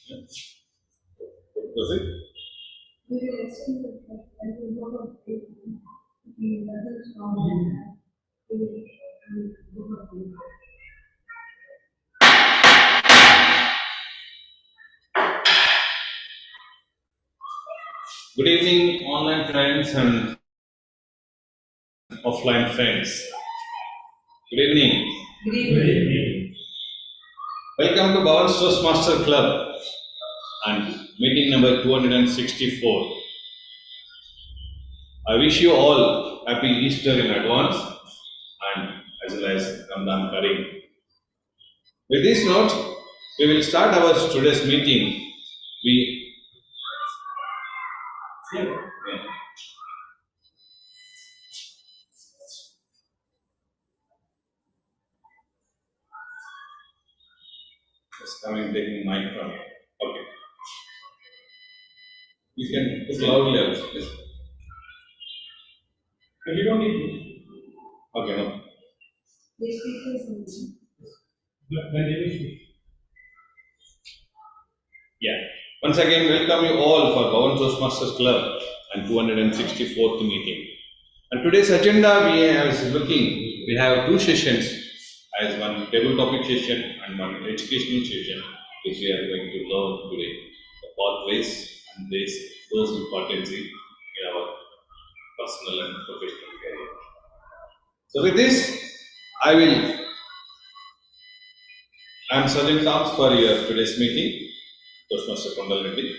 Was it? Good evening, online friends and offline friends. Good evening. Good evening. Welcome to Bhavan Toastmaster Club and meeting number 264. I wish you all happy Easter in advance and as well as Ramadan Kareem. With this note, we will start our today's meeting. Just coming taking mic from. Okay. You can put loudly also, please. You don't need Okay, no. Yeah. Once again, welcome you all for Bhavan Toastmasters Club and 264th meeting. And today's agenda we have two sessions as one table topic session and one educational session which we are going to learn today. The pathways and those importance in our personal and professional career. So with this, I am Sergeant Tops for your today's meeting, Toastmaster Kondal Reddy,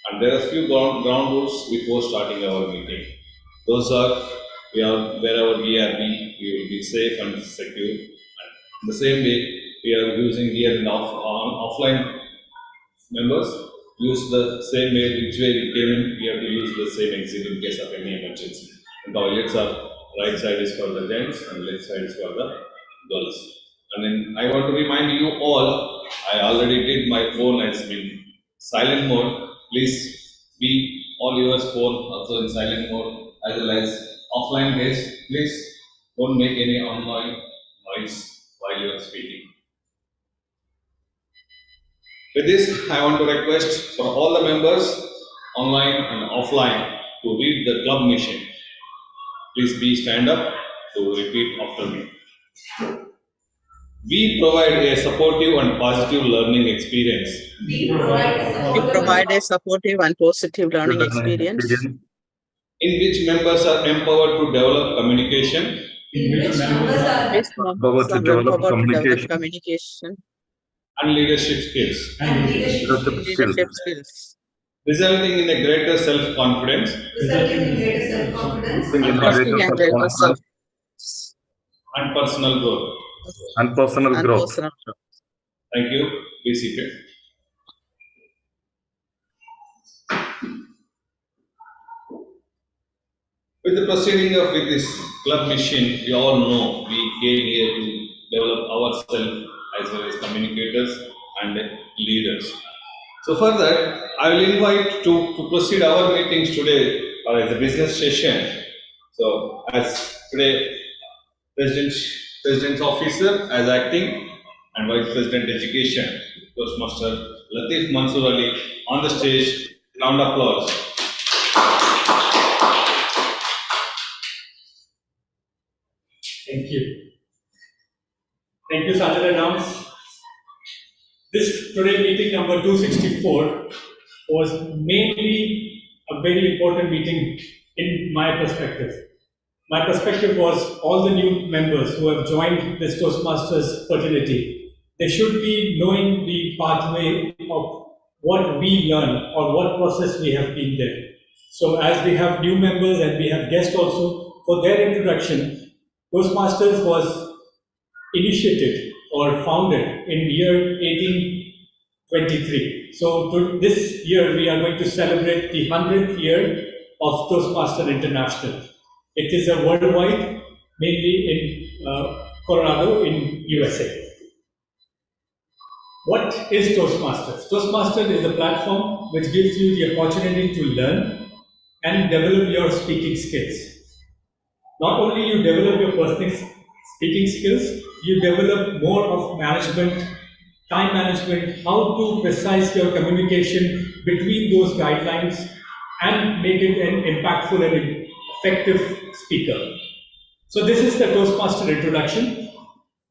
and there are a few ground rules before starting our meeting. Those are, wherever we will be safe and secure. And the same way, we are using here in offline members, use the same way which way we came in, we have to use the same exit in case of any emergency. And toilets are, right side is for the gents and left side is for the girls. And then I want to remind you all, I already did, my phone has been silent mode. Please be all your phone also in silent mode, as well as offline days. Please don't make any online noise while you are speaking. With this, I want to request for all the members, online and offline, to read the club mission. Please be stand up to repeat after me. We provide a supportive and positive learning experience. We provide a supportive and positive learning experience in which members are empowered to develop communication. Communication and leadership skills. Resulting in a greater self-confidence. And personal growth. Thank you. Be seated. With the proceeding of with this club mission, we all know we came here to develop ourselves as well as communicators and leaders. So for that, I will invite to proceed our meetings today as a business session. So as today, President's Officer as acting and Vice President Education, Toastmaster Latif Mansoor Ali on the stage. Round of applause. Thank you. Thank you, Sergeant Adams. This today meeting number 264 was mainly a very important meeting in my perspective. My perspective was all the new members who have joined this Toastmasters fraternity, they should be knowing the pathway of what we learn or what process we have been there. So as we have new members and we have guests also, for their introduction, Toastmasters was initiated or founded in year 1823. So this year we are going to celebrate the 100th year of Toastmaster International. It is a worldwide, mainly in Colorado in USA. What is Toastmasters? Toastmasters is a platform which gives you the opportunity to learn and develop your speaking skills. Not only you develop your personal speaking skills, you develop more of management time management, how to precise your communication between those guidelines and make it an impactful and effective speaker. So this is the Toastmaster introduction.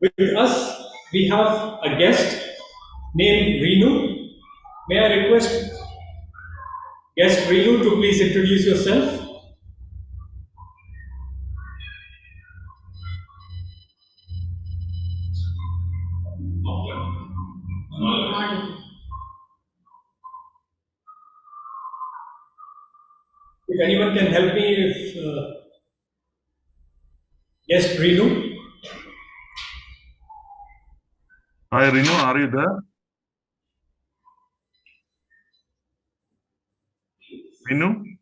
With us, we have a guest named Reenu. May I request guest Reenu to please introduce yourself? If anyone can help me, if guest Reenu. Hi, Renu, are you there? Renu,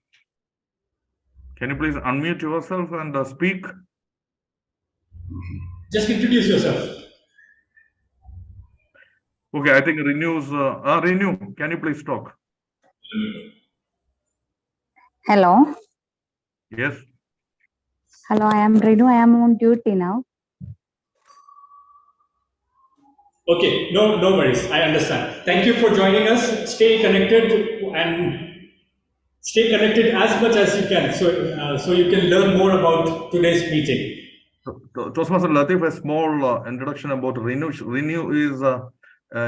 can you please unmute yourself and speak? Just introduce yourself. Okay, I think Renu's. Renu, can you please talk? Hello. Yes. Hello, I am Renu. I am on duty now. Okay, no worries. I understand. Thank you for joining us. Stay connected and stay connected as much as you can, so you can learn more about today's meeting. Toastmaster Latif, a small introduction about Renu. Renu is a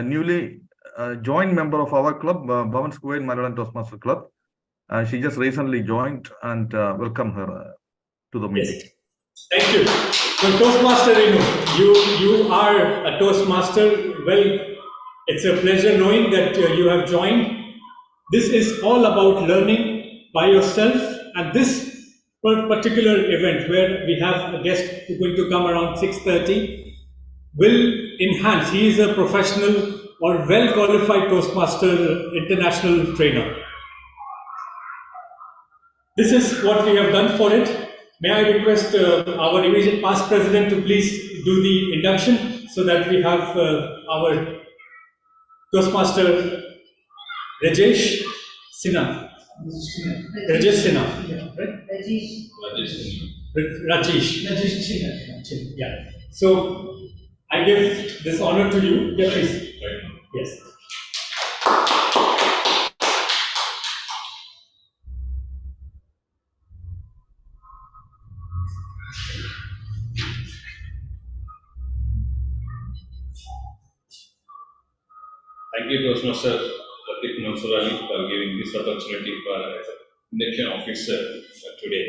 newly joined member of our club, Bhavan Kuwait Malayalam Toastmaster Club. She just recently joined, and welcome her to the meeting. Yes. Thank you. So Toastmaster Renu, you are a Toastmaster. Well, it's a pleasure knowing that you have joined. This is all about learning by yourself, and this particular event where we have a guest who's going to come around 6:30 will enhance. He is a professional or well-qualified Toastmaster international trainer. This is what we have done for it. May I request our immediate past president to please do the induction so that we have our Toastmaster Rajesh Sinha. Rajesh Sinha. Rajesh. Yeah. So I give this honor to you. Yeah, please. Yes. Thank you, Toastmaster Latif Mansoor Ali, for giving this opportunity for induction officer today.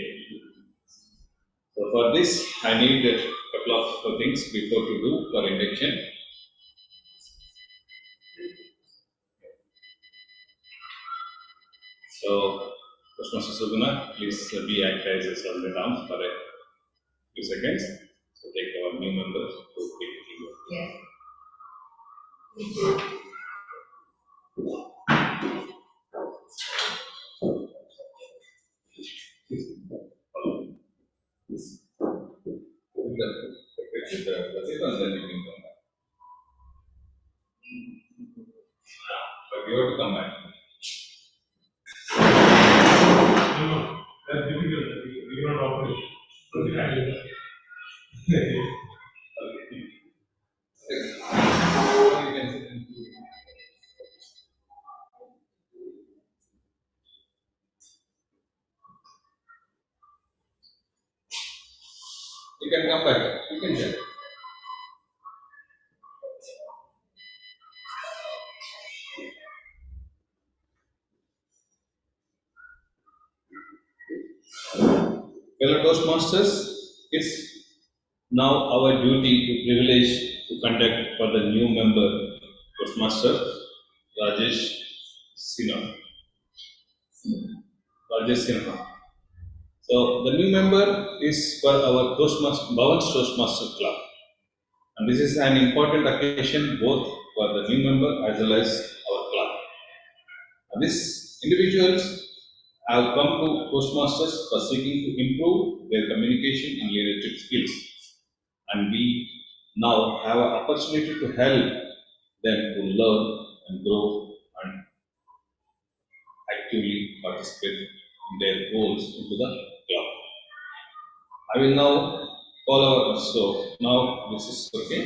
So for this, I need a couple of things before to do for induction. So, Toastmaster Suguna, please be act as a survey arms for a few seconds. So take our new members to take the keyboard. Yes. And then you can come back. But you have to come back. No, that's difficult. We cannot operate. You can come back. You can check. Fellow Toastmasters, it's now our duty to privilege to conduct for the new member, Toastmaster Rajesh Sinha. So the new member is for our Toastmaster, Bhavan's Toastmaster Club. And this is an important occasion both for the new member as well as our club. And these individuals have come to Toastmasters for seeking to improve their communication and leadership skills. And we now have an opportunity to help them to learn and grow and actively participate in their goals into the club. I will now call our, so now this is okay.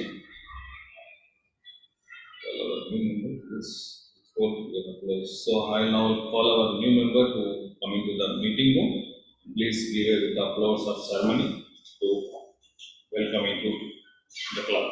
So I now call our new member to come into the meeting room. Please give a with applause of ceremony to welcome into the club.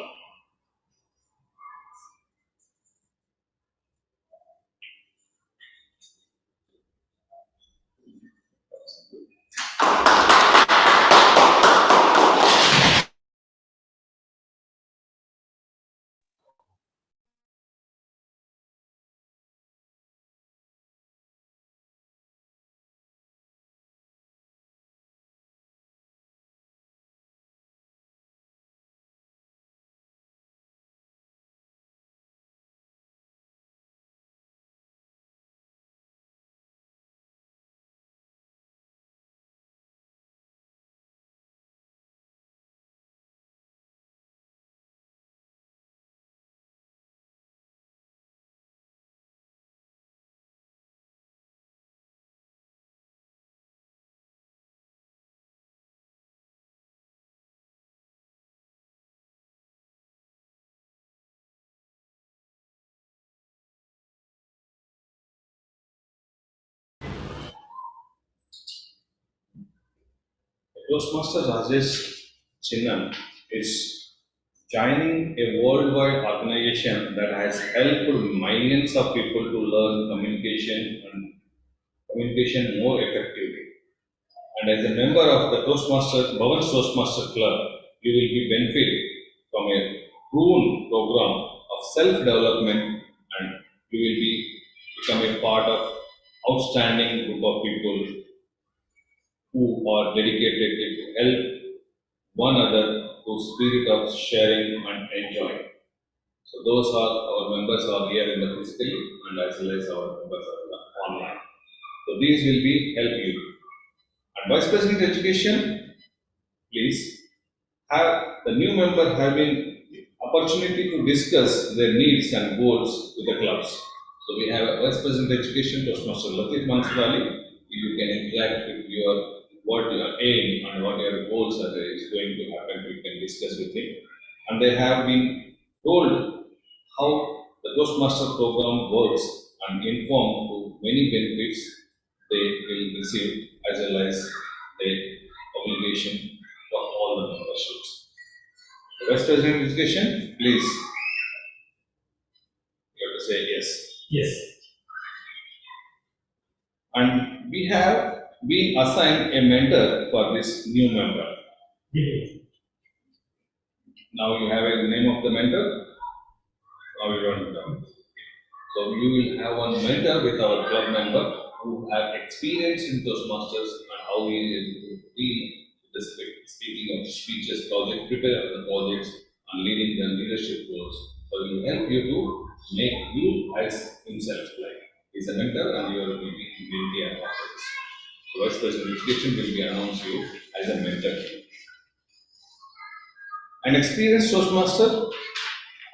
Toastmaster Rajesh Chinnan is joining a worldwide organization that has helped millions of people to learn communication more effectively. And as a member of the Bhavan's Toastmaster Club, you will be benefited from a proven program of self-development, and you will become a part of outstanding group of people who are dedicated to help one another through spirit of sharing and enjoying. So those are our members who are here in the physically and as well as our members are online. So these will be help you. And Vice President Education, please have the new member having opportunity to discuss their needs and goals with the clubs. So we have a Vice President Education, Toastmaster Latif Mansur. You can interact with what your aim and what your goals are is going to happen. You can discuss with him. And they have been told how the Toastmaster program works and informed to many benefits they will receive as well as the obligation for all the memberships. Vice President Education, please. You have to say yes. Yes. And we have been assigned a mentor for this new member. Yes. Now you have a name of the mentor. Now you don't know. So you will have one mentor with our club member who have experience in Toastmasters and how he is able to deal with the speaking of speeches, project, prepare the projects and leading the leadership roles. So he will help you to make you as himself like. He's a mentor and you are meeting in India. So Vice President Education will be announced you as a mentor. An experienced Toastmaster,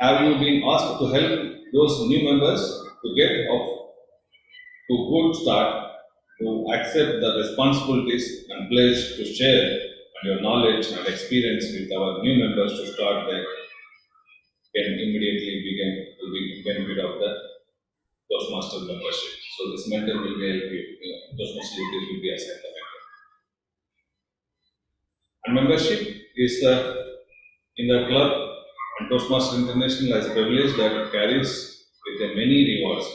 have you been asked to help those new members to get off to good start, to accept the responsibilities and pledge to share your knowledge and experience with our new members to start their can immediately begin to the benefit of the Toastmaster membership. So this mentor will be help you, Toastmaster will be assigned the mentor. And membership is in the club, and Toastmaster International has a privilege that it carries with many rewards.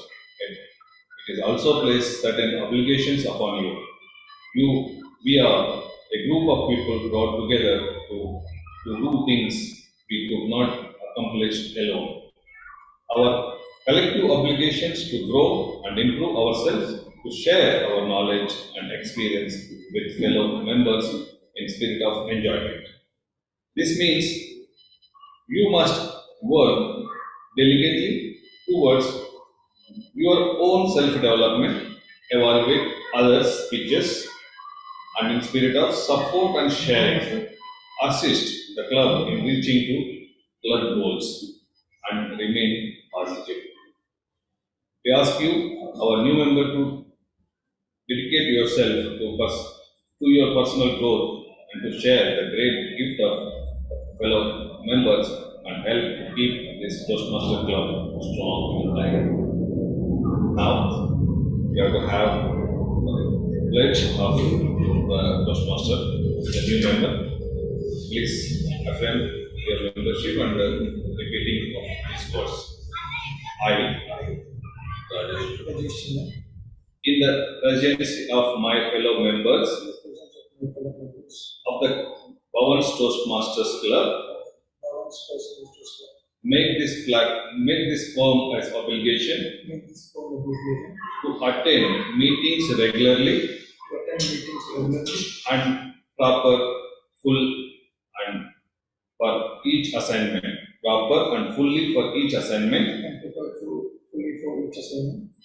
It is also placed certain obligations upon you. We are a group of people brought together to do things we could not accomplish alone. Our collective obligations to grow and improve ourselves, to share our knowledge and experience with fellow members in spirit of enjoyment. This means you must work diligently towards your own self-development, evaluate others' speeches, and in spirit of support and sharing, assist the club in reaching to club goals and remain positive. We ask you, our new member, to dedicate yourself to your personal growth and to share the great gift of fellow members and help to keep this Toastmaster Club strong in time. Now, we have to have a pledge of the Toastmaster, the new member. Please affirm your membership and repeating of these words. I, Rajesh, in the presence of my fellow members of the Bhavan's Toastmasters Club, make this form as obligation to attend meetings regularly and proper, full and for each assignment, proper and fully for each assignment,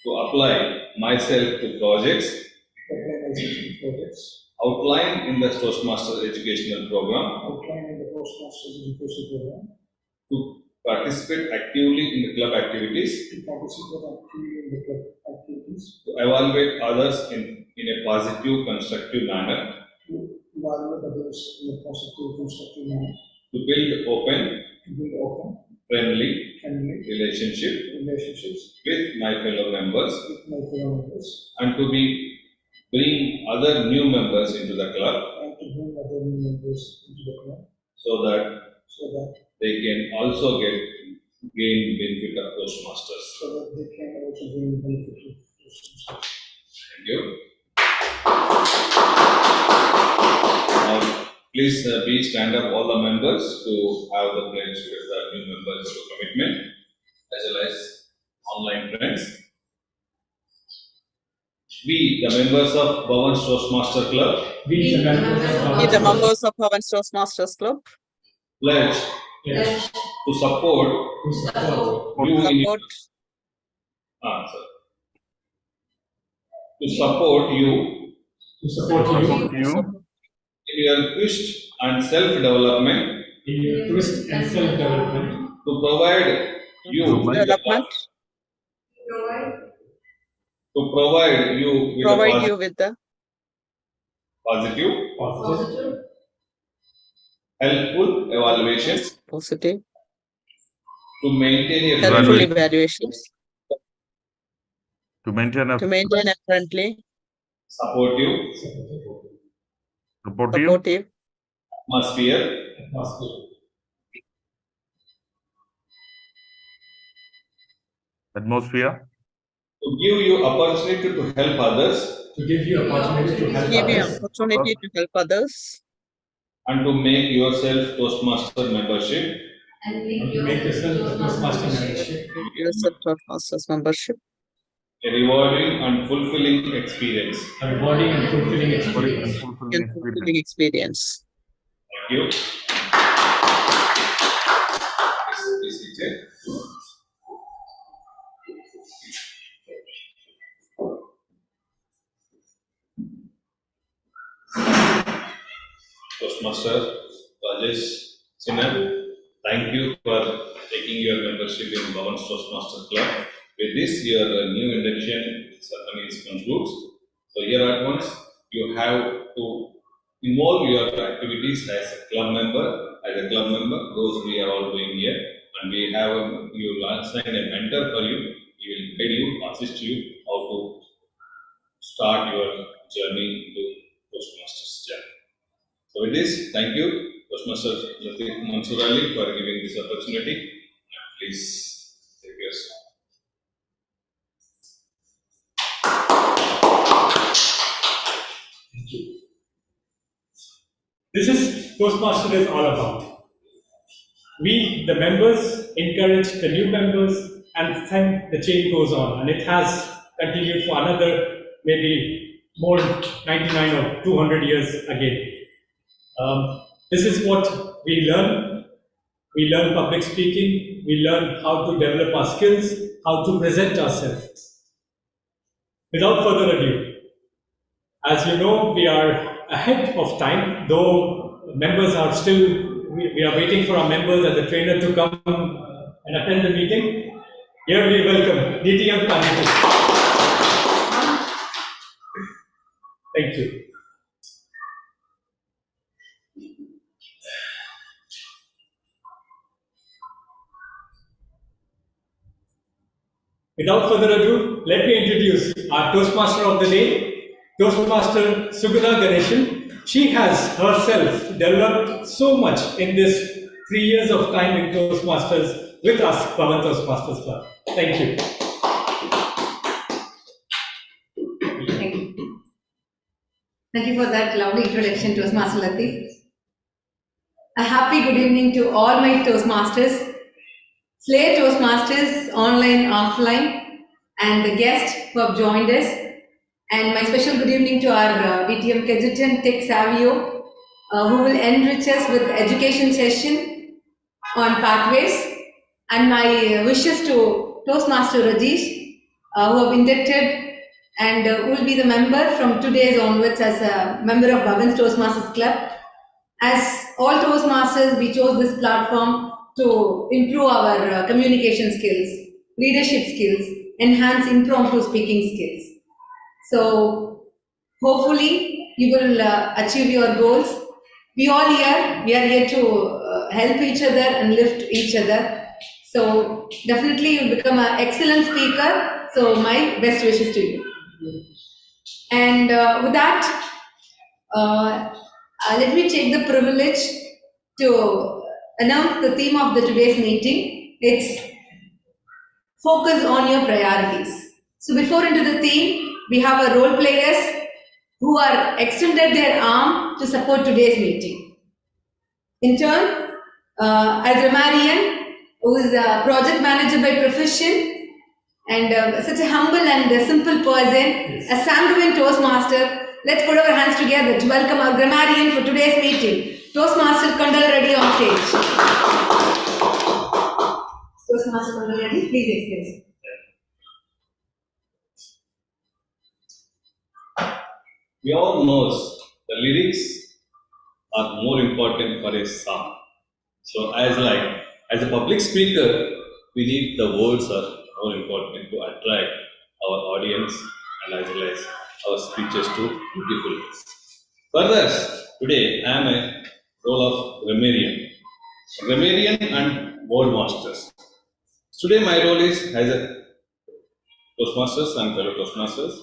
to apply myself to projects outlined in the Toastmasters educational program, to participate actively in the club activities, to evaluate others in a positive, constructive manner, to build open, friendly relationships with my fellow members, and to bring other new members into the club, so that they can also gain benefit of Toastmasters. Thank you. Now, please be stand up, all the members, to have the pledge with the new members to commitment, as well as online friends. We, the members of Bhavan's Toastmaster Club, We, the members We, the members of Bhavan's Toastmasters Club, pledge Yes. to support To support. you in support to support you To support you You, in your quest and self-development, in your twist and self-development. to provide you with development, to provide you with provide a you with the positive, Positive. helpful evaluations, positive, to maintain a helpful friendly, evaluations, to maintain a to maintain a friendly, supportive supportive supportive atmosphere, atmosphere, to give you opportunity to help others, To give you opportunity to help give you others. opportunity to help others, and to make yourself Toastmaster membership And to make yourself a Toastmaster membership. yourself Toastmasters membership, a rewarding and fulfilling experience. A rewarding and fulfilling and experience. fulfilling and experience. fulfilling experience. Thank you. Please be seated. Toastmaster Rajesh Sinha, thank you for taking your membership in Bhavan's Toastmaster Club. With this, your new induction ceremony is concludes. So here at once, you have to involve your activities as a club member. As a club member, those we are all doing here, and we have you assign a mentor for you. He will guide you, assist you how to start your journey into Toastmasters journey. So with this, thank you, Toastmaster Latif Mansoor Ali, for giving this opportunity. Please take your seat. Thank you. This is Toastmaster is all about. We, the members, encourage the new members, and then the chain goes on, and it has continued for another maybe more 99 or 200 years again. This is what we learn. We learn public speaking. We learn how to develop our skills, how to present ourselves. Without further ado, as you know, we are ahead of time, though members are still, we are waiting for our members and the trainer to come and attend the meeting. Here we welcome DTM Kanipur. Thank you. Without further ado, let me introduce our Toastmaster of the day, Toastmaster Suguna Ganeshan. She has herself developed so much in this 3 years of time in Toastmasters with us, Bhavan Toastmasters Club. Thank you. Thank you. Thank you for that lovely introduction, Toastmaster Latif. A happy good evening to all my Toastmasters, Slayer Toastmasters, online, offline, and the guests who have joined us. And my special good evening to our DTM Kejutan Tech Savio, who will enrich us with education session on pathways. And my wishes to Toastmaster Rajesh, who have inducted and who will be the member from 2 days onwards as a member of Bhavan's Toastmasters Club. As all Toastmasters, we chose this platform to improve our communication skills, leadership skills, enhance impromptu speaking skills. So hopefully you will achieve your goals. We are here to help each other and lift each other. So definitely you'll become an excellent speaker. So my best wishes to you. And with that, let me take the privilege to announce the theme of the today's meeting. It's focus on your priorities. So before into the theme, we have our role players who are extended their arm to support today's meeting. In turn, a grammarian who is a project manager by profession and such a humble and simple person, a sanguine Toastmaster. Let's put our hands together to welcome our grammarian for today's meeting. Toastmaster Kondal Reddy on stage. Toastmaster Kondal Reddy, please explain. We all know the lyrics are more important for a song. So as a public speaker, we need the words are more important to attract our audience and as well as our speeches to beautiful. Further, today I am a role of grammarian and word masters. Today my role is as a Toastmasters and fellow Toastmasters,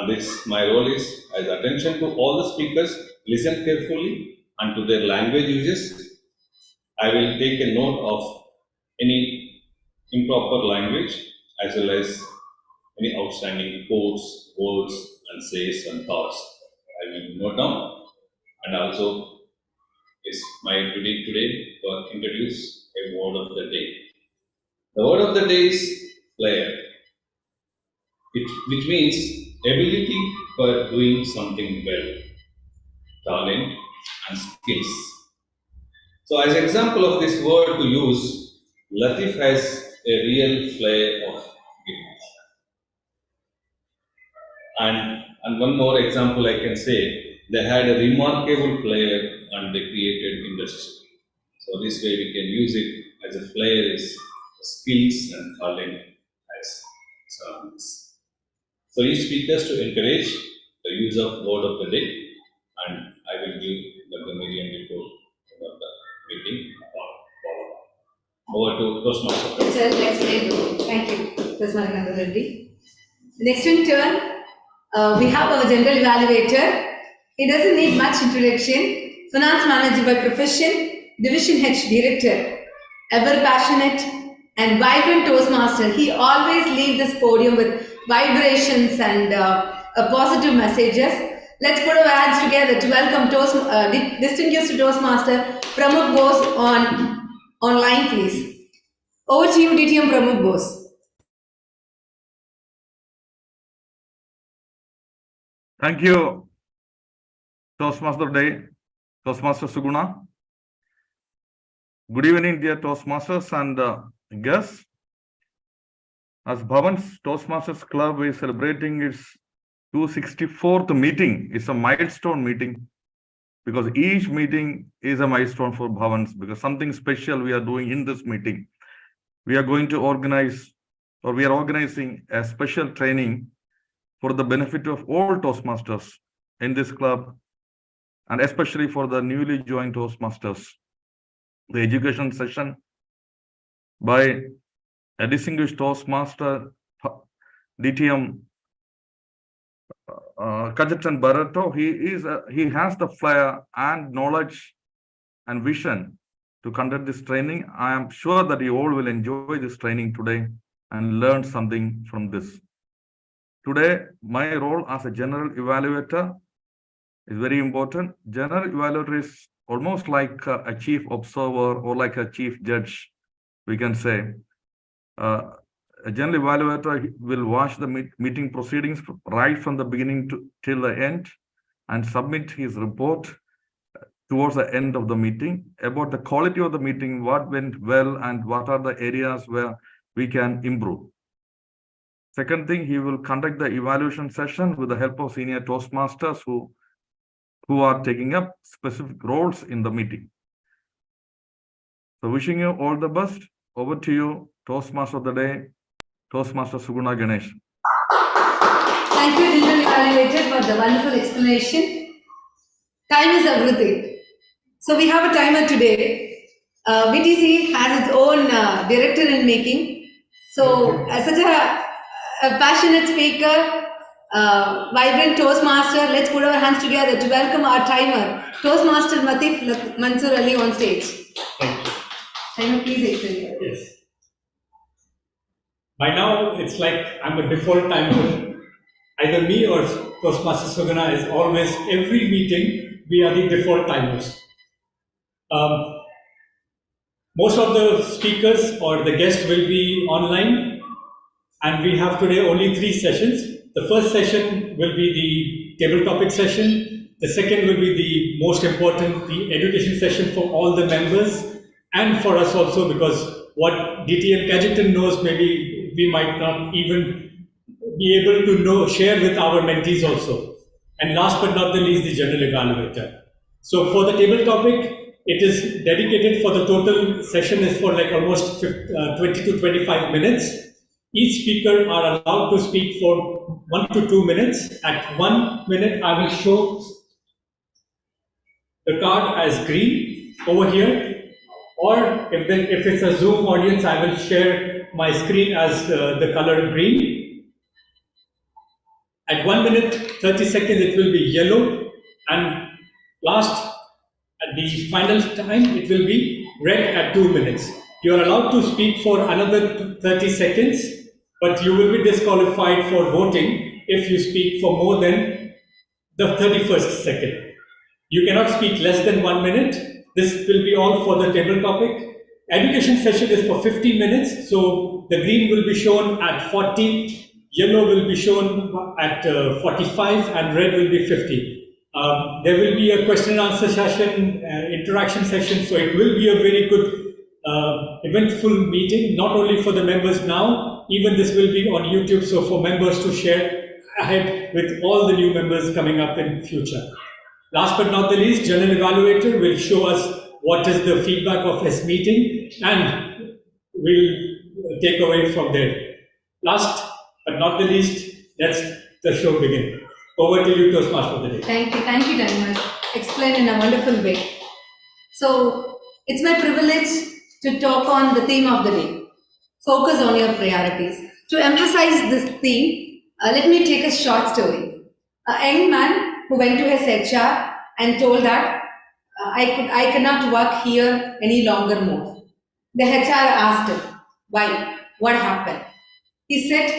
and my role is as attention to all the speakers, listen carefully and to their language uses. I will take a note of any improper language as well as any outstanding quotes, words and says and thoughts. I will note down, and also it's my duty today to introduce a word of the day. The word of the day is player, which means ability for doing something well, talent and skills. So as example of this word to use, Latif has a real flair of genius. And one more example I can say, they had a remarkable flair and they created industry. So this way we can use it as a flair is skills and talent as surroundings. So each speakers to encourage the use of word of the day, and I will give the grammarian report of the meeting. Over to Toastmaster. Let's play the Thank you, Toastmaster Kondal Reddy. Next in turn, we have our general evaluator. He doesn't need much introduction. Finance manager by profession, division head director, ever passionate and vibrant Toastmaster. He always leaves this podium with vibrations and positive messages. Let's put our hands together to welcome distinguished Toastmaster Pramukh Bose online, please. Over to you, DTM Pramukh Bose. Thank you, Toastmaster Day, Toastmaster Suguna. Good evening, dear Toastmasters and guests. As Bhavan's Toastmasters Club is celebrating its 264th meeting, it's a milestone meeting because each meeting is a milestone for Bhavan's because something special we are doing in this meeting. We are going to organize, or we are organizing a special training for the benefit of all Toastmasters in this club, and especially for the newly joined Toastmasters. The education session by a distinguished Toastmaster DTM Kajetan Barato. He has the flair and knowledge and vision to conduct this training. I am sure that you all will enjoy this training today and learn something from this. Today, my role as a general evaluator is very important. General evaluator is almost like a chief observer or like a chief judge, we can say. A general evaluator will watch the meeting proceedings right from the beginning till the end and submit his report towards the end of the meeting about the quality of the meeting, what went well and what are the areas where we can improve. Second thing, he will conduct the evaluation session with the help of senior Toastmasters who are taking up specific roles in the meeting. So wishing you all the best. Over to you, Toastmaster of the day, Toastmaster Suguna Ganesh. Thank you, General Evaluator, for the wonderful explanation. Time is everything. So we have a timer today. BTC has its own director in making. So as such a passionate speaker, vibrant Toastmaster, let's put our hands together to welcome our timer, Toastmaster Latif Mansur Ali on stage. Thank you. Timer, please explain. Yes. By now, it's like I'm a default timer. Either me or Toastmaster Suguna is always, every meeting, we are the default timers. Most of the speakers or the guests will be online, and we have today only 3 sessions. The first session will be the table topic session. The second will be the most important, the education session for all the members and for us also, because what DTM Kajetan knows, maybe we might not even be able to share with our mentees also. And last but not the least, the general evaluator. So for the table topic, it is dedicated for the total session is for like almost 20 to 25 minutes. Each speaker are allowed to speak for 1 to 2 minutes. At 1 minute, I will show the card as green over here. Or if it's a Zoom audience, I will share my screen as the color green. At 1 minute, 30 seconds, it will be yellow. And last, at the final time, it will be red at 2 minutes. You are allowed to speak for another 30 seconds, but you will be disqualified for voting if you speak for more than the 31st second. You cannot speak less than 1 minute. This will be all for the table topic. Education session is for 50 minutes. So the green will be shown at 40, yellow will be shown at 45, and red will be 50. There will be a question and answer session, interaction session. So it will be a very good eventful meeting, not only for the members now, even this will be on YouTube. So for members to share ahead with all the new members coming up in future. Last but not the least, General Evaluator will show us what is the feedback of his meeting, and we'll take away from there. Last but not the least, let's the show begin. Over to you, Toastmaster of the day. Thank you, Daniel. Explained in a wonderful way. So it's my privilege to talk on the theme of the day. Focus on your priorities. To emphasize this theme, let me take a short story. A young man who went to his HR and told that I cannot work here any longer more. The HR asked him, why? What happened? He said,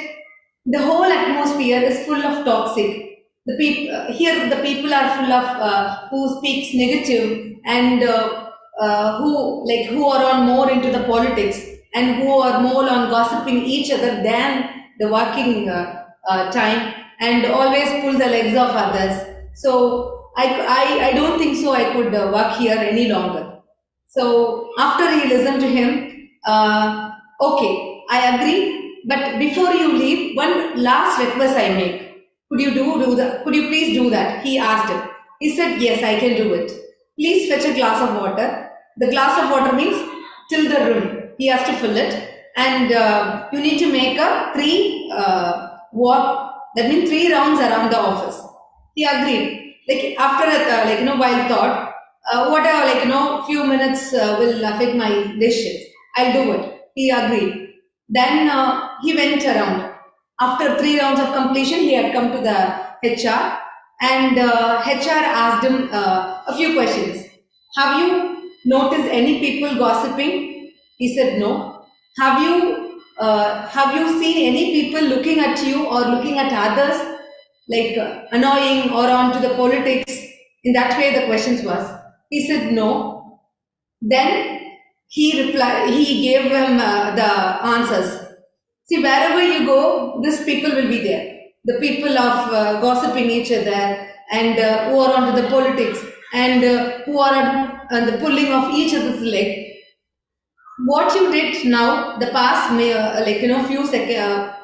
the whole atmosphere is full of toxic. The people here, the people are full of who speaks negative and who are on more into the politics and who are more on gossiping each other than the working time, and always pull the legs of others. So I don't think so I could work here any longer. So after he listened to him, okay, I agree, but before you leave, one last request I make. Could you do that? Could you please do that? He asked him. He said, yes, I can do it. Please fetch a glass of water. The glass of water means till the rim. He has to fill it, and you need to make a 3 walk. That means 3 rounds around the office. He agreed. Like after while thought, whatever, few minutes will affect my decisions. I'll do it. He agreed. Then he went around. After 3 rounds of completion, he had come to the HR, and HR asked him a few questions. Have you noticed any people gossiping? He said no. Have you seen any people looking at you or looking at others, like annoying or onto the politics? In that way, the questions was. He said no. Then he replied. He gave him the answers. See, wherever you go, these people will be there. The people of gossiping each other and who are onto the politics and who are on the pulling of each other's leg. What you did now, the past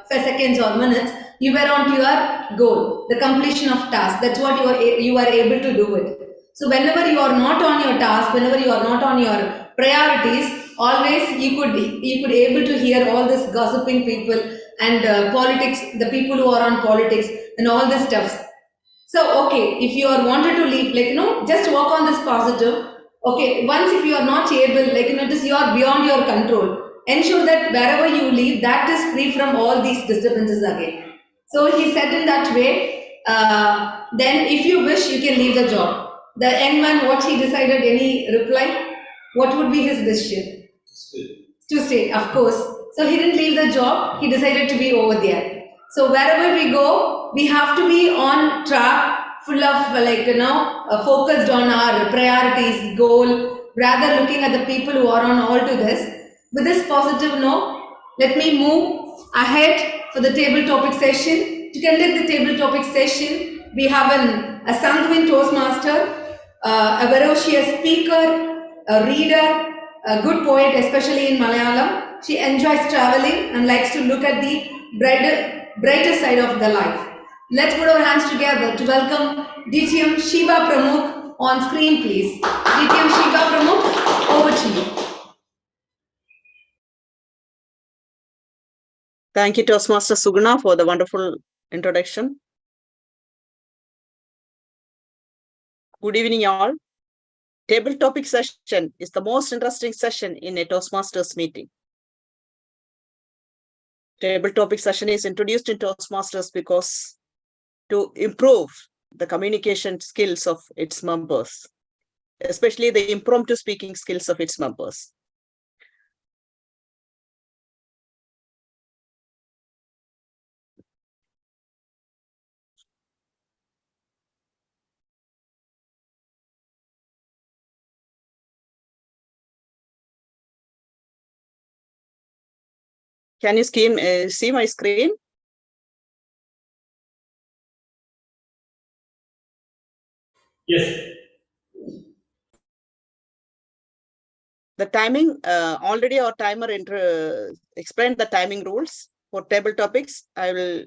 seconds or minutes, you were on to your goal, the completion of task. That's what you are able to do it. So whenever you are not on your task, whenever you are not on your priorities, always you could able to hear all this gossiping people and politics, the people who are on politics and all this stuff. So, okay, if you are wanted to leave, just work on this positive. Okay, once if you are not able, it is you are beyond your control. Ensure that wherever you leave, that is free from all these disturbances again. So he said in that way, then if you wish, you can leave the job. The young man, what he decided, any reply? What would be his decision? To stay, of course. So he didn't leave the job, he decided to be over there. So wherever we go, we have to be on track, full of focused on our priorities, goal, rather looking at the people who are on all to this. With this positive note, let me move ahead for the table topic session. To conduct the table topic session, we have a sanguine Toastmaster, a ferocious speaker, a reader, a good poet, especially in Malayalam. She enjoys traveling and likes to look at the brighter side of the life. Let's put our hands together to welcome DTM Shiva Pramukh on screen, please. DTM Shiva Pramukh, over to you. Thank you, Toastmaster Suguna, for the wonderful introduction. Good evening, all. Table topic session is the most interesting session in a Toastmasters meeting. Table topic session is introduced in Toastmasters because to improve the communication skills of its members, especially the impromptu speaking skills of its members. Can you see my screen? Yes. The timing, already our timer explained the timing rules for table topics. I will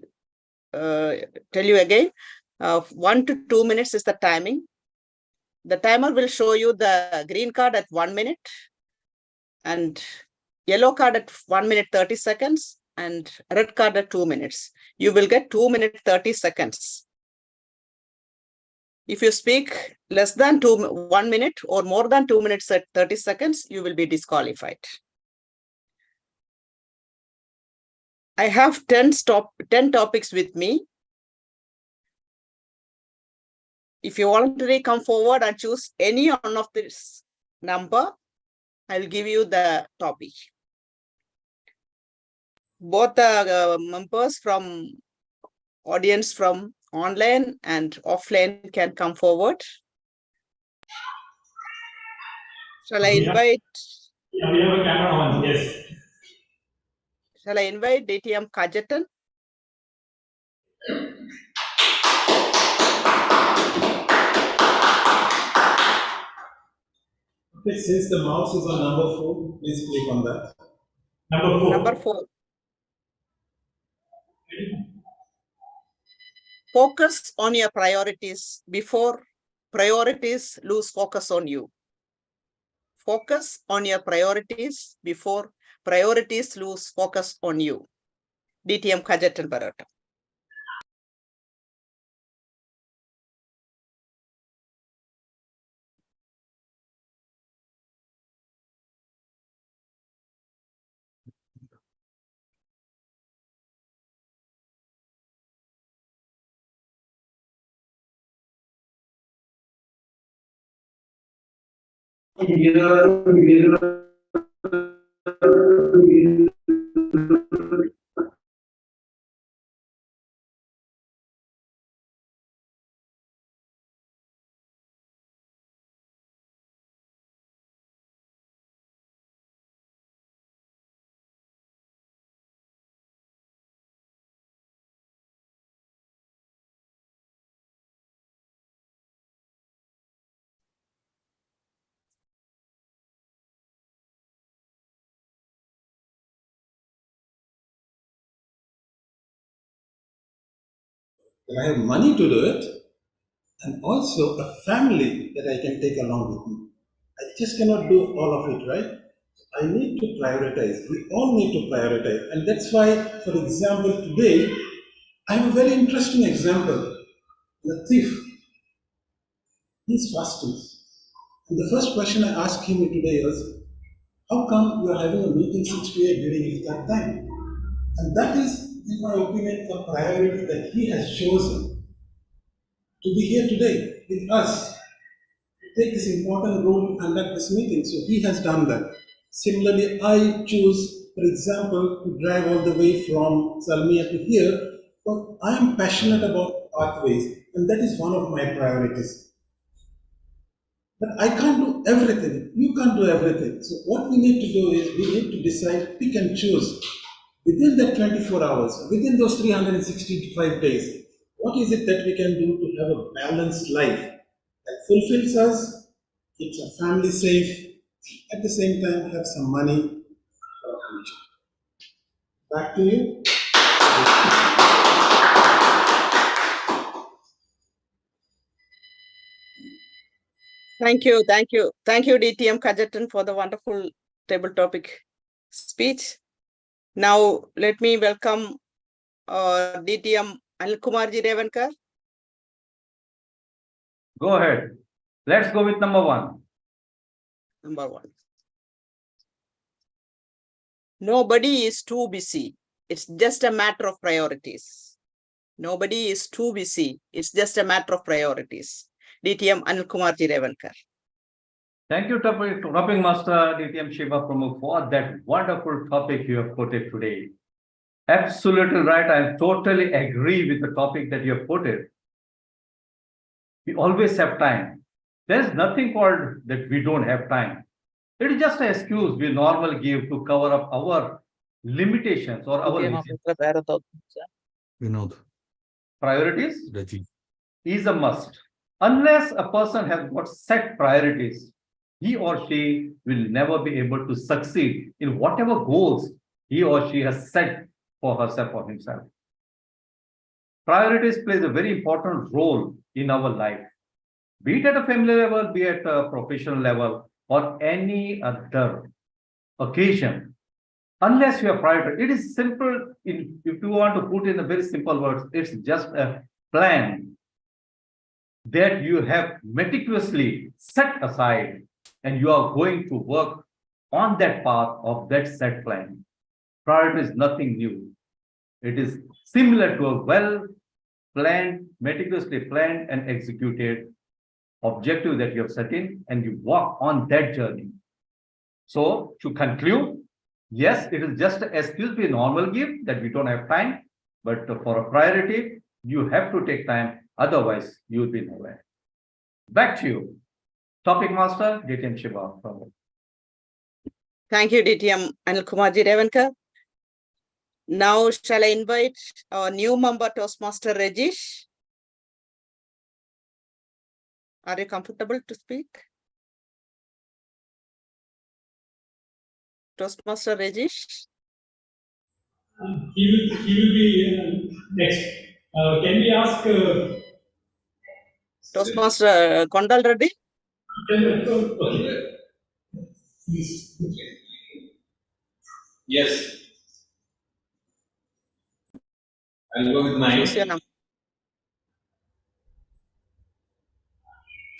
tell you again. 1 to 2 minutes is the timing. The timer will show you the green card at 1 minute and yellow card at 1 minute 30 seconds and red card at 2 minutes. You will get 2 minutes 30 seconds. If you speak less than 1 minute or more than 2 minutes at 30 seconds, you will be disqualified. I have 10 topics with me. If you voluntarily come forward and choose any one of this number, I will give you the topic. Both the members from audience from online and offline can come forward. Shall I invite? Yeah, we have a camera on, yes. Shall I invite DTM Kajatan? Okay, since the mouse is on number 4, please click on that. Number 4. Number 4. Focus on your priorities before priorities lose focus on you. Focus on your priorities before priorities lose focus on you. DTM Kajatan Barata. that I have money to do it, and also a family that I can take along with me. I just cannot do all of it, right? I need to prioritize. We all need to prioritize. And that's why, for example, today, I have a very interesting example. Latif, he's fasting. And the first question I asked him today was, how come you are having a meeting 6 to 8 during iftar time? And that is, in my opinion, a priority that he has chosen to be here today with us, to take this important role to conduct this meeting. So he has done that. Similarly, I choose, for example, to drive all the way from Salmiya to here, but I am passionate about pathways, and that is one of my priorities. But I can't do everything. You can't do everything. So what we need to do is we need to decide, pick and choose within that 24 hours, within those 365 days, what is it that we can do to have a balanced life that fulfills us, keeps our family safe, at the same time have some money for our future. Back to you. Thank you, DTM Kajetan, for the wonderful table topic speech. Now, let me welcome DTM Anil Kumarji Revankar. Go ahead. Let's go with number 1. Number 1. Nobody is too busy. It's just a matter of priorities. Nobody is too busy. It's just a matter of priorities. DTM Anil Kumarji Revankar. Thank you, Topping Master DTM Shiva Pramukh, for that wonderful topic you have quoted today. Absolutely right. I totally agree with the topic that you have quoted. We always have time. There's nothing called that we don't have time. It is just an excuse we normally give to cover up our limitations or our Vinod. priorities. Raji. Is a must. Unless a person has got set priorities, he or she will never be able to succeed in whatever goals he or she has set for herself or himself. Priorities plays a very important role in our life, be it at a family level, be it at a professional level, or any other occasion. Unless you have priority, it is simple. If you want to put in a very simple words, it's just a plan that you have meticulously set aside, and you are going to work on that path of that set plan. Priority is nothing new. It is similar to a well-planned, meticulously planned and executed objective that you have set in, and you walk on that journey. So to conclude, yes, it is just an excuse we normally give that we don't have time, but for a priority, you have to take time. Otherwise, you will be nowhere. Back to you. Topic Master, DTM Shiva. Thank you, DTM Anil Kumarji Revankar. Now, shall I invite our new member, Toastmaster Rajesh? Are you comfortable to speak? Toastmaster Rajesh? He will be next. Can we ask Toastmaster Kondal Reddy? okay. Yes. I'll go with 9. Choose your number.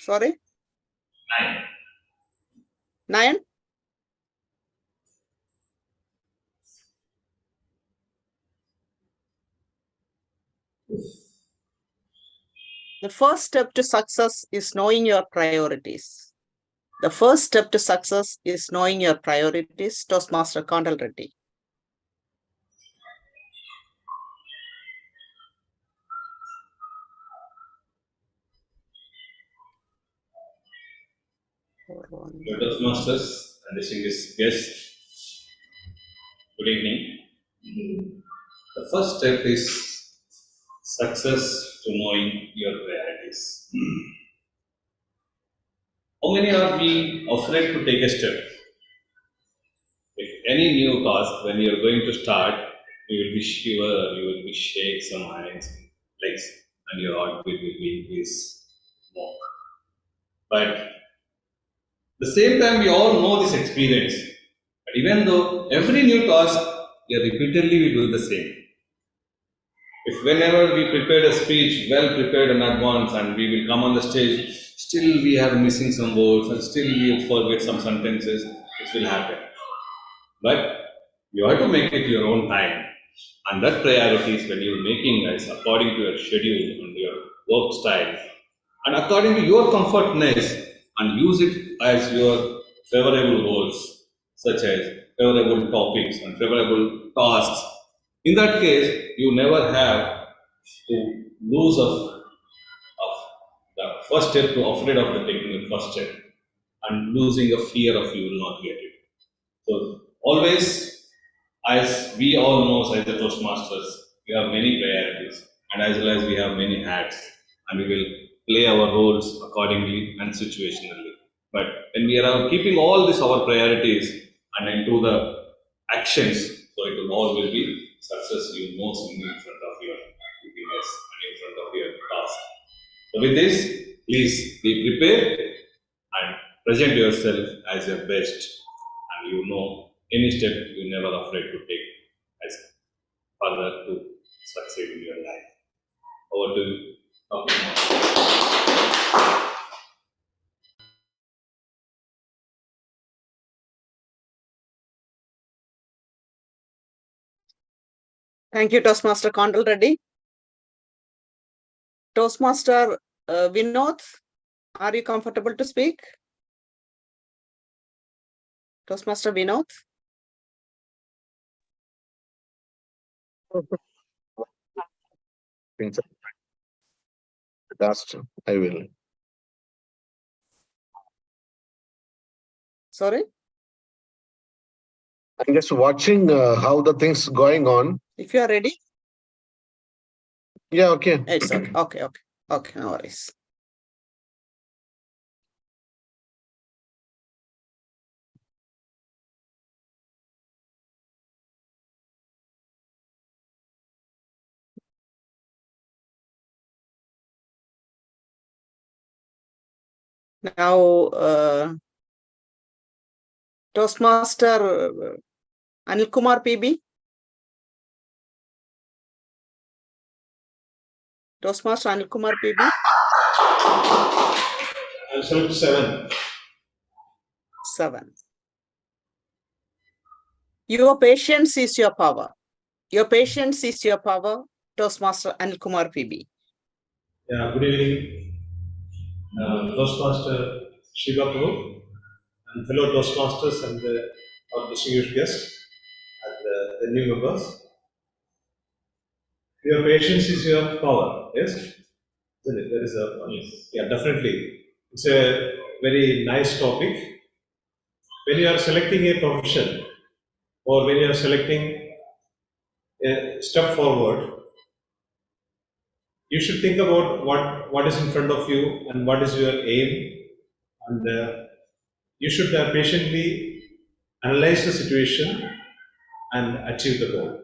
Sorry? 9. 9? The first step to success is knowing your priorities. The first step to success is knowing your priorities. Toastmaster Kondal Reddy. Toastmasters and distinguished guests, good evening. The first step is success to knowing your priorities. How many are we afraid to take a step? If any new task, when you are going to start, you will be shiver, you will be shake some hands, legs, and your heart will be increase more. But the same time, we all know this experience. But even though every new task, repeatedly we do the same. If whenever we prepared a speech, well prepared in advance, and we will come on the stage, still we are missing some words, and still we forget some sentences, it will happen. But you have to make it your own time. And that priorities when you're making is according to your schedule and your work style, and according to your comfortness, and use it as your favorable goals, such as favorable topics and favorable tasks. In that case, you never have to lose of the first step to afraid of the taking the first step and losing a fear of you will not get it. So always, as we all know as the Toastmasters, we have many priorities and as well as we have many hats and we will play our roles accordingly and situationally. But when we are keeping all these our priorities and into the actions, so it will all will be success you know in front of your happiness and in front of your task. So with this, please be prepared and present yourself as your best, and you know any step you're never afraid to take as further to succeed in your life. Over to you, Dr. Mohan. Thank you, Toastmaster Kondal Reddy. Toastmaster Vinod, are you comfortable to speak? Toastmaster Vinod? Last, I will. Sorry? I'm just watching how the things going on. If you are ready? Yeah, okay. It's okay. Okay, no worries. Now, Toastmaster Anil Kumar PB. Toastmaster Anil Kumar PB. I'll select 7. 7. Your patience is your power. Your patience is your power. Toastmaster Anil Kumar PB. Yeah, good evening. Toastmaster Shiva Prabhu and fellow Toastmasters and our distinguished guests and the new members. Your patience is your power, yes? Isn't it? That is a, yes. Yeah, definitely. It's a very nice topic. When you are selecting a profession or when you are selecting a step forward, you should think about what is in front of you and what is your aim, and you should patiently analyze the situation and achieve the goal.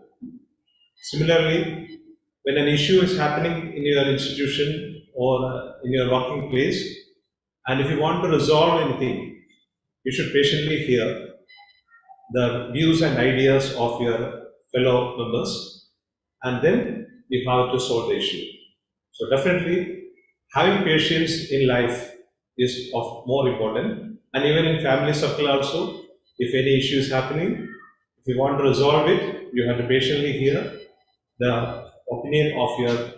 Similarly, when an issue is happening in your institution or in your working place, and if you want to resolve anything, you should patiently hear the views and ideas of your fellow members, and then you have to solve the issue. So definitely, having patience in life is of more important, and even in family circle also, if any issue is happening, if you want to resolve it, you have to patiently hear the opinion of your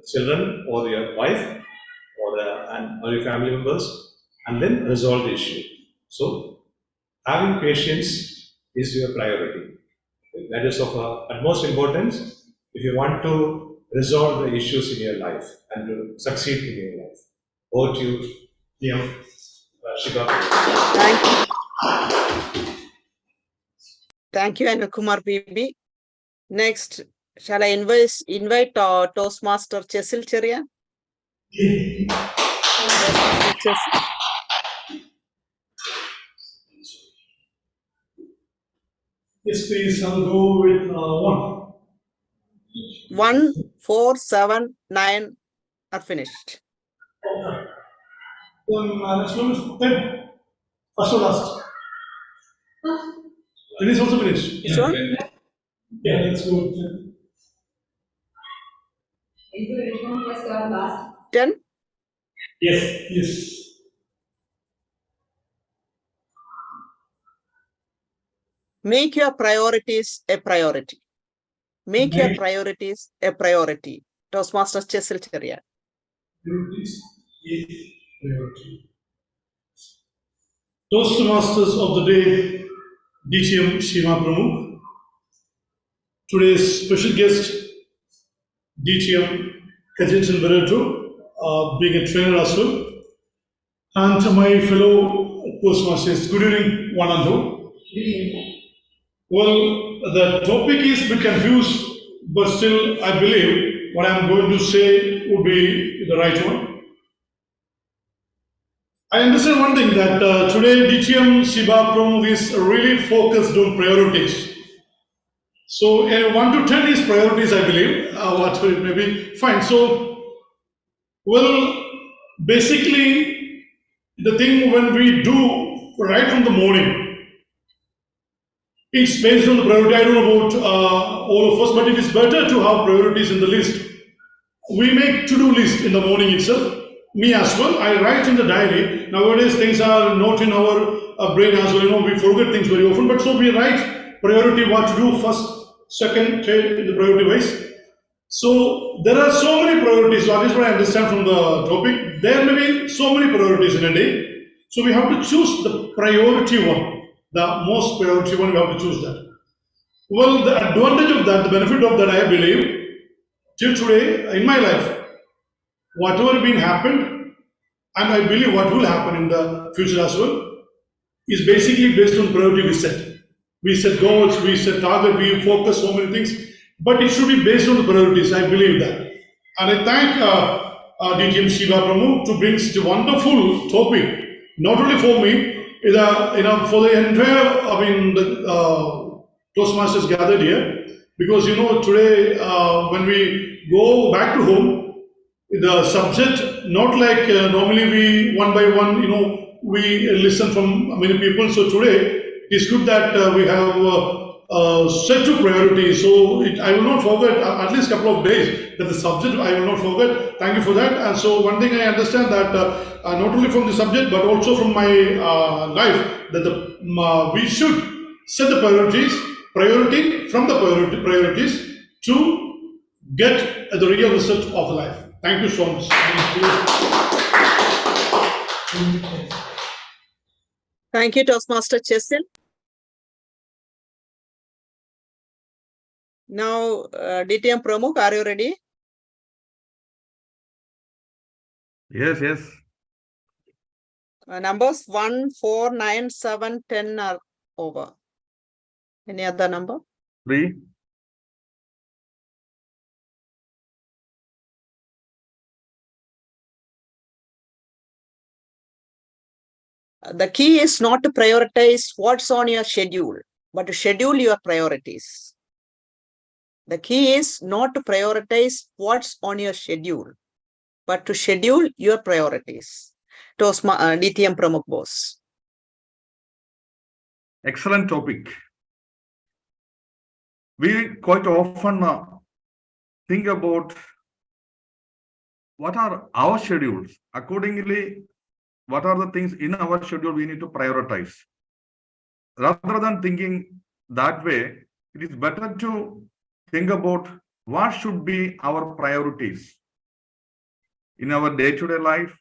children or your wife or your family members, and then resolve the issue. So having patience is your priority. That is of utmost importance if you want to resolve the issues in your life and to succeed in your life. Over to you, DM Shiva. Thank you. Thank you, Anil Kumar PB. Next, shall I invite Toastmaster Chesil Cherian? Yes, please, I'll go with 1. 1, 4, 7, 9 are finished. Then next one is 10. First or last? It is also finished. You sure? Yeah, let's go with 10. Which one was your last? 10? Yes. Make your priorities a priority. Make your priorities a priority. Toastmaster Chesil Cherian. Priorities, priority. Toastmasters of the day, DTM Shiva Pramukh. Today's special guest, DTM Kajetan Barato, being a trainer as well. And to my fellow Toastmasters, good evening, one and all. Well, the topic is a bit confused, but still I believe what I'm going to say would be the right one. I understand one thing that today DTM Shiva Pramukh is really focused on priorities. So 1 to 10 is priorities, I believe, what it may be, fine. So, well, basically the thing when we do right from the morning, it's based on the priority. I don't know about all of us, but it is better to have priorities in the list. We make to-do list in the morning itself. Me as well, I write in the diary. Nowadays, things are not in our brain as well. We forget things very often. But so we write priority, what to do first, second, third, in the priority wise. So there are so many priorities. That is what I understand from the topic. There may be so many priorities in a day. So we have to choose the priority one. The most priority one, we have to choose that. Well, the advantage of that, the benefit of that, I believe, till today, in my life, whatever been happened, and I believe what will happen in the future as well, is basically based on priority we set. We set goals, we set target, we focus so many things, but it should be based on the priorities, I believe that. And I thank DTM Shiva Pramukh to bring such a wonderful topic, not only for me, for the entire, the Toastmasters gathered here, because today when we go back to home, the subject, not like normally we one by one, we listen from many people. So today it's good that we have set to priority. So I will not forget at least a couple of days that the subject I will not forget. Thank you for that. And so one thing I understand that not only from the subject but also from my life that we should set the priority from the priorities to get the real result of the life. Thank you so much. Thank you, Toastmaster Chesil. Now, DTM Pramukh, are you ready? Yes. Numbers 1, 4, 9, 7, 10 are over. Any other number? 3. The key is not to prioritize what's on your schedule, but to schedule your priorities. The key is not to prioritize what's on your schedule, but to schedule your priorities. DTM Pramukh Bose. Excellent topic. We quite often think about what are our schedules. Accordingly, what are the things in our schedule we need to prioritize. Rather than thinking that way, it is better to think about what should be our priorities in our day-to-day life,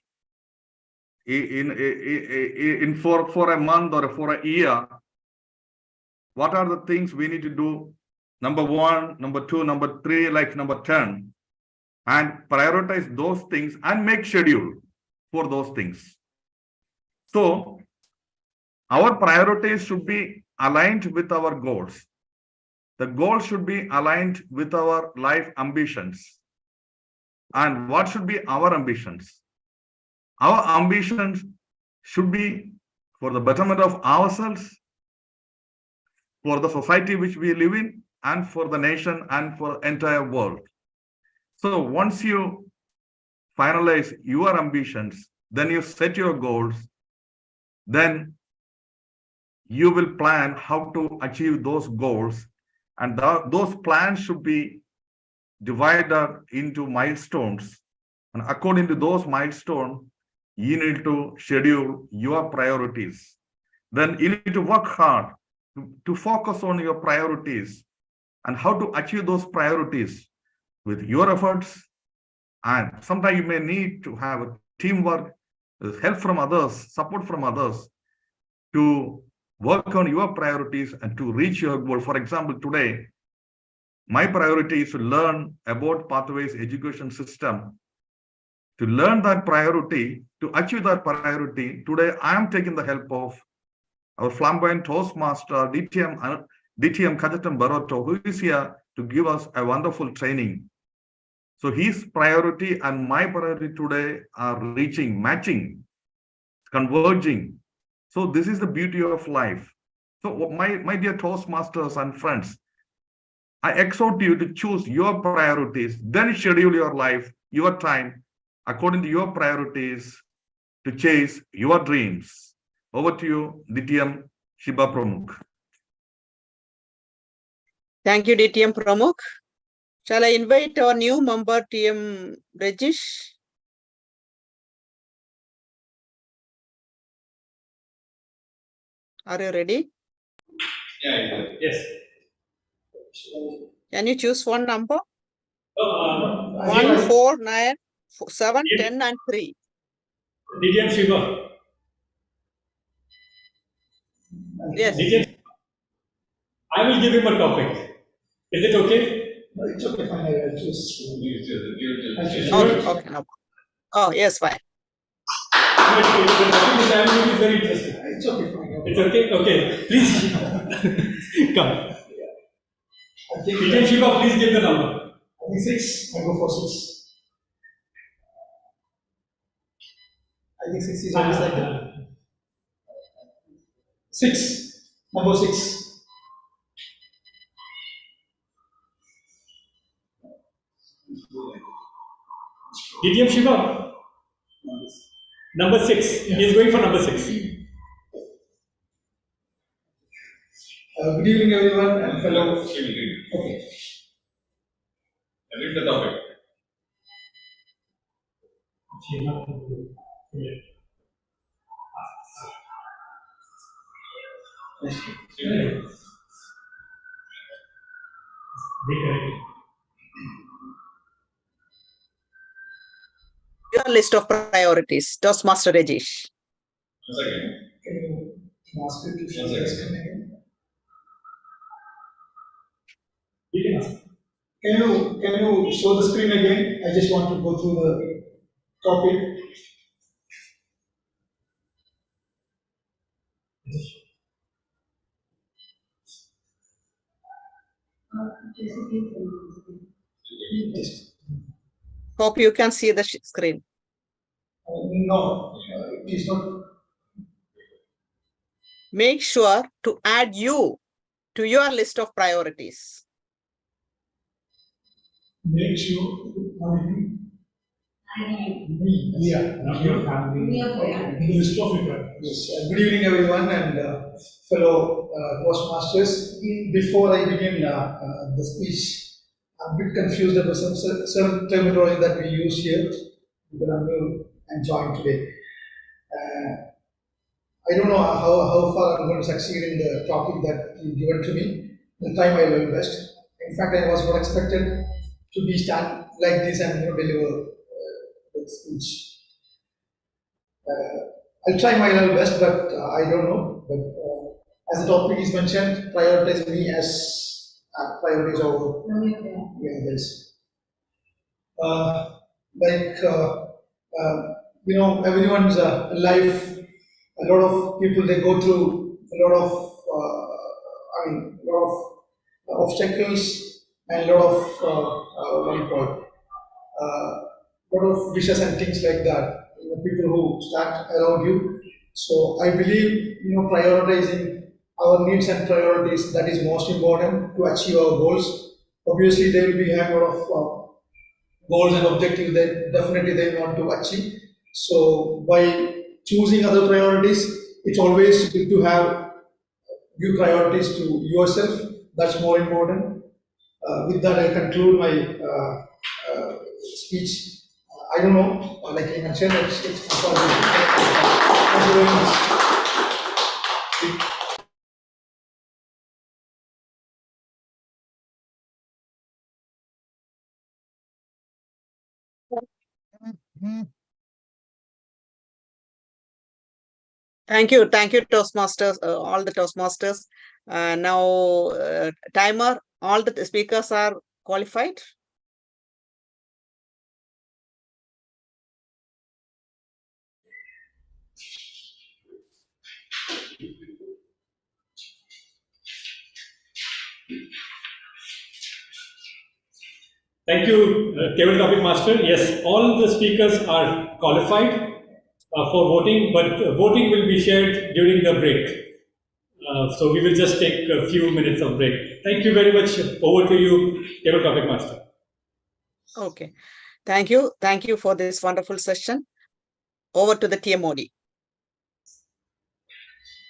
in for a month or for a year, what are the things we need to do? Number 1, number 2, number 3, like number 10, and prioritize those things and make schedule for those things. So our priorities should be aligned with our goals. The goal should be aligned with our life ambitions. And what should be our ambitions? Our ambitions should be for the betterment of ourselves, for the society which we live in, and for the nation and for the entire world. So once you finalize your ambitions, then you set your goals, then you will plan how to achieve those goals, and those plans should be divided into milestones, and according to those milestones, you need to schedule your priorities. Then you need to work hard to focus on your priorities and how to achieve those priorities with your efforts. And sometimes you may need to have a teamwork, help from others, support from others to work on your priorities and to reach your goal. For example, today, my priority is to learn about Pathways education system. To learn that priority, to achieve that priority, today I am taking the help of our flamboyant Toastmaster, DTM Kajatam Baroto, who is here to give us a wonderful training. So his priority and my priority today are matching, converging. So this is the beauty of life. So my dear Toastmasters and friends, I exhort you to choose your priorities, then schedule your life, your time, according to your priorities to chase your dreams. Over to you, DTM Shiba Pramukh. Thank you, DTM Pramukh. Shall I invite our new member, TM Rajesh? Are you ready? Yeah. Yes. Can you choose one number? 1, DTM 4, 9, 7, 10, and 3. Shiva. Yes. DTM, I will give him a topic. Is it okay? No, it's okay, fine, I will choose. Okay, no. Oh, yes, fine. The topic which I am giving is very interesting. It's okay, fine. It's okay? Okay. Please come. I think, DTM Shiva, please give the number. I think 6, I go for 6. I think 6 is always like that. 6, number 6. DTM Shiva. Number 6. He is going for number 6. Good evening, everyone, and fellow. Okay. Read the topic. Your list of priorities, Toastmaster Rajesh. One second. Can you ask it to show One the second. screen again? You can ask. Can you show the screen again? I just want to go through the topic. Hope you can see the screen. No, it is not. Make sure to add you to your list of priorities. Make sure me, yeah, Not your family. in the list of it. Yes. Good evening, everyone, and fellow Toastmasters. Before I begin the speech, I'm a bit confused about some terminology that we use here because I'm new and joined today. I don't know how far I'm going to succeed in the topic that you given to me. The time I will invest. In fact, I was not expected to stand like this and deliver the speech. I'll try my level best, but I don't know. But as the topic is mentioned, prioritize me as priorities over others. Like everyone's life. A lot of people they go through a lot of a lot of obstacles and a lot of what do you call lot of wishes and things like that. People who stand around you. So I believe prioritizing our needs and priorities that is most important to achieve our goals. Obviously, there will be a lot of goals and objectives that definitely they want to achieve. So by choosing other priorities, it's always good to have give priorities to yourself. That's more important. With that, I conclude my speech. I don't know, like I mentioned, it's Thank you very much. Thank you, Toastmasters, all the Toastmasters. Now, timer, all the speakers are qualified. Thank you, Table Topic Master. Yes, all the speakers are qualified for voting, but voting will be shared during the break. So we will just take a few minutes of break. Thank you very much. Over to you, Table Topic Master. Okay. Thank you for this wonderful session. Over to the TMOD.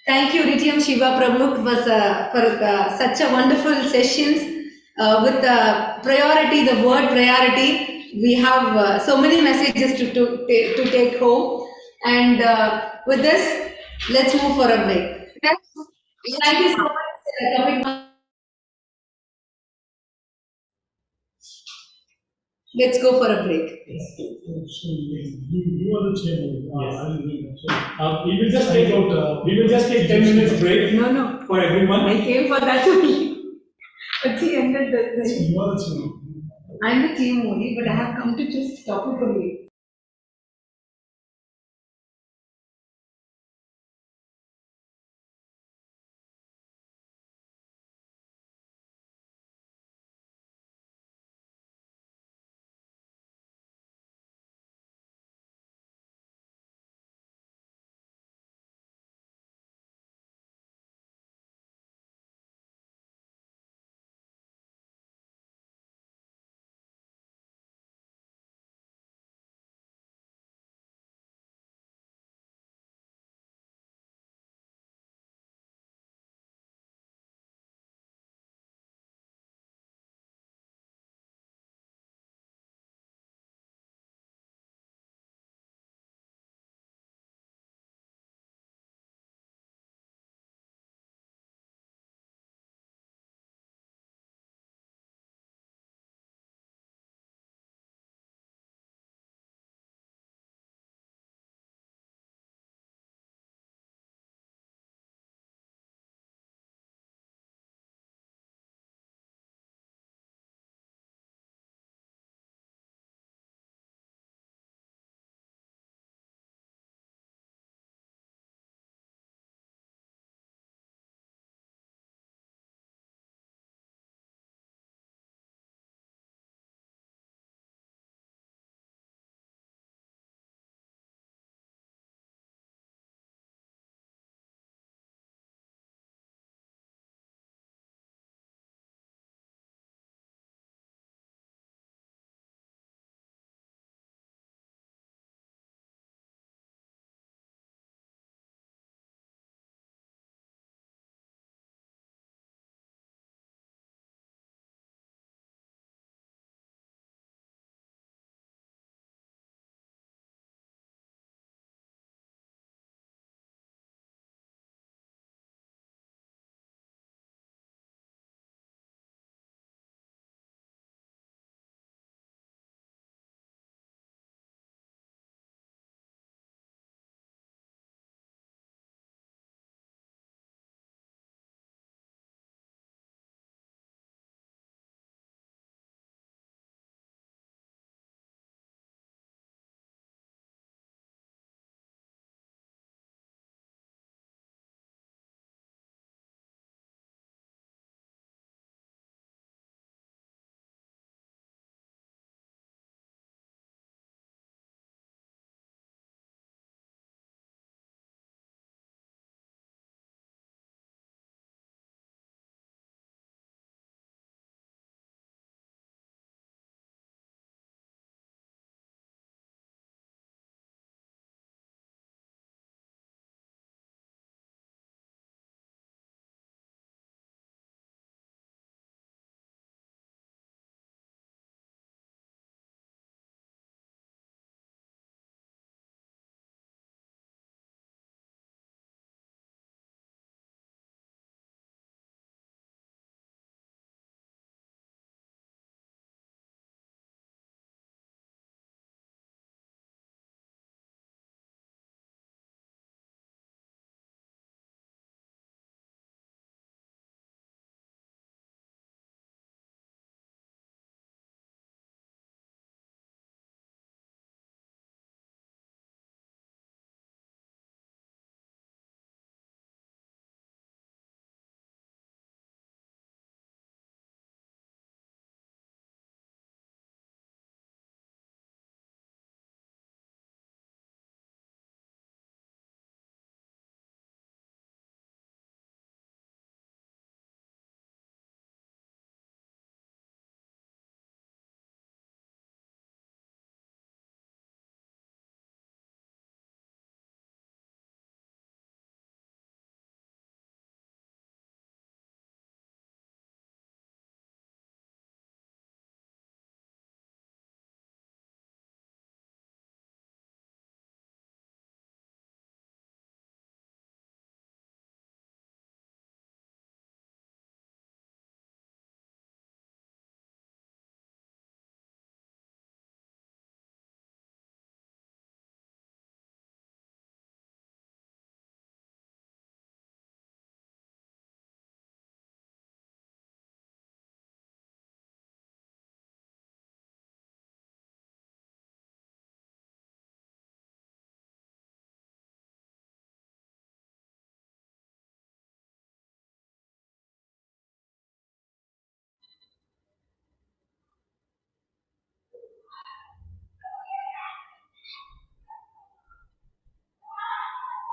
Thank you, Ritiyam Shiva Pramukh, for such a wonderful sessions. With the priority, the word priority, we have so many messages to take home. And with this, let's move for a break. Thank you so much. Let's go for a break. You are the chairman. We will just take 10 minutes break. No. For everyone. I came for that only. But she ended the. You are the chairman. I'm the team only, but I have come to just topic only.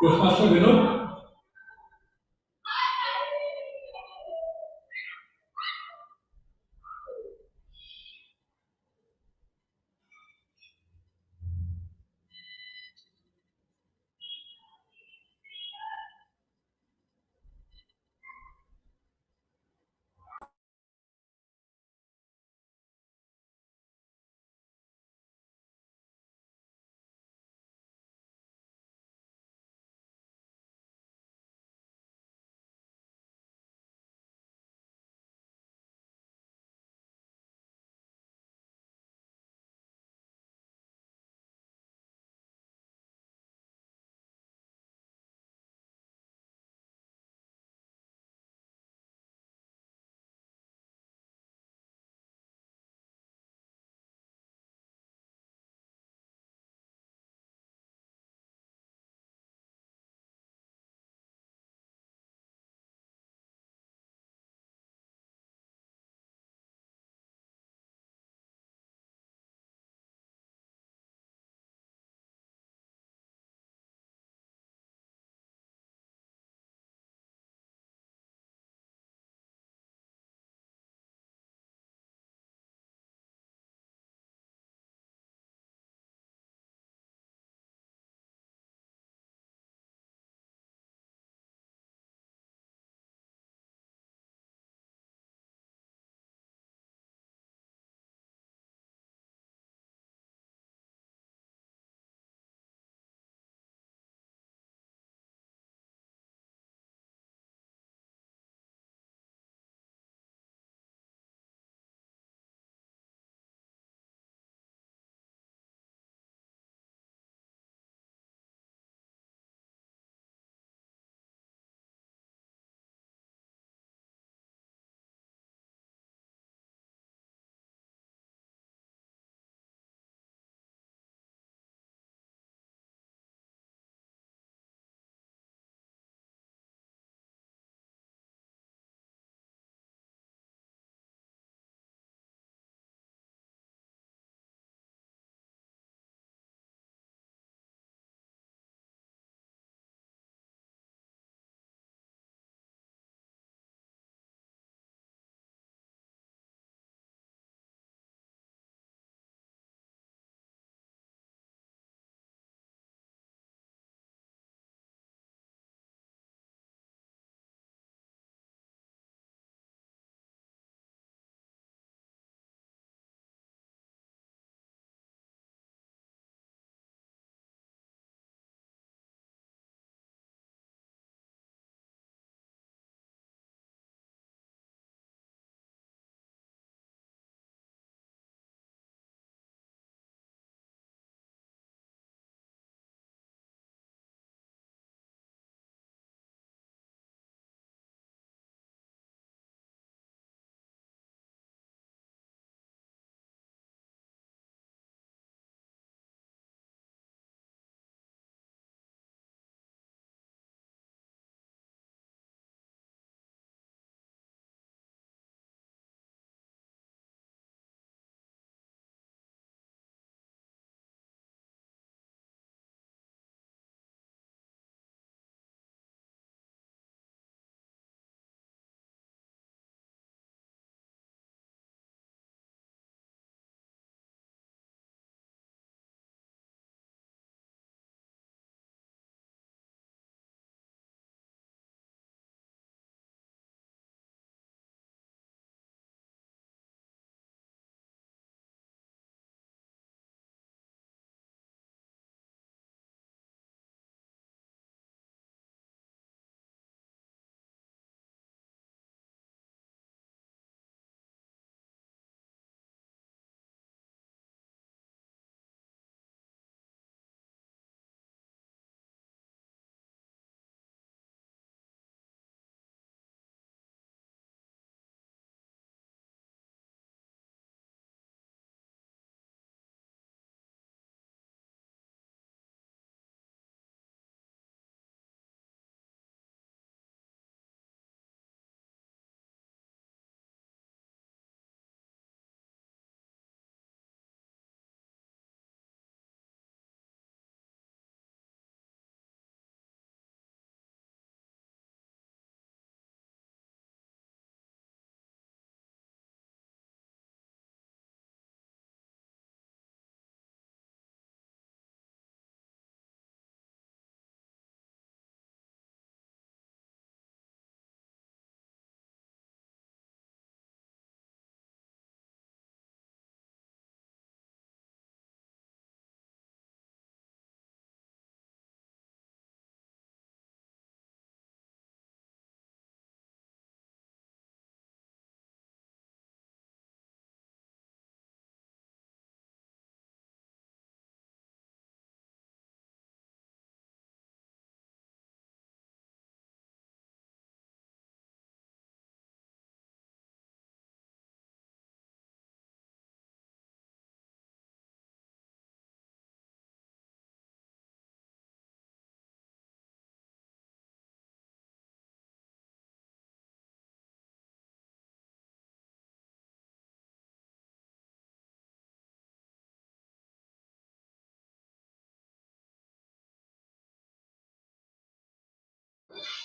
Toastmaster Vinod?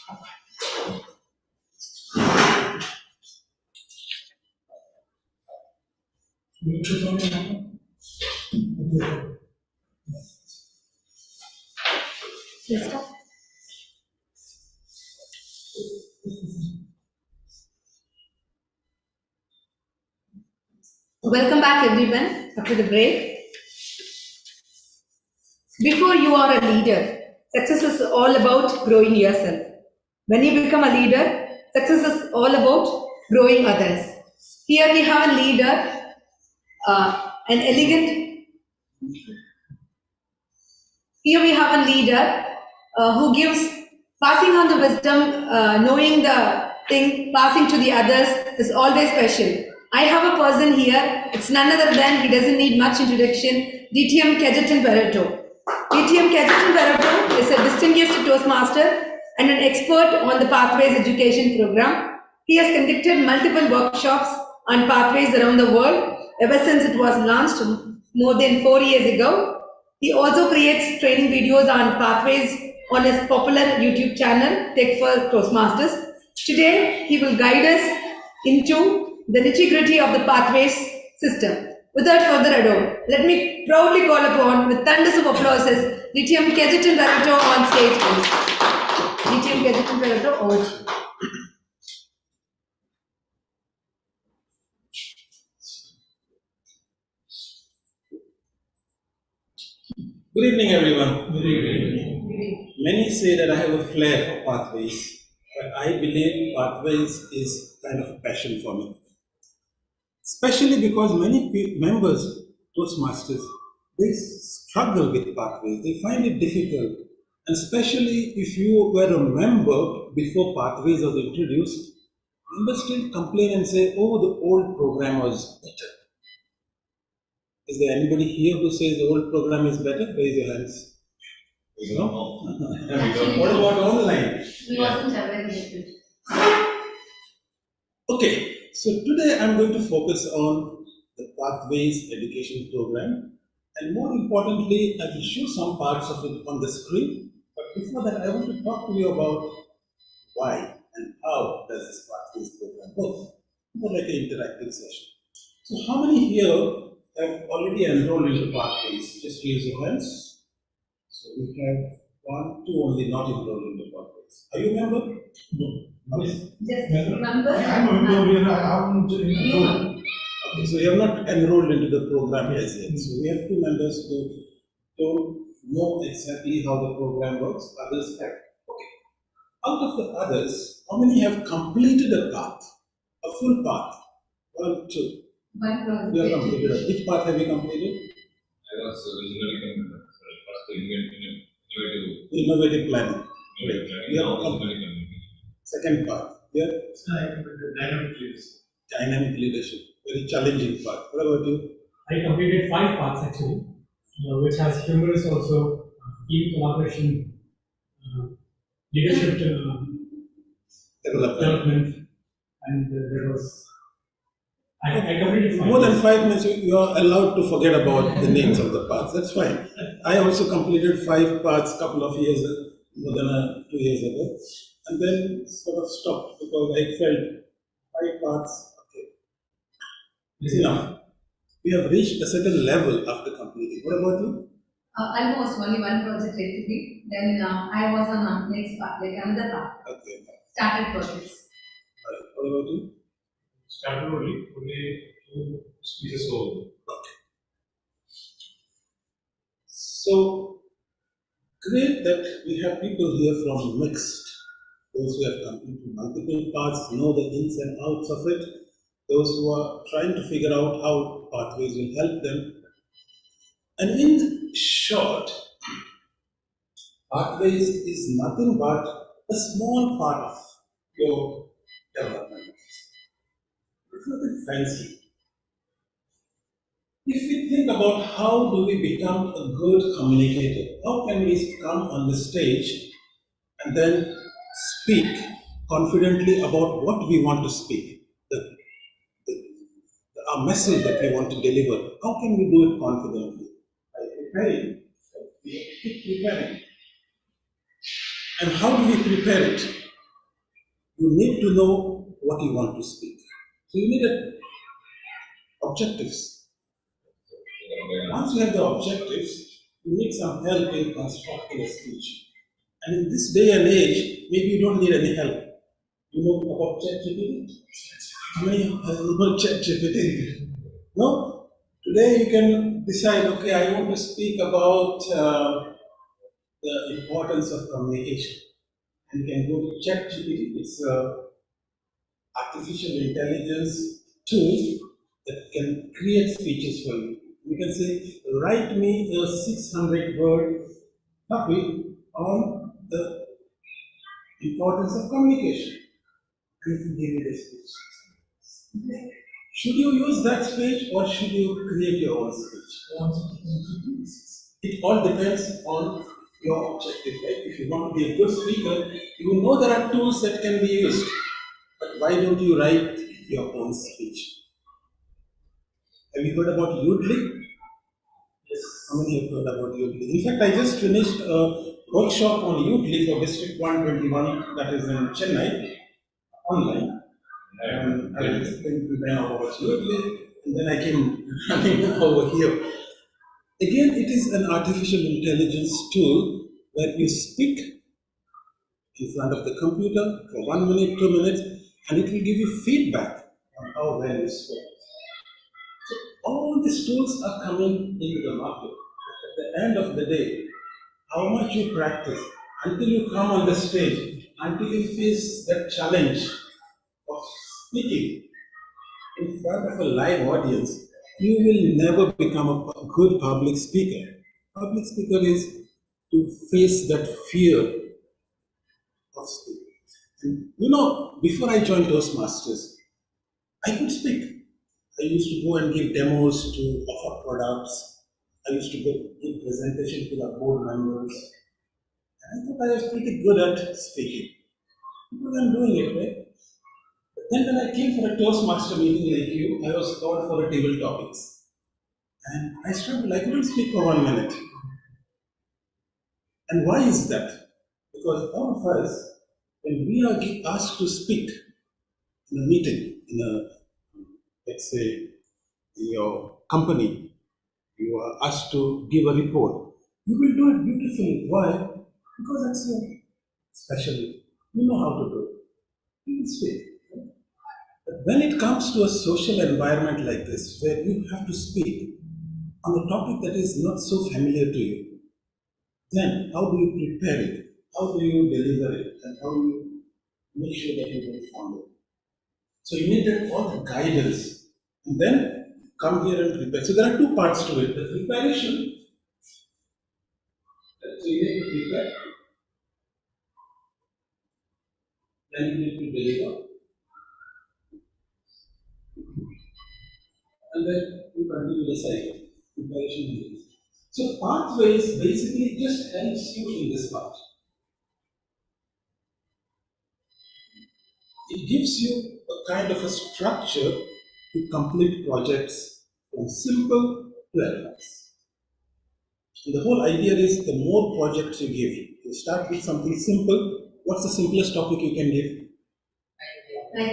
Let's start. Welcome back everyone after the break. Before you are a leader, success is all about growing yourself. When you become a leader, success is all about growing others. Here we have a leader, an elegant. Here we have a leader who gives, passing on the wisdom, knowing the thing, passing to the others is always special. I have a person here, it's none other than, he doesn't need much introduction, DTM Kejerton Pareto. DTM Kejerton Pareto is a distinguished Toastmaster and an expert on the Pathways Education Program. He has conducted multiple workshops on pathways around the world ever since it was launched more than 4 years ago. He also creates training videos on pathways on his popular YouTube channel, Tech for Toastmasters. Today, he will guide us into the nitty-gritty of the pathways system. Without further ado, let me proudly call upon, with thunders of applauses, DTM Kejerton Pareto on stage, please. DTM Kejerton Pareto, over to you. Good evening, everyone. Good evening. Many say that I have a flair for pathways, but I believe pathways is kind of a passion for me. Especially because many members, Toastmasters, they struggle with pathways. They find it difficult. And especially if you were a member before pathways was introduced, members still complain and say, oh, the old program was better. Is there anybody here who says the old program is better? Raise your hands. We don't know. What about online? We wasn't aware yet. Okay. So today I'm going to focus on the Pathways Education Program, and more importantly, I will show some parts of it on the screen. But before that, I want to talk to you about why and how does this Pathways Program work. More like an interactive session. So how many here have already enrolled into Pathways? Just raise your hands. So we have 1, 2 only not enrolled into Pathways. Are you a member? No. Just remember. I'm a member, I haven't enrolled. Okay, so you have not enrolled into the program as yet. So we have 2 members who don't know exactly how the program works. Others have. Okay. Out of the others, how many have completed a path, a full path? 1, 2. You have completed. Which path have you completed? I was originally first Innovative planning. innovative now organic. Second part. Yeah. Dynamic leadership. Dynamic leadership. Very challenging part. What about you? I completed 5 parts actually, which has humorous also, team collaboration, leadership development, and there was. I completed 5. More than 5 minutes, you are allowed to forget about the names of the parts. That's fine. I also completed 5 parts a couple of years, more than 2 years ago, and then sort of stopped because I felt 5 parts. Okay, it's enough. We have reached a certain level after completing. What about you? Almost only one project left to be. Then I was on next part, like another part. Okay. Started projects. Right. What about you? Started only 2 pieces old. Okay. So great that we have people here from mixed. Those who have come into multiple parts know the ins and outs of it. Those who are trying to figure out how pathways will help them. And in short, pathways is nothing but a small part of your development. It's nothing fancy. If we think about how do we become a good communicator, how can we come on the stage and then speak confidently about what we want to speak, our message that we want to deliver, how can we do it confidently? By preparing. We keep preparing. And how do we prepare it? you need to know what you want to speak. So you need objectives. Once you have the objectives, you need some help in constructing a speech. And in this day and age, maybe you don't need any help. You know about ChatGPT? About ChatGPT. No? Today you can decide, okay, I want to speak about the importance of communication. And you can go to ChatGPT. It's an artificial intelligence tool that can create speeches for you. You can say, write me a 600-word copy on the importance of communication. And it will give you the speech. Should you use that speech or should you create your own speech? It all depends on your objective. Right? If you want to be a good speaker, you know there are tools that can be used. But why don't you write your own speech? Have you heard about Udly? Yes, how many have heard about Udly? In fact, I just finished a workshop on Udly for District 121, that is in Chennai, online. And I explained to them about Udly, and then I came running over here. Again, it is an artificial intelligence tool where you speak in front of the computer for 1 minute, 2 minutes, and it will give you feedback on how well you spoke. So all these tools are coming into the market. At the end of the day, how much you practice until you come on the stage, until you face that challenge of speaking in front of a live audience, you will never become a good public speaker. Public speaker is to face that fear of speaking. And you know, before I joined Toastmasters, I could speak. I used to go and give demos to offer products. I used to give presentations to the board members. And I thought I was pretty good at speaking. Because I'm doing it, right? But then when I came for a Toastmaster meeting like you, I was called for a table topics. And I struggled, I couldn't speak for 1 minute. And why is that? Because all of us, when we are asked to speak in a meeting, in a, let's say, in your company, you are asked to give a report, you will do it beautifully. Why? Because that's your specialty. You know how to do it. You will speak. Right? But when it comes to a social environment like this, where you have to speak on a topic that is not so familiar to you, then how do you prepare it? How do you deliver it? And how do you make sure that you will follow it? So you need all the guidance. And then come here and prepare. So there are two parts to it. The preparation. So you need to prepare. Then you need to deliver. And then you continue the cycle. Preparation and delivery. So pathways basically just helps you in this part. It gives you a kind of a structure to complete projects from simple to advanced. And the whole idea is the more projects you give, you start with something simple. What's the simplest topic you can give?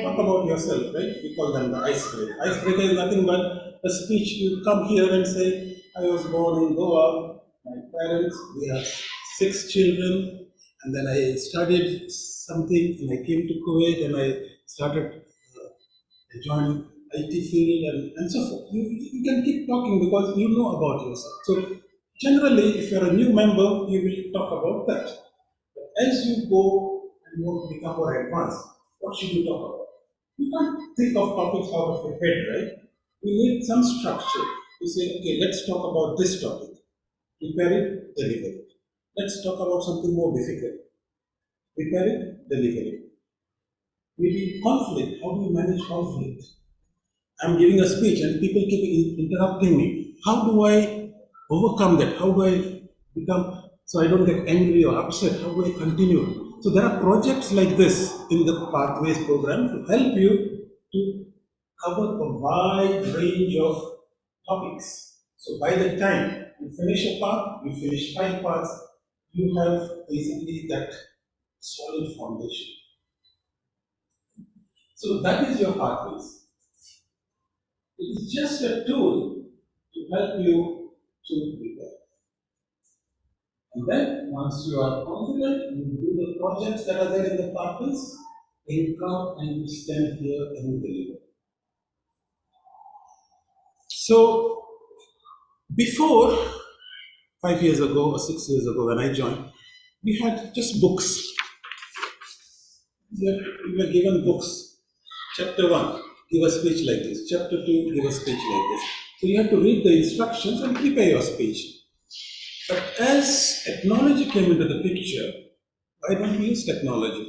Talk about yourself, right? We call them the icebreaker. Icebreaker is nothing but a speech. You come here and say, I was born in Goa, my parents, we have 6 children, and then I studied something, and I came to Kuwait, and I started, I joined IT field, and so forth. You can keep talking because you know about yourself. So generally, if you're a new member, you will talk about that. But as you go and you want to become more advanced, what should you talk about? You can't think of topics out of your head, right? We need some structure. You say, okay, let's talk about this topic. Prepare it, deliver it. Let's talk about something more difficult. Prepare it, deliver it. Maybe conflict. How do you manage conflict? I'm giving a speech and people keep interrupting me. How do I overcome that? How do I become, so I don't get angry or upset? How do I continue? So there are projects like this in the Pathways program to help you to cover a wide range of topics. So by the time you finish a part, you finish 5 parts, you have basically that solid foundation. So that is your pathways. It is just a tool to help you to prepare. And then once you are confident, you do the projects that are there in the pathways, you come and you stand here and you deliver. So before 5 years ago or 6 years ago when I joined, we had just books. We were given books. Chapter 1, give a speech like this. Chapter 2, give a speech like this. So you have to read the instructions and prepare your speech. But as technology came into the picture, why don't we use technology?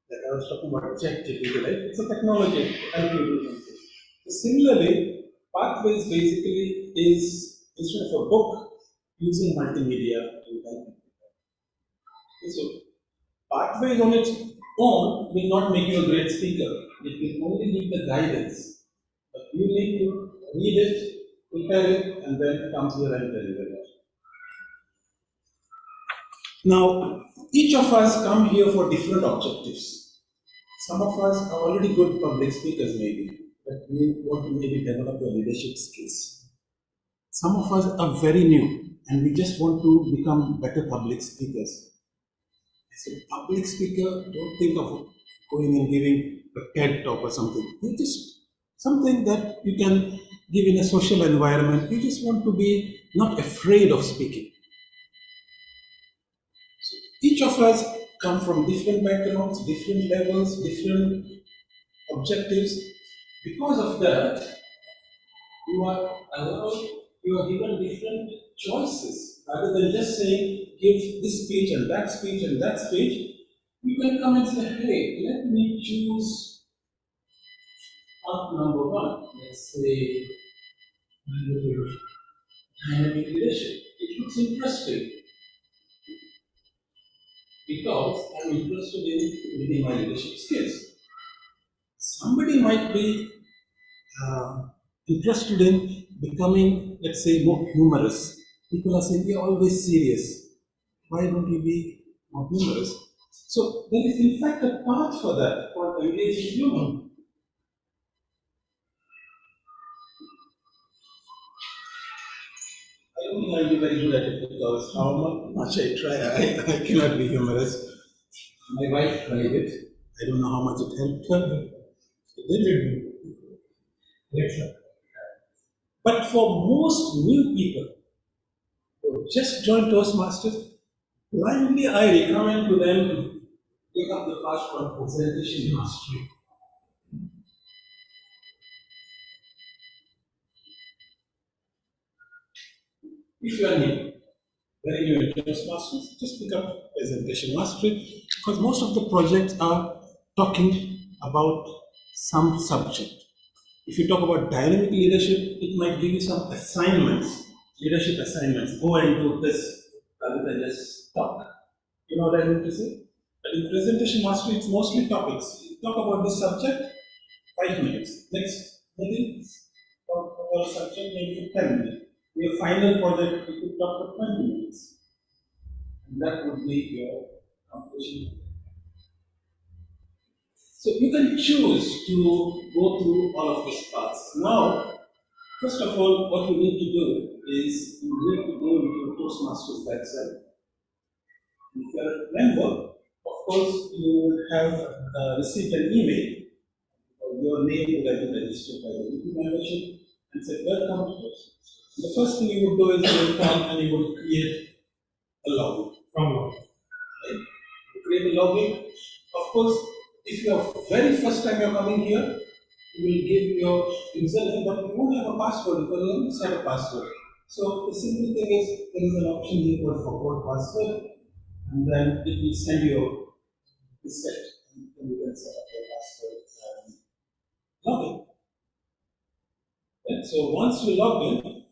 Like I was talking about ChatGPT, right? It's a technology to help you do something. So similarly, Pathways basically is, instead of a book, using multimedia to help you. Okay, so Pathways on its own will not make you a great speaker. It will only give the guidance. But you need to read it, prepare it, and then come here and deliver it. Now, each of us come here for different objectives. Some of us are already good public speakers maybe, but we want to maybe develop your leadership skills. Some of us are very new and we just want to become better public speakers. As a public speaker, don't think of going and giving a TED talk or something. You just something that you can give in a social environment. You just want to be not afraid of speaking. Each of us come from different backgrounds, different levels, different objectives. Because of that, you are allowed, you are given different choices. Rather than just saying, give this speech and that speech and that speech, you can come and say, hey, let me choose part number 1. Let's say, dynamic leadership. It looks interesting. Because I'm interested in building my leadership skills. Somebody might be interested in becoming, let's say, more humorous. People are saying, you're always serious. Why don't you be more humorous? So there is in fact a path for that, called engaging humor. I don't think I'll be very good at it because how much I try, I cannot be humorous. My wife tried it. I don't know how much it helped her. It did. Yes, but for most new people who just joined Toastmasters, blindly I recommend to them to take up the class for presentation mastery. If you are new, very new in Toastmasters, just pick up presentation mastery because most of the projects are talking about some subject. If you talk about dynamic leadership, it might give you some assignments, leadership assignments. Go and do this rather than just talk. You know what I mean to say? But in presentation mastery, it's mostly topics. You talk about this subject, 5 minutes. Next meeting, talk about subject maybe for 10 minutes. Your final project, you could talk for 20 minutes. And that would be your completion. So you can choose to go through all of these paths. Now, first of all, what you need to do is you need to go into Toastmasters website. If you are a member, of course, you have received an email. Your name would have been registered by the wiki membership and said, welcome to Toastmasters. The first thing you would do is you would come and you would create a login. Right? You create a login. Of course, if you are very first time you're coming here, you will give your username, but you won't have a password because you haven't set a password. So the simple thing is there is an option here called forgot password, and then it will send you a set, and you can set up your password and log in. Right? So once you log in,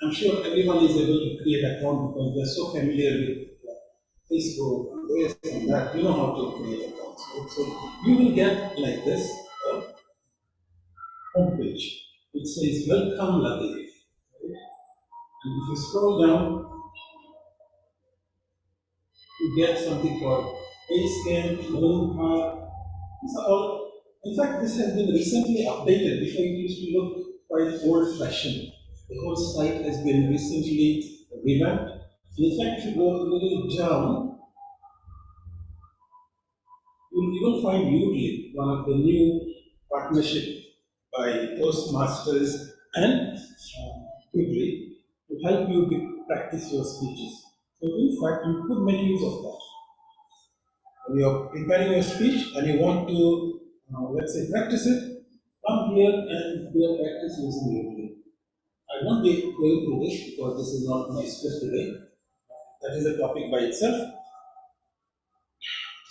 I'm sure everyone is able to create an account because they're so familiar with Facebook and this and that. You know how to create accounts. Right? So you will get like this homepage. It says welcome Latif. Right? And if you scroll down, you get something called Basecamp, Learn Path, These are all, in fact, this has been recently updated. Before it used to look quite old-fashioned. The whole site has been recently revamped. In fact, if you go a little down, you will even find Udly, one of the new partnership by Toastmasters and Udly to help you practice your speeches. So in fact, you could make use of that. When you are preparing your speech and you want to, let's say, practice it, come here and do a practice using Udly. I won't be going through this because this is not my stress today. That is a topic by itself.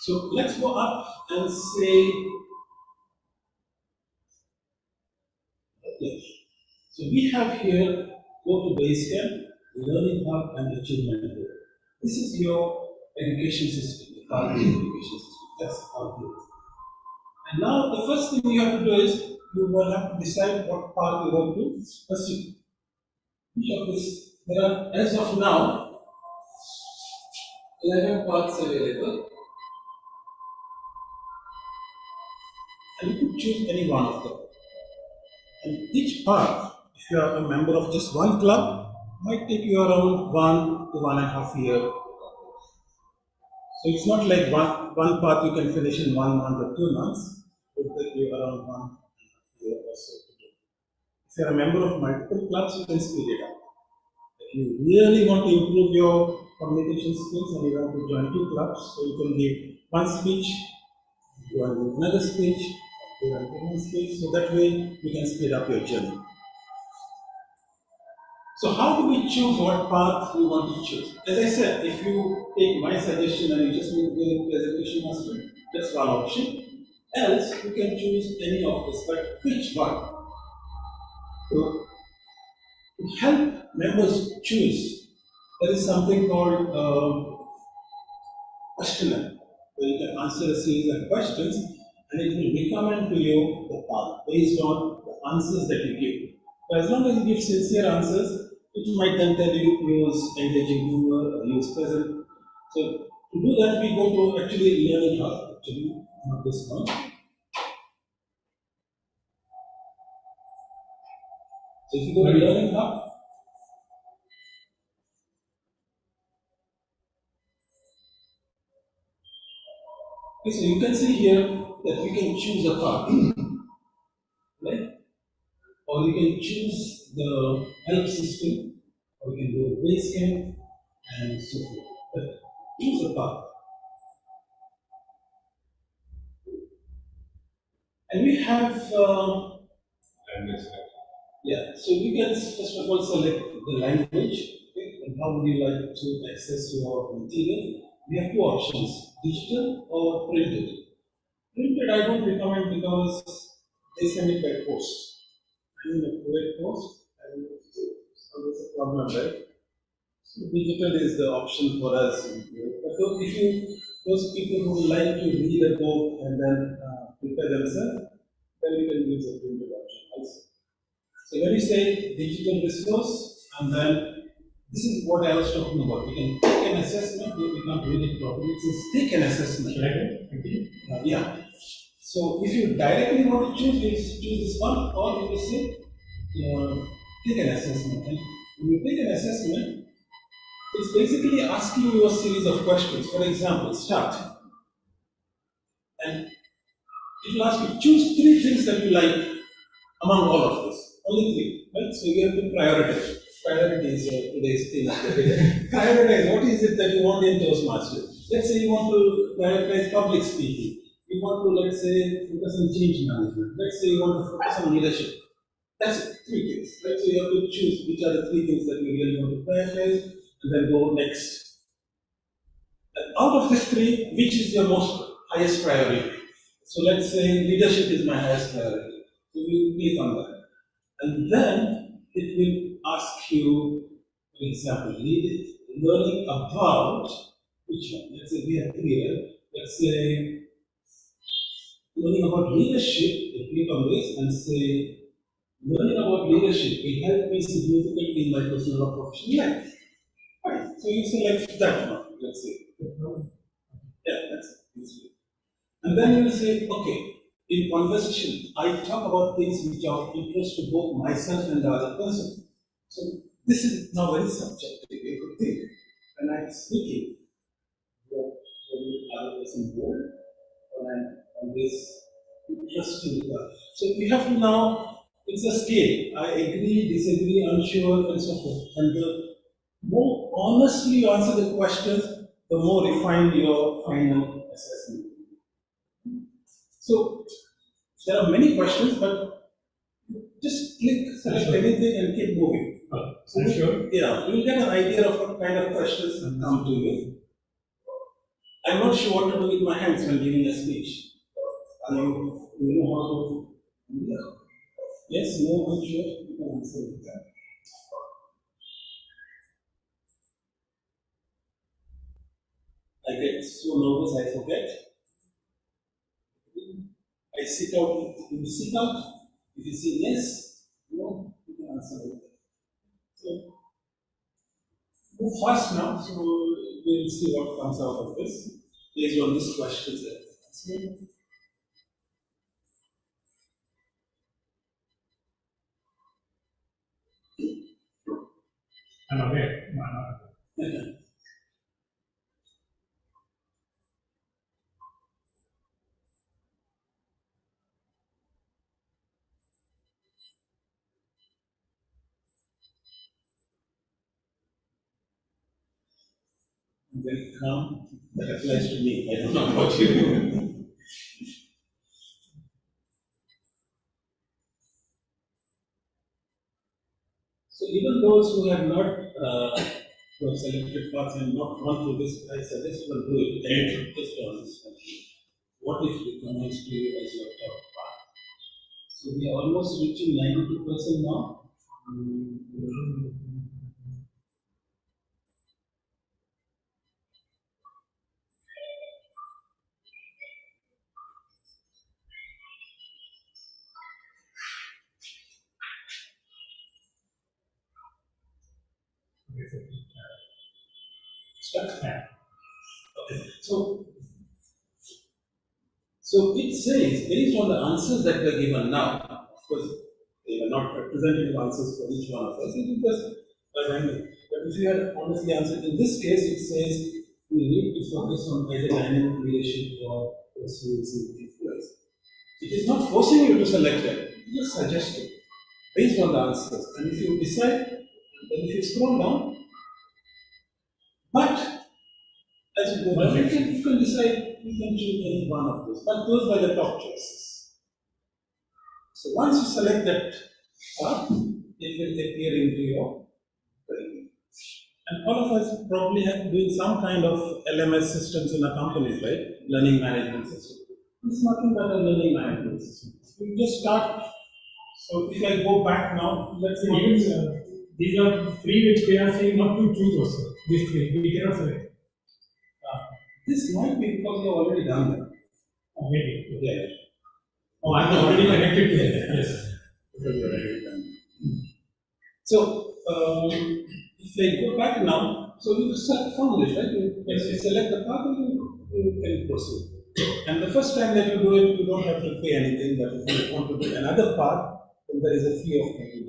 So let's go up and say, okay. So we have here, go to Basecamp, Learning Hub and Achievement Board. This is your education system, the Cargill education system. That's how it is. And now the first thing you have to do is, you will have to decide what path you want to pursue. Each of this, there are, as of now, 11 paths available. And you could choose any one of them. And each path, if you are a member of just one club, might take you around 1 to 1.5 years. So it's not like one path you can finish in 1 month or 2 months. It will take you around 1.5 years or so to do. If you are a member of multiple clubs, you can speed it up. If you really want to improve your communication skills and you want to join 2 clubs, so you can give one speech, you want to give another speech, you want to give one speech, so that way you can speed up your journey. So how do we choose what path we want to choose? As I said, if you take my suggestion and you just need to go into presentation mastery, that's one option. Else, you can choose any of this, but which one? So, to help members choose, there is something called questionnaire, where you can answer a series of questions and it will recommend to you the path based on the answers that you give. So as long as you give sincere answers, it might then tell you use engaging humor or use present. So to do that, we go to actually Learning Hub, actually, not this one. So if you go to Learning Hub, okay, so you can see here that we can choose a path, right? Or you can choose the help system, or you can do a Basecamp and so forth. But choose a path. And we have, yeah, so you can first of all select the language, okay, and how would you like to access your material. We have 2 options, digital or printed. Printed I don't recommend because they send it by post. I mean, a Kuwait post, and so there's a problem, right? So digital is the option for us. But if you, those people who like to read a book and then prepare themselves, then you can use a printed option also. So when you say digital resource, and then this is what I was talking about. You can take an assessment, you can't read it properly. It says take an assessment. Yeah. So if you directly want to choose, you choose this one, or you will say take an assessment. And when you take an assessment, it's basically asking you a series of questions. For example, start. And it will ask you, choose 3 things that you like among all of this. Only 3, right? So you have to prioritize. Priority is today's thing. Prioritize, what is it that you want in Toastmasters? Let's say you want to prioritize public speaking. You want to, let's say, focus on change management. Let's say you want to focus on leadership. That's it, 3 things, right? So you have to choose which are the 3 things that you really want to prioritize, and then go next. And out of these 3, which is your highest priority? So let's say leadership is my highest priority. So you click on that. And then it will ask you, for example, learning about which one? Let's say we are here. Let's say learning about leadership. You click on this and say, learning about leadership will help me significantly in my personal or professional life. Right. So you select that one, let's say. Yeah, that's it. And then you will say, okay, in conversation, I talk about things which are of interest to both myself and the other person. So this is now very subjective. You could think, when I'm speaking, what will the other person do? When I'm always interesting to that. So we have to now, it's a scale. I agree, disagree, unsure, and so forth. And the more honestly you answer the questions, the more refined your final assessment. So there are many questions, but just click, select anything and keep moving. So Sure. yeah, you'll get an idea of what kind of questions come to you. I'm not sure what to do with my hands when giving a speech. Do you know how to do that? Yes, no, unsure, you can answer with that. I get so nervous I forget. I seek out, you seek out, if you say yes, no, you can answer with that. So move fast now, so we'll see what comes out of this based on these questions that I'm aware. I'm aware. very calm. That applies to me. I don't know about you. So even those who have not who have selected paths and not gone through this, I suggest you do it. And just on this question. What if it comes to you as your top path? So we are almost reaching 92% now. Okay. So it says, based on the answers that were given now, of course, they were not representative answers for each one of us, it is just a random. But if you had honestly answered, in this case, it says we need to focus on either dynamic leadership or persuasive influence. It is not forcing you to select them, it is suggesting based on the answers. And if you decide, then if you scroll down, but as you go down, you can decide, you can choose any one of those, but those were the top choices. So once you select that path, it will appear into your brain. And all of us probably have doing some kind of LMS systems in our companies, right? Learning management system. It's nothing but a learning management system. You just start. So if I go back now, let's say These are three which they are saying not to choose also. These three, we cannot select. This might be because you have already done that. Maybe. Yeah. Oh, I'm already connected to it. Yes. Because you have already done. So if I go back now, so you found it, right? You select the path and you can proceed. And the first time that you do it, you don't have to pay anything, but if you want to do another path, then there is a fee of $20.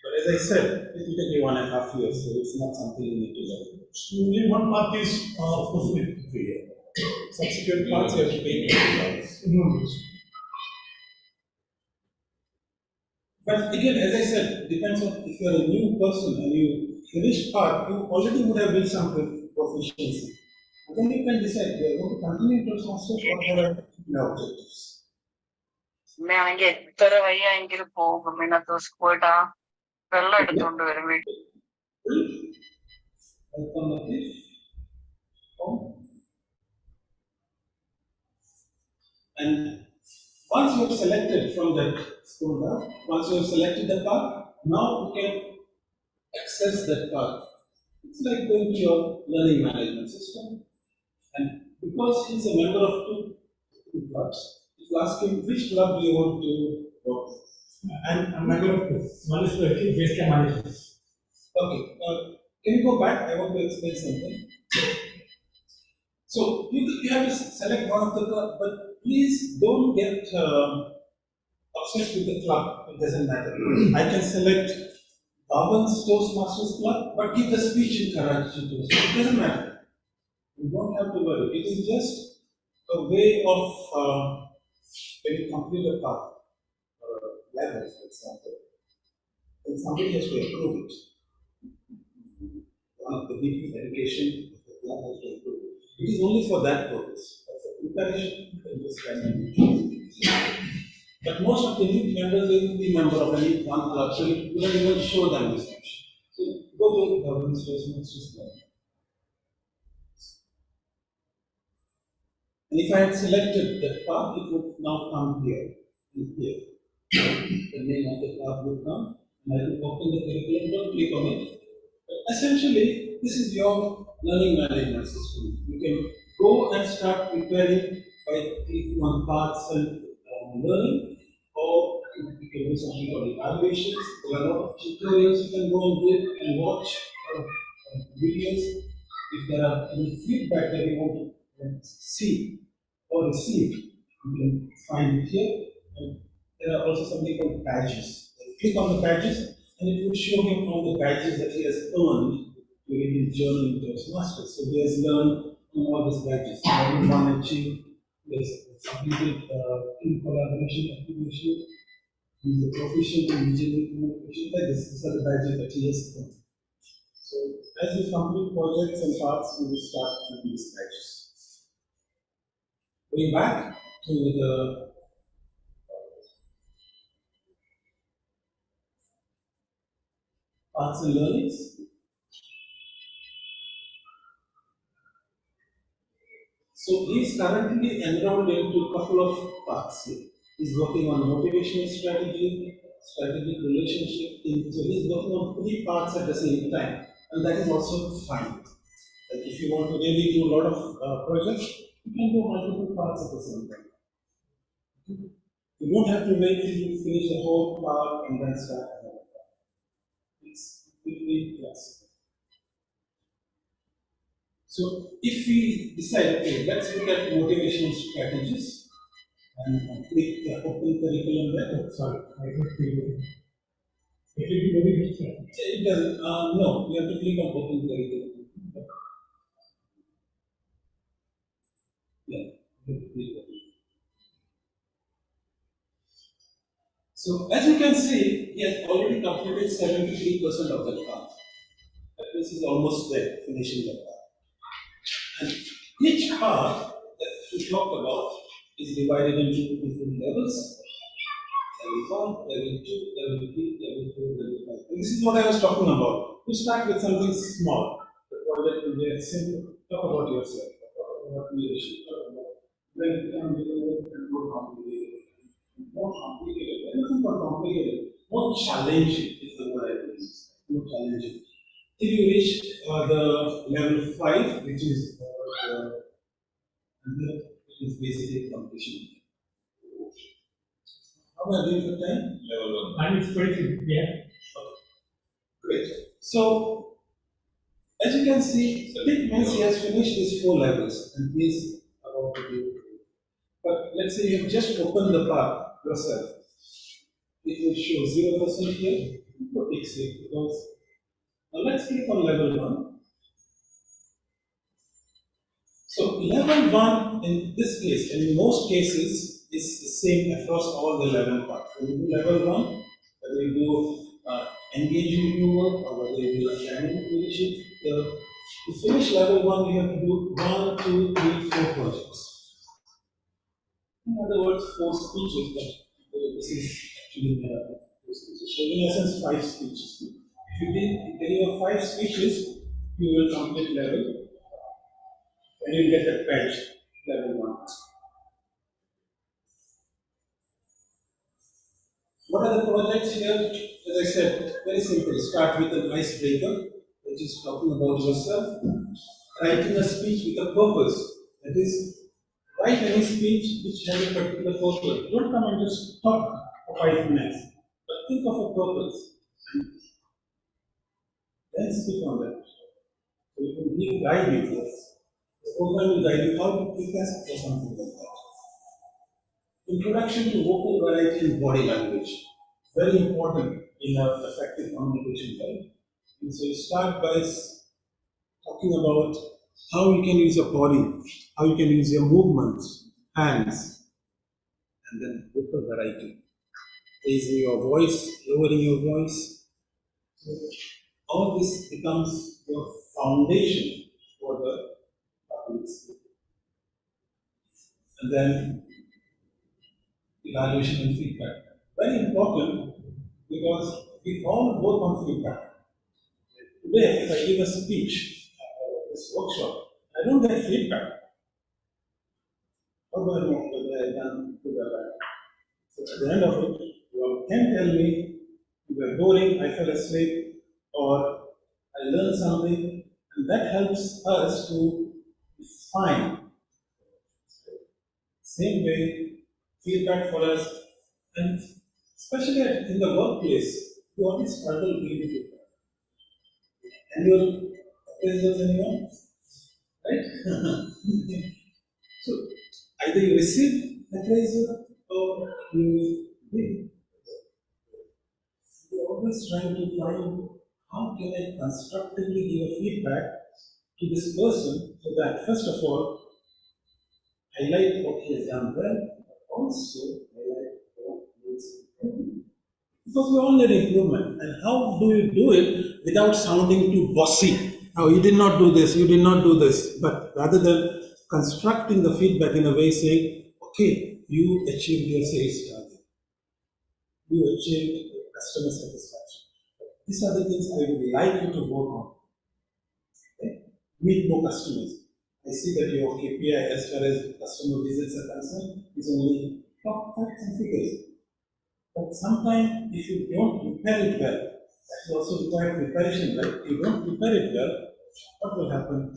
But as I said, it will take you 1.5 years, so it's not something you need to learn. Only one path is of course free. Subsequent paths you have to pay $20. No. But again, as I said, it depends on if you're a new person and you finish part, you already would have reached some proficiency. And then you can decide, do I want to continue Toastmasters or have I no objectives? വേണമെങ്കിൽ എത്ര വയ്യെങ്കിലും പോകും ഇന്നത്തെ പോയിട്ടാ വെള്ളം എടുത്തോണ്ട് വരും വീട്ടിൽ. Alternative. And once you have selected from that scroll down, once you have selected the path, now you can access that path. It's like going to your learning management system. And because he's a member of two clubs, you ask him which club do you want to work with. I'm a member of two. One is the base camp management. Okay, can you go back? I want to explain something. So you have to select one of the club, but please don't get obsessed with the club. It doesn't matter. I can select Bhavan's Toastmasters Club, but give the speech in Karachi Toastmasters. It doesn't matter. You don't have to worry. It is just a way of when you complete a path or a level, for example, then somebody has to approve it. One of the big education of the club has to approve it. It is only for that purpose. As a preparation, you can just kind of. But most of the new members will be member of any one club, so you don't even show them this option. So go to the governance Toastmasters Club. And if I had selected that path, it would now come here, and here. The name of the path would come, and I will open the curriculum, don't click on it. But essentially, this is your learning management system. You can go and start preparing by clicking on paths and learning, or you can do something called evaluations. There are a lot of tutorials you can go and do and watch videos. If there are any feedback that you want to see or receive, you can find it here. And there are also something called badges. Click on the badges, and it will show him all the badges that he has earned during his journey in Toastmasters. So he has learned all these badges. Level 1 achieved, he has completed team collaboration activation, he is a proficient in engineering communication. Like this, these are the badges that he has earned. So as you complete projects and parts, we will start with these badges. Going back to the paths and learnings. So he is currently enrolled into a couple of paths. He's working on motivational strategy, strategic relationship. So he's working on 3 parts at the same time, and that is also fine. Like if you want to really do a lot of projects, you can do multiple parts at the same time. You don't have to wait till you finish the whole part and then start another part. It's completely flexible. So if we decide, okay, let's look at motivational strategies and click the open curriculum there. Oh, sorry, I don't feel it. It will be very different. It doesn't, no, you have to click on open curriculum. Yeah, you have to click on it. So as you can see, he has already completed 73% of the path. That means he's almost there, finishing the path. And each part that we talked about is divided into different levels. Level 1, level 2, level 3, level 4, level 5. And this is what I was talking about. You start with something small. The project will be simple. Talk about yourself. Talk about leadership. Talk about when it becomes more complicated. More complicated. Nothing more complicated. More challenging is the word I use. More challenging. If you reach the level 5, which is basically completion. How am I doing for time? Level 1. And it's pretty, yeah. Great. So, as you can see, Dick means he has finished his 4 levels and he is about to do. But let's say you have just opened the path yourself. It will show 0% here for Dick's sake because. Now let's click on level 1. So level 1 in this case, and in most cases, is the same across all the level parts. When you do level 1, whether you do engaging in work or whether you do academic leadership, to finish level 1, you have to do 1, 2, 3, 4 projects. In other words, 4 speeches, but this is actually 4 speeches. So in essence, 5 speeches. If you did any of 5 speeches, you will complete level and you will get a badge, level 1. What are the projects here? As I said, very simple. Start with an icebreaker, which is talking about yourself. Writing a speech with a purpose. That is, write any speech which has a particular purpose. Don't come and just talk for 5 minutes, but think of a purpose. Then speak on that. So it will guide you first. The program will guide you how to prepare for something like that. Introduction to vocal variety and body language. Very important in our effective communication, right? And so you start by talking about how you can use your body, how you can use your movements, hands, and then vocal variety. Raising your voice, lowering your voice. So all this becomes your foundation for the public speaking. And then evaluation and feedback. Very important because we all work on feedback. Today, if I give a speech at this workshop, I don't get feedback. How do I know whether I done good or bad? So at the end of it, you can tell me you were boring, I fell asleep, or I learned something, and that helps us to find. Same way, feedback for us, and especially in the workplace, you always struggle giving feedback. Annual appraisals, anyone? Right? So either you receive appraisal or you give. You're always trying to find how can I constructively give a feedback to this person so that first of all, highlight what he has done well, but also highlight what needs improvement. Because we all need improvement. And how do you do it without sounding too bossy? Oh, you did not do this, you did not do this. But rather than constructing the feedback in a way saying, okay, you achieved your sales target. You achieved customer satisfaction. These are the things I would like you to work on. Okay? Meet more customers. I see that your KPI as far as customer visits are concerned is only top facts and figures. But sometimes if you don't prepare it well, that will also require preparation, right? If you don't prepare it well, what will happen?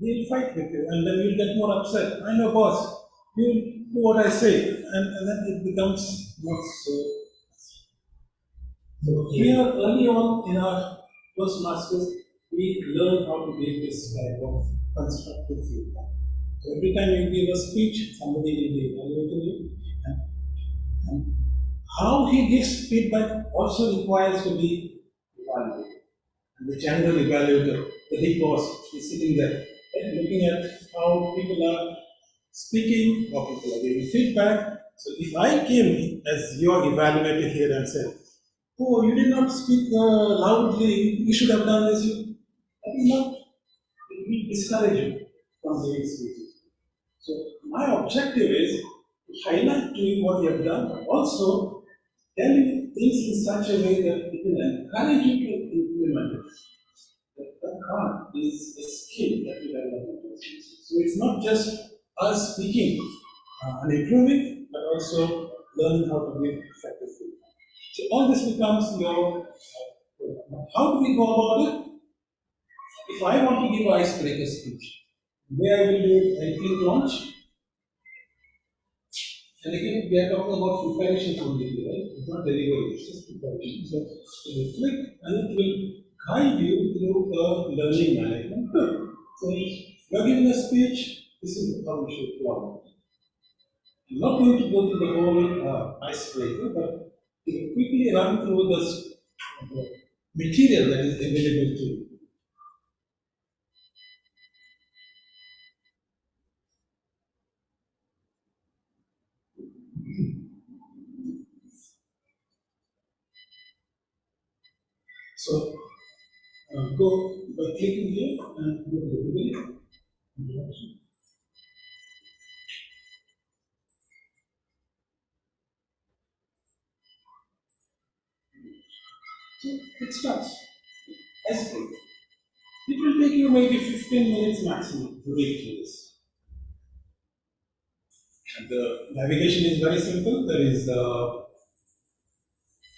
They'll fight with you and then you'll get more upset. I'm your boss. You do what I say. And then it becomes not so. So here early on in our Toastmasters, we learn how to give this type of constructive feedback. So every time you give a speech, somebody will be evaluating you. And how he gives feedback also requires to be evaluated. And the general evaluator, the big boss, is sitting there and looking at how people are speaking, how people are giving feedback. So if I came as your evaluator here and said, oh, you did not speak loudly, you should have done this, I will not discourage you from giving speeches. So my objective is to highlight to you what you have done, but also tell you things in such a way that it will encourage you to implement it. That part is a skill that you develop. So it's not just us speaking and improving, but also learning how to give effective feedback. So all this becomes your how do we go about it? If I want to give an icebreaker speech, where I will do it, I click launch. And again, we are talking about preparation only, right? It's not delivery, it's just preparation. So you click and it will guide you through the learning management. So you are giving a speech, this is how we should follow. I'm not going to go through the whole icebreaker, but you can quickly run through the material that is available to you. So go by clicking here and go to the beginning. Introduction. So it starts. Icebreaker. It will take you maybe 15 minutes maximum to read through this. And the navigation is very simple. There is I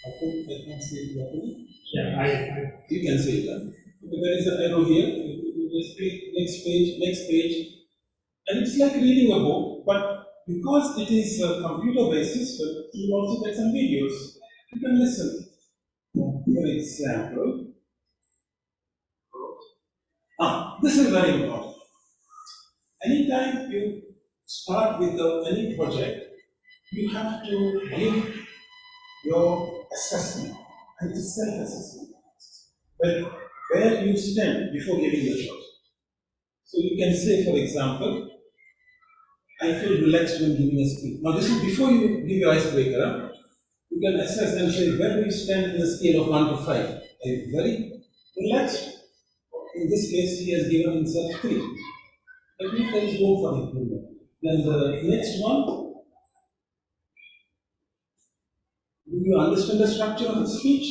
can see it properly. Yeah, You can see it. There is an arrow here. You just click next page, and it's like reading a book, but because it is a computer-based system, you will also get some videos. You can listen. For example, this is very important. anytime you start with any project, you have to give your assessment, and it's self-assessment. But where you stand before giving the shot. So you can say, for example, I feel relaxed when giving a speech. Now this is before you give your icebreaker. Huh? You can assess and say, where do you stand in the scale of 1 to 5? Are you very relaxed? In this case, he has given himself 3. That means there is room for improvement. Then the next one, do you understand the structure of the speech?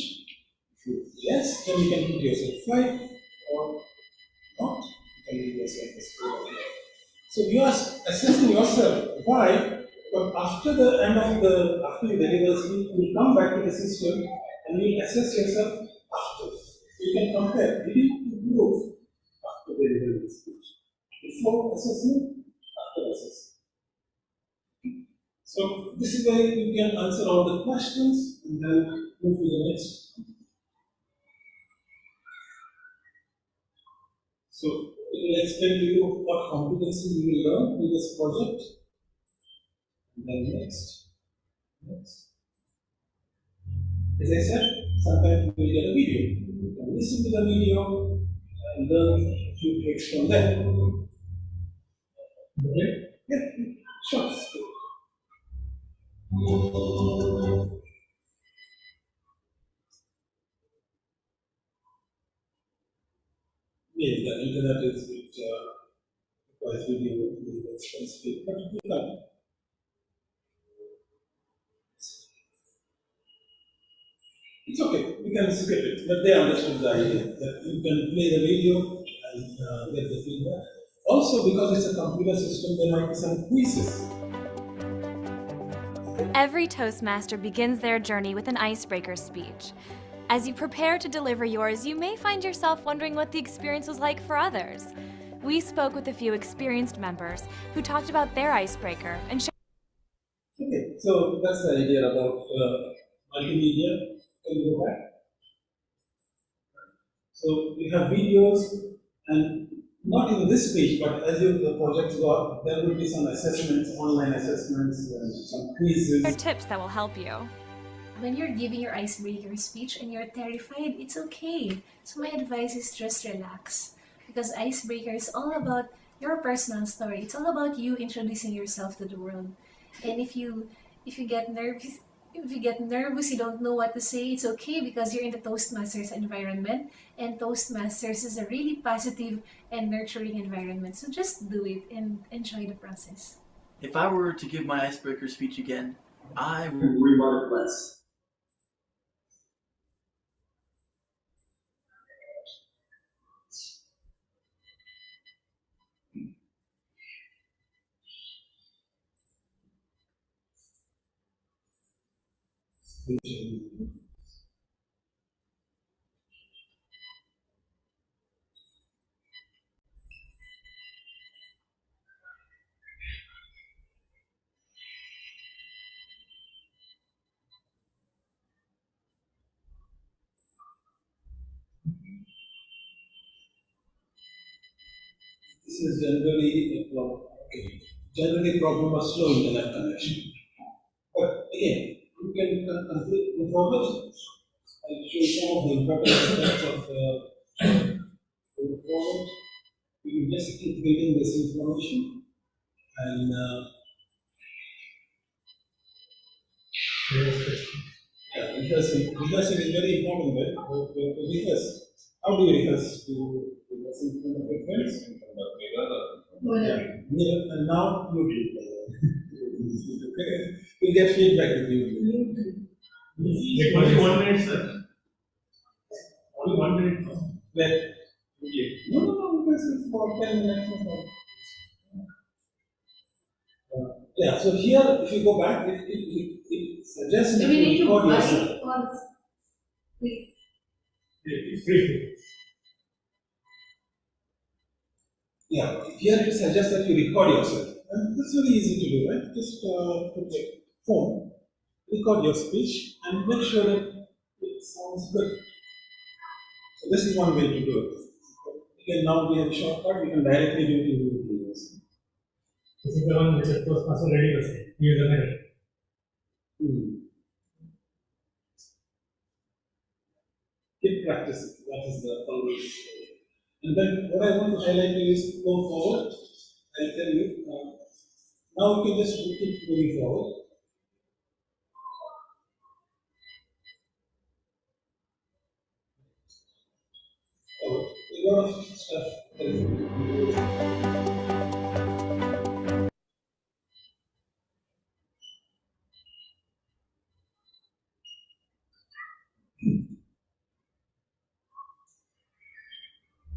Yes, then you can put yourself 5 or not. You can give yourself a score of 5. So you are assessing yourself. Why? But after the end of after you deliver the speech, you will come back to the system and you will assess yourself after. So you can compare. Did you improve after delivering the speech? Before assessment, after assessment. So this is where you can answer all the questions and then move to the next. So it will explain to you what competency you will learn in this project. And then next. As I said, sometimes you will get a video. You can listen to the video and learn a few tricks from there. Okay? Yeah, sure. Yes, the internet is requires video with expensive, but we can. It's okay, we can skip it, but they understood the idea that you can play the video and get the feedback. Also, because it's a computer system, there might be some quizzes. Every Toastmaster begins their journey with an icebreaker speech. As you prepare to deliver yours, you may find yourself wondering what the experience was like for others. We spoke with a few experienced members who talked about their icebreaker and shared. Okay, so that's the idea about multimedia. Can you go back? So you have videos, and not in this page, but as the projects go up, there will be some assessments, online assessments, and some quizzes. Tips that will help you. When you're giving your icebreaker speech and you're terrified, it's okay. So my advice is just relax, because icebreaker is all about your personal story. It's all about you introducing yourself to the world. And if you get nervous, you don't know what to say, it's okay, because you're in the Toastmasters environment, and Toastmasters is a really positive and nurturing environment. So just do it and enjoy the process. If I were to give my icebreaker speech again, I would remark less. This is generally a problem. Okay. Generally, problem of slow internet connection. But again, you can complete the progress. I'll show you some of the important aspects of the program. You will just keep getting this information, and rehearsing. Rehearsing is very important, right? To rehearse. How do you rehearse? To rehearse in front of your friends? Yeah. And now you will get feedback with you. Only 1 minute, sir. Only 1 minute. Where? No, because it's for 10 minutes. Yeah, so here, if you go back, it suggests that you record yourself. Yeah, here it suggests that you record yourself. And that's very easy to do, right? Just put your phone, record your speech, and make sure that it sounds good. So this is one way to do it. Again, now we have a shortcut, we can directly do it in the videos. This is the one which of course Master Reddy was saying. He is the mirror. Keep practicing. That is the always. And then what I want to highlight is go forward. I'll tell you. Now you can just keep moving forward. A lot of stuff.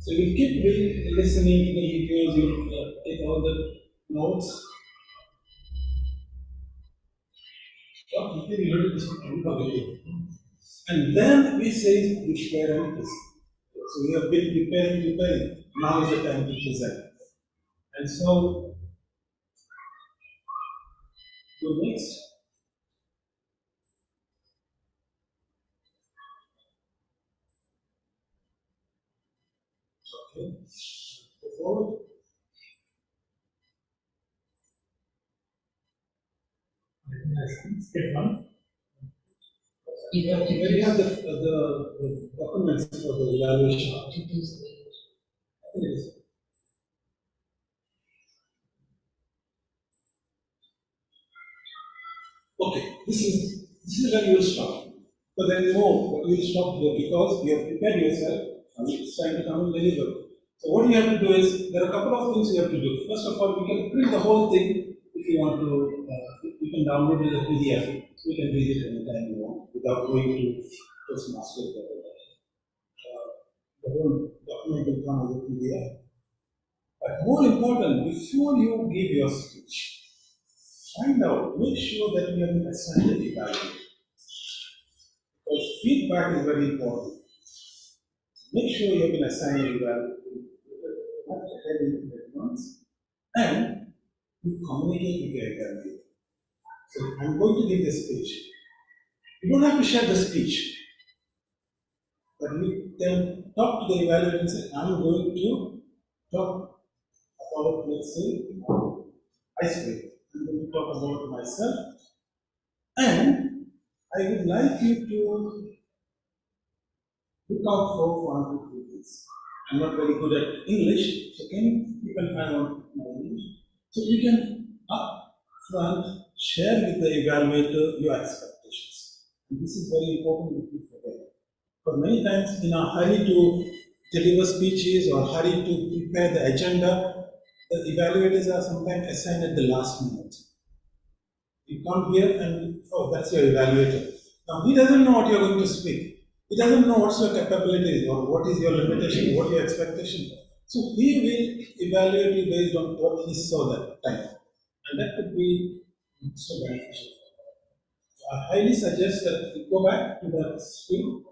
So you keep listening to the videos, you take all the notes. And then we say prepare and present. So we have been preparing. Now is the time to present. And so, go next. Okay. Go forward. Step one. We have the documents for the evaluation. I think it is. Okay, this is where you will stop. But then more, but you will stop here because you have prepared yourself and it's trying to come and deliver. So what you have to do is, there are a couple of things you have to do. First of all, you can print the whole thing if you want to, you can download it as a PDF. You can read it anytime you want without going to Toastmasters. The whole document will come as a PDF. But more important, before you give your speech, find out, make sure that you have been assigned an evaluator. Because feedback is very important. Make sure you have been assigned an evaluator, and you communicate with your evaluator. So I'm going to give the speech. You don't have to share the speech, but you can talk to the evaluator and say, I'm going to talk about, let's say, icebreaker. I'm going to talk about myself, and I would like you to look out for 1 to 2 things. I'm not very good at English, so you can find out my English. So you can up front share with the evaluator your expectations. And this is very important if you forget. Because many times in a hurry to deliver speeches or hurry to prepare the agenda, the evaluators are sometimes assigned at the last minute. You come here and, oh, that's your evaluator. Now he doesn't know what you're going to speak. He doesn't know what's your capabilities or what is your limitation, what your expectation. So he will evaluate you based on what he saw that time. And that could be so beneficial. So I highly suggest that you go back to that screen.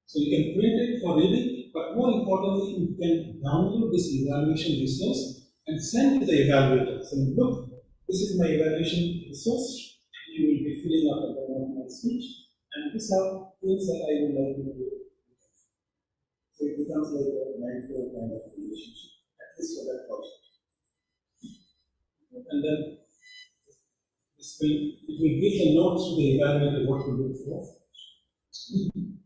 So you can print it for reading, but more importantly, you can download this evaluation resource and send to the evaluator. So look, this is my evaluation resource. You will be filling up at the end of my speech. And these are things that I would like you to do. So it becomes like a mentor kind of relationship, at least for that project. And then it will give the notes to the evaluator what to look for.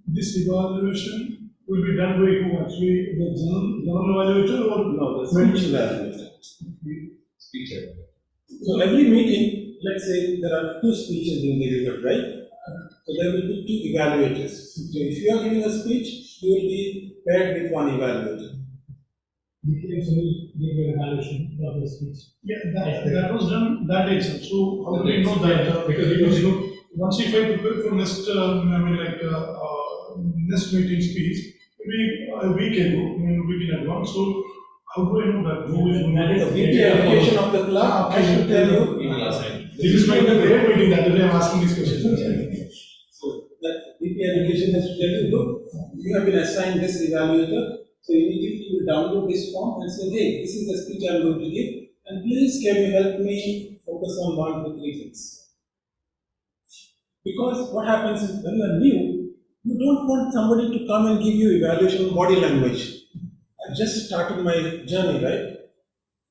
This evaluation will be done by who actually, the general evaluator or? No, the speech evaluator. So every meeting, let's say there are 2 speeches being delivered, right? So there will be 2 evaluators. So if you are giving a speech, you will be paired with 1 evaluator. You will give an evaluation of the speech. Yeah, that was done that day, sir. So how do you know that? Because once if I prepare for next, next meeting speech, maybe a week ago, a week in advance. So how do I know that? The VP allocation of the club, I should tell you. This is my great meeting, that day I'm asking these questions. So that VP allocation has to tell you, look, you have been assigned this evaluator, so immediately you will download this form and say, hey, this is the speech I'm going to give, and please can you help me focus on 1 to 3 things. Because what happens is when you are new, you don't want somebody to come and give you evaluation on body language. I just started my journey, right?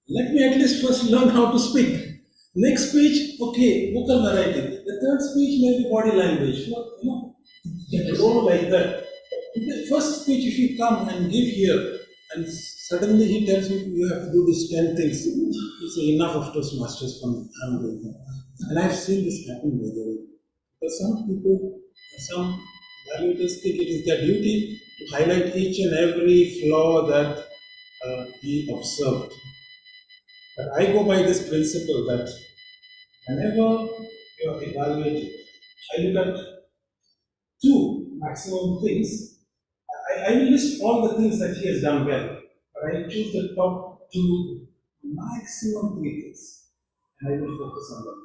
Let me at least first learn how to speak. Next speech, okay, vocal variety. The third speech may be body language. Go like that. In the first speech, if you come and give here, and suddenly he tells you you have to do these 10 things, you say enough of Toastmasters from I'm doing that. And I've seen this happen by the way. Because some people, some evaluators think it is their duty to highlight each and every flaw that he observed. But I go by this principle that whenever you are evaluating, I look at two maximum things. I will list all the things that he has done well, but I choose the top two, maximum three things, and I will focus on them.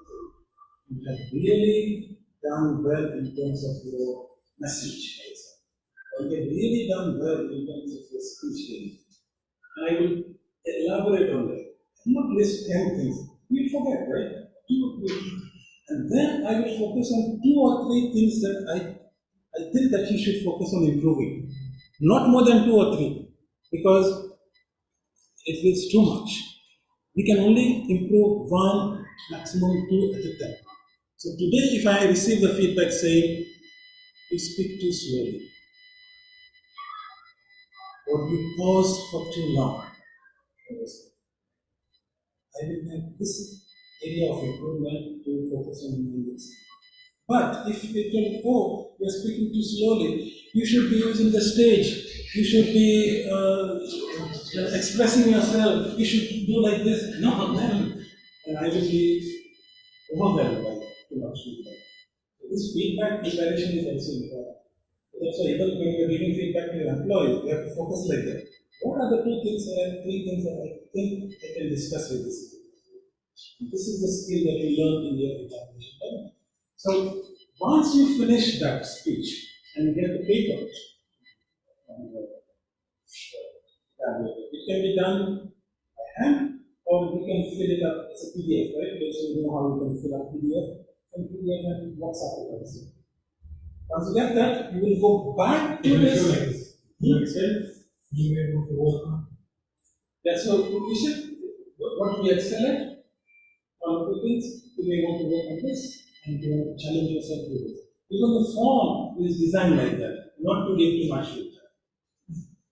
You have really done well in terms of your message, or you have really done well in terms of your speech. And I will elaborate on that. Not list 10 things. You forget, right? 2 or 3. And then I will focus on 2 or 3 things that I think that you should focus on improving. Not more than 2 or 3, because it is too much. We can only improve 1, maximum 2 at a time. So today, if I receive the feedback saying, you speak too slowly, or you pause for too long, I will have this area of improvement to focus on this. But if you tell, oh, you're speaking too slowly, you should be using the stage, you should be expressing yourself, you should do like this. No, then, and I will be overwhelmed by too much feedback. This feedback preparation is also important. That's why even when you're giving feedback to your employees, you have to focus like that. What are the 2 things or 3 things that I think I can discuss with this? This is the skill that you learn in your evaluation. So once you finish that speech and you get the paper, it can be done by hand or you can fill it up as a PDF, right? So you know how you can fill up PDF and PDF and WhatsApp it also. Once you get that, you will go back to this. You may go to work on. That's what we said. What we excel at, one of the things, you may want to work on this and you want to challenge yourself with this. Even the form is designed like that, not to give too much feedback.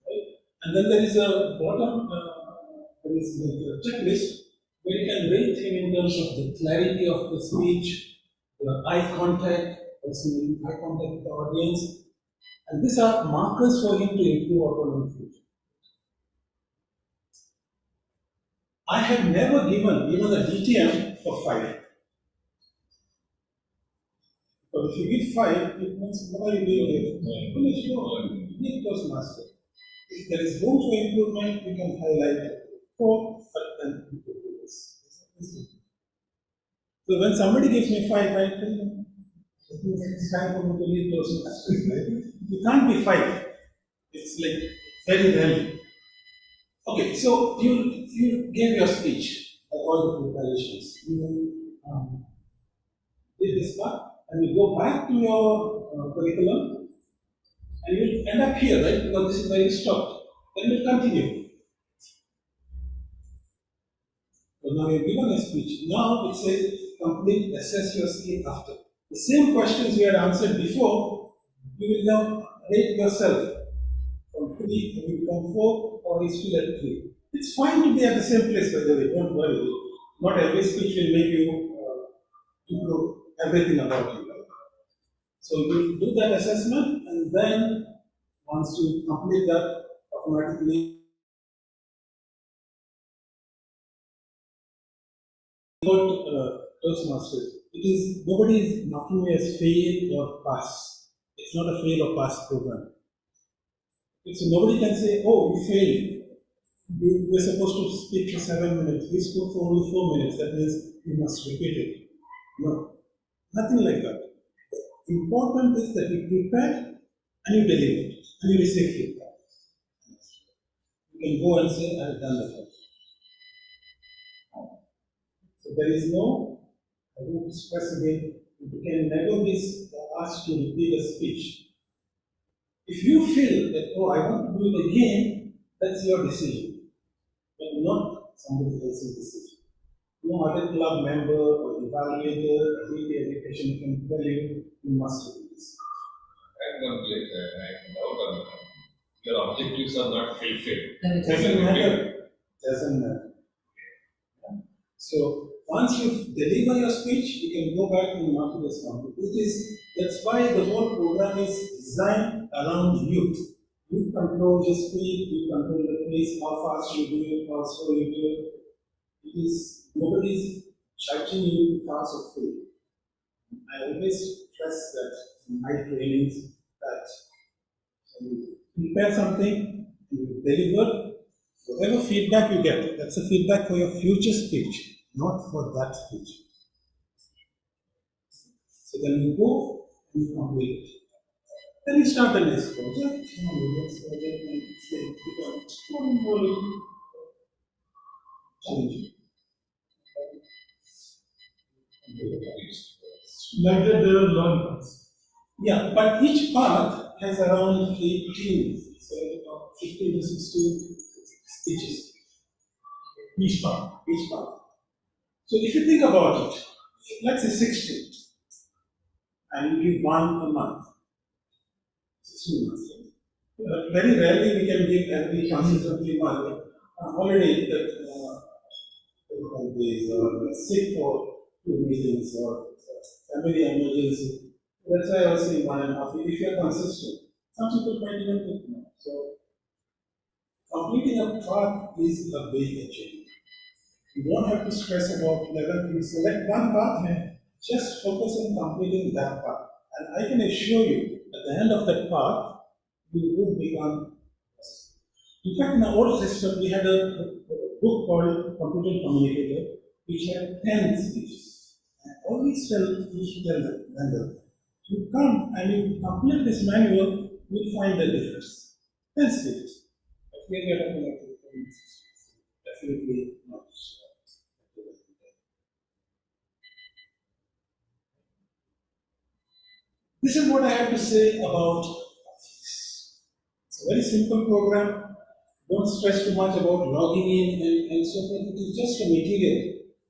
Right? And then there is a bottom, there is the checklist where you can rate him in terms of the clarity of the speech, the eye contact, also making eye contact with the audience. And these are markers for him to improve upon in the future. I have never given even a DTM for 5. But if you give 5, it means what are you doing here? Need Toastmaster. If there is room for improvement, you can highlight 4, but then improve this. So when somebody gives me 5, I think it's time for me to leave Toastmaster. You can't be 5. It's like very rarely. Okay, so you gave your speech, all the preparations. You did this part, and you go back to your curriculum, and you end up here, right? Because this is where you stopped. Then you continue. So now you've given a speech. Now it says complete, assess your skill after. The same questions you had answered before, you will now rate yourself. From 3, you become 4, or is still at 3. It's fine to be at the same place, by the way, don't worry. Not every speech will make you improve everything about you. So you do that assessment, and then once you complete that, automatically about Toastmasters. It is, nobody is marking you as fail or pass. It's not a fail or pass program. So nobody can say, oh, you failed. You were supposed to speak for 7 minutes. You spoke for only 4 minutes. That means you must repeat it. No, nothing like that. The important is that you prepare and you deliver it and you receive feedback. You can go and say, I have done that. So there is no, I want to stress again, you can never be asked to repeat a speech. If you feel that, oh, I want to do it again, that's your decision. But not somebody else's decision. No other club member or evaluator or really education can tell you, you must do this. I'm complete. I'm out on that. Your objectives are not fulfilled. Doesn't matter. Doesn't matter. So once you deliver your speech, you can go back and market this company. That's why the whole program is designed around youth. You control the speed, you control the pace, how fast you do it, how slow you do it. It is nobody's judging you because of faith. I always stress that in my trainings that when you prepare something, you deliver, whatever feedback you get, that's a feedback for your future speech, not for that speech. So then you go and you complete it. Then you start the next project, and it becomes more and more challenging. Like that, there are long parts. Yeah, but each part has around 15, so 15 to 16 speeches. Each part. So if you think about it, let's say 60, and you give one a month, 16 months. Very rarely we can give every consistently one. Already is sick for 2 meetings or family emergency. That's why I was saying 1.5. If you are consistent, some people might even take more. So completing a part is a big achievement. You don't have to stress about 11 things. Select one part and just focus on completing that part. And I can assure you, at the end of that part, you will become. In fact, in the old system, we had a book called Computer Communicator, which had 10 speeches. And I always tell them, you come and you complete this manual, you'll find the difference. 10 speeches. But here we are talking about 10 speeches. Definitely not. This is what I have to say about this. It's a very simple program. Don't stress too much about logging in and so forth. It is just a material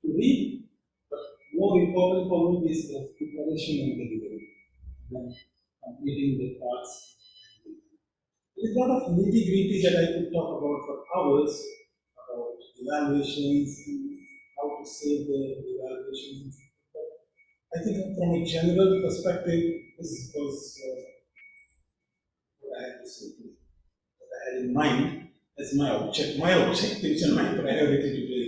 to read. But more important for me is the preparation and delivery. And completing the parts. There is a lot of nitty-gritty that I could talk about for hours, about evaluations, and how to save the evaluations. I think from a general perspective, this was what I had to say, what I had in mind as my objectives and my priority today.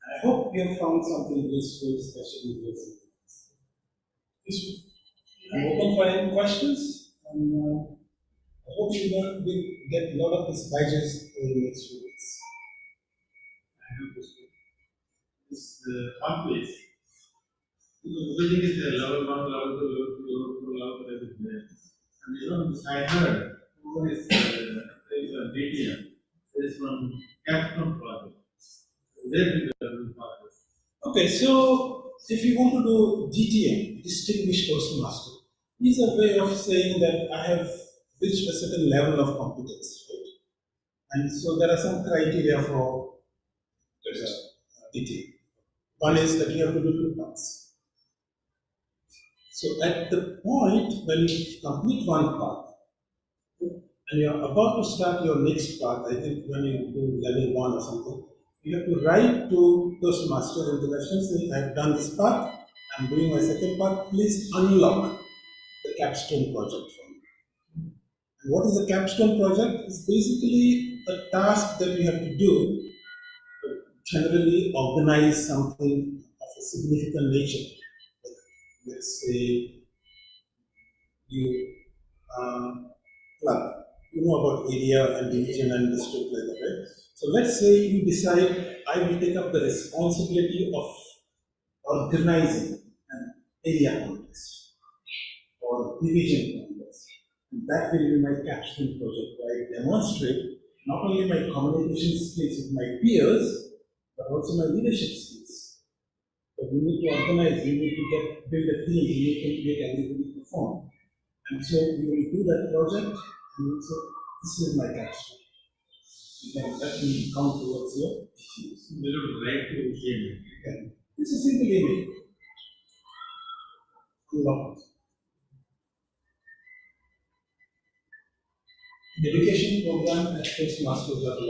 I hope you have found something useful, especially this. I'm open for any questions, and I hope you will get a lot of these badges in the next few weeks. I have to say, this complex. The building is there, level 1, level 2, level 3, level 4, level 5 is there. And I heard, who is there is a DTM, there is one capstone project. Where did the project? Okay, so if you want to do DTM, Distinguished Toastmaster, is a way of saying that I have reached a certain level of competence, right? And so there are some criteria for DTM. One is that you have to do 2 parts. So at the point when you complete one part, and you are about to start your next part, I think when you do level 1 or something, you have to write to Toastmaster International saying, I have done this part, I'm doing my second part, please unlock the capstone project for me. And what is the capstone project? It's basically a task that you have to do, generally organize something of a significant nature. Let's say you club, you know about area and division and district like that, right? So let's say you decide I will take up the responsibility of organizing an area contest or division contest. And that will be my capstone project, where I demonstrate not only my communication skills with my peers, but also my leadership skills. So we need to organize, we need to build a team, we need to make everybody perform. And so we will do that project, and so this is my capstone. You can let me come towards you. They would like to email. This is simple email. Dedication program at Toastmasters level.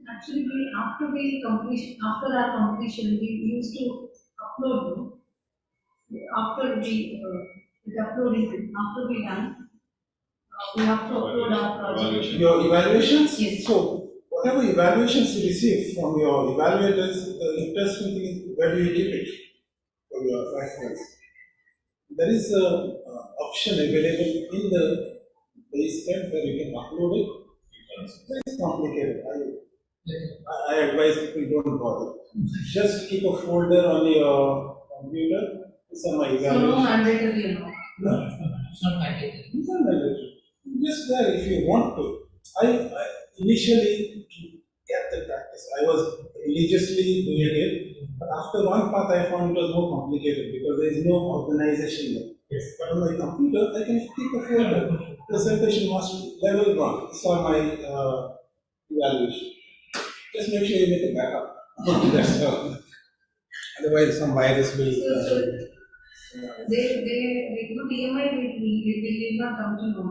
Actually, after our completion, we used to upload. After we done, we have to upload our project. Your evaluations? Yes. So, whatever evaluations you receive from your evaluators, the interesting thing is where do you keep it for your reference? There is an option available in the Basecamp where you can upload it. It's very complicated. I advise people don't bother. Just keep a folder on your computer. These are my So evaluations. no mandatory, no. No, it's not mandatory. It's not mandatory. Just there if you want to. I initially, to get the practice, I was religiously doing it, but after one path I found it was more complicated because there is no organization there. Yes. But on my computer, I can keep a folder. Presentation master level 1. These are my evaluation. Just make sure you make a backup. That's all. Otherwise, some virus will. They do TMI with me. They did not come to know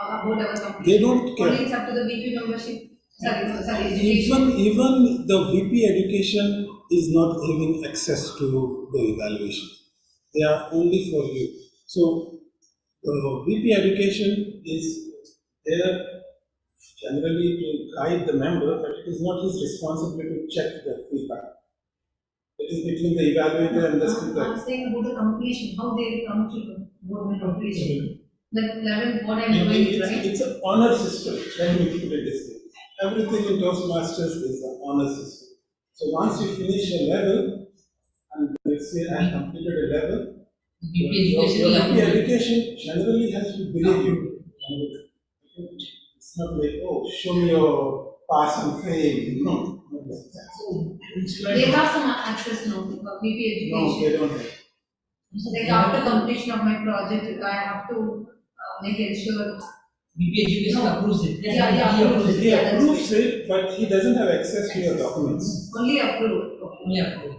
about our company. They don't care. Only it's up to the VP membership. Sorry, education. Even the VP education is not having access to the evaluation. They are only for you. So the VP education is there generally to guide the member, but it is not his responsibility to check the feedback. It is between the evaluator and the student. I'm saying about the completion, how they come to about my completion. Like level what I'm doing, right? It's an honor system. Let me put it this way. Everything in Toastmasters is an honor system. So once you finish a level, and let's say I completed a level, your education generally has to believe you. It's not like, oh, show me your pass and fail. No. They have some access now, VP education. No, they don't have. So like after completion of my project, I have to make sure. VP education approves it. He approves it, but he doesn't have access to your documents. Only approve. Only approve.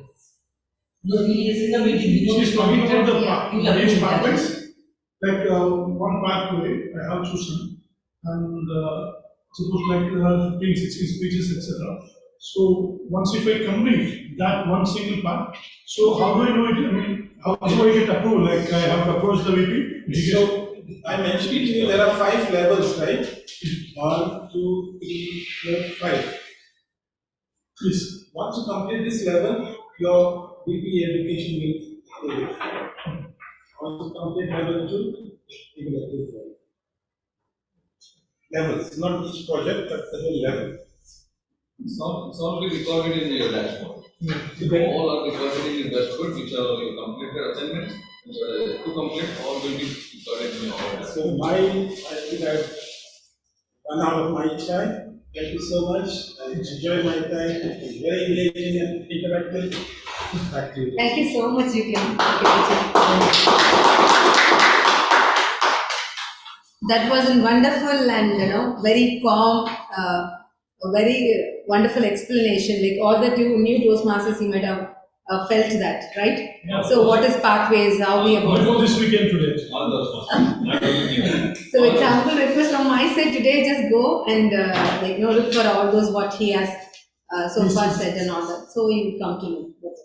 No, he is in the meeting. She's talking about the Yeah. various pathways. Like one pathway I have chosen, and suppose like 15, 16 speeches, etc. So once if I complete that one single path, so how do I know it? I mean, how do I get approval? Like I have to approach the VP. So I mentioned to you there are 5 levels, right? 1, 2, 3, 4, 5. Yes. Once you complete this level, your VP education will approve. Once you complete level 2, you will approve for it. Levels, not each project, but the whole level. It's already recorded in your dashboard. All are recorded in your dashboard, which are your completed assignments, which are to complete, all will be recorded in your dashboard. So I think I've run out of my time. Thank you so much. I enjoyed my time. It was very engaging and interactive. Back to you. Thank you so much, Yukian. That was a wonderful and very calm, a very wonderful explanation. Like all the new Toastmasters, you might have felt that, right? Yeah. So what is pathways? How we about? Before this weekend today. All those ones. So it's a humble request from my side today. Just go and look for all those what he has so far said and all that. So you come to know. But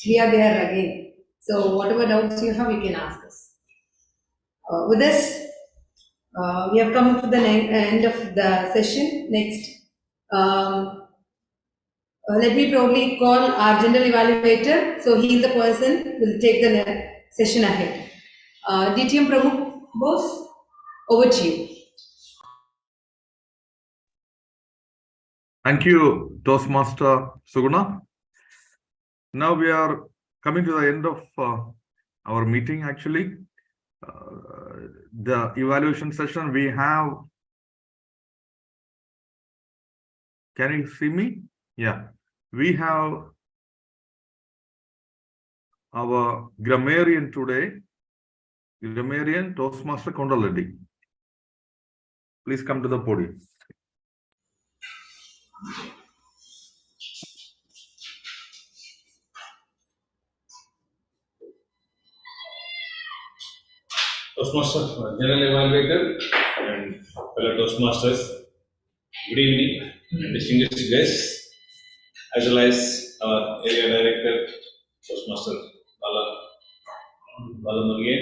we are there again. So whatever doubts you have, you can ask us. With this, we have come to the end of the session. Next, let me proudly call our general evaluator. So he is the person who will take the session ahead. DTM Pramukh Bose, over to you. Thank you, Toastmaster Suguna. Now we are coming to the end of our meeting actually. The evaluation session we have. Can you see me? Yeah. We have our grammarian today, grammarian Toastmaster Kondaleddy. please come to the podium. Toastmaster, General Evaluator, and fellow Toastmasters, good evening, and distinguished guests, as well as our area director, Toastmaster Bala Murugan,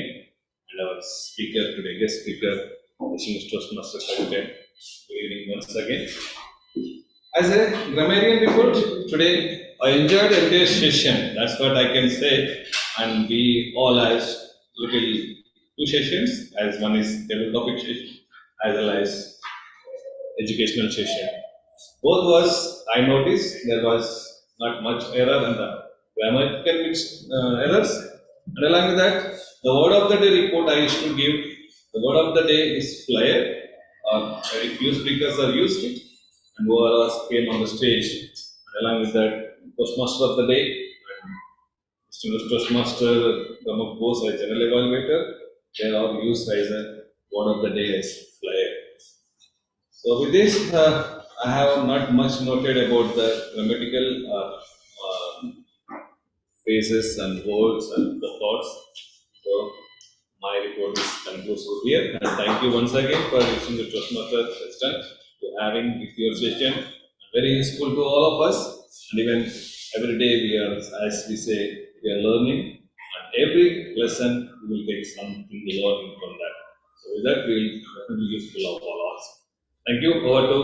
and our speaker today, guest speaker, distinguished Toastmaster Kajatan. Good evening once again. As a grammarian report, today I enjoyed the entire session, that's what I can say, and we all has little two sessions, as one is table topic session, as well as educational session. Both was, I noticed, there was not much error in the grammatical errors, and along with that, the word of the day report I used to give, the word of the day is flyer, very few speakers are used it, and whoever came on the stage, and along with that, Toastmaster of the day, and distinguished Toastmaster Pramukh Bose as General Evaluator, they are used as a word of the day as flyer. So with this, I have not much noted about the grammatical phrases and words and the thoughts. So my report is conclusive here, and thank you once again for reaching the Toastmaster President to having with your session. Very useful to all of us, and even every day we are, as we say, we are learning. And every lesson we will get something to learn from that. So with that, we will be useful of all of us. Thank you. Over to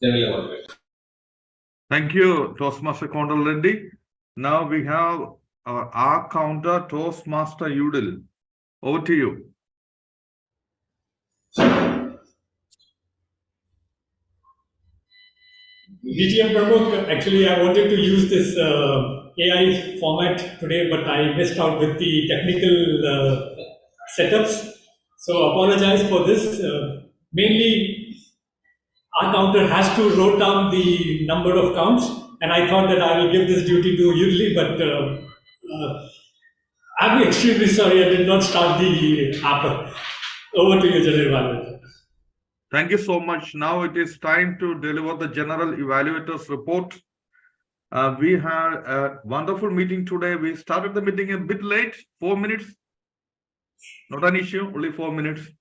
General Evaluator. Thank you, Toastmaster Kondal Reddy. Now we have our R counter, Toastmaster Udil. Over to you. DTM Pramukh, actually I wanted to use this AI format today, but I missed out with the technical setups. So apologize for this. Mainly, our counter has to write down the number of counts, and I thought that I will give this duty to Udili, but I'm extremely sorry I did not start the app. Over to you, General Evaluator. Thank you so much. Now it is time to deliver the General Evaluator's report. We had a wonderful meeting today. We started the meeting a bit late, 4 minutes. Not an issue, only 4 minutes.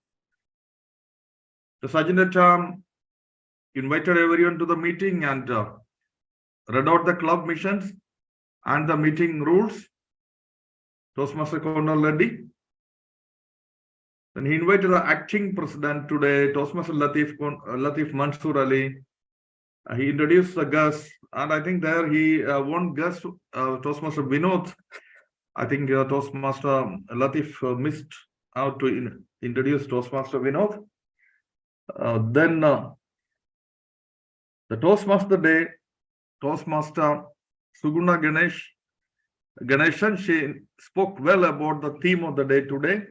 The Sergeant at Arms invited everyone to the meeting and read out the club missions and the meeting rules. Toastmaster Kondal Reddy. Then he invited the acting president today, Toastmaster Latif Mansoor Ali. He introduced the guests, and I think there he one guest, Toastmaster Vinod. I think Toastmaster Latif missed out to introduce Toastmaster Vinod. Then the Toastmaster Day, Toastmaster Suguna Ganeshan, she spoke well about the theme of the day today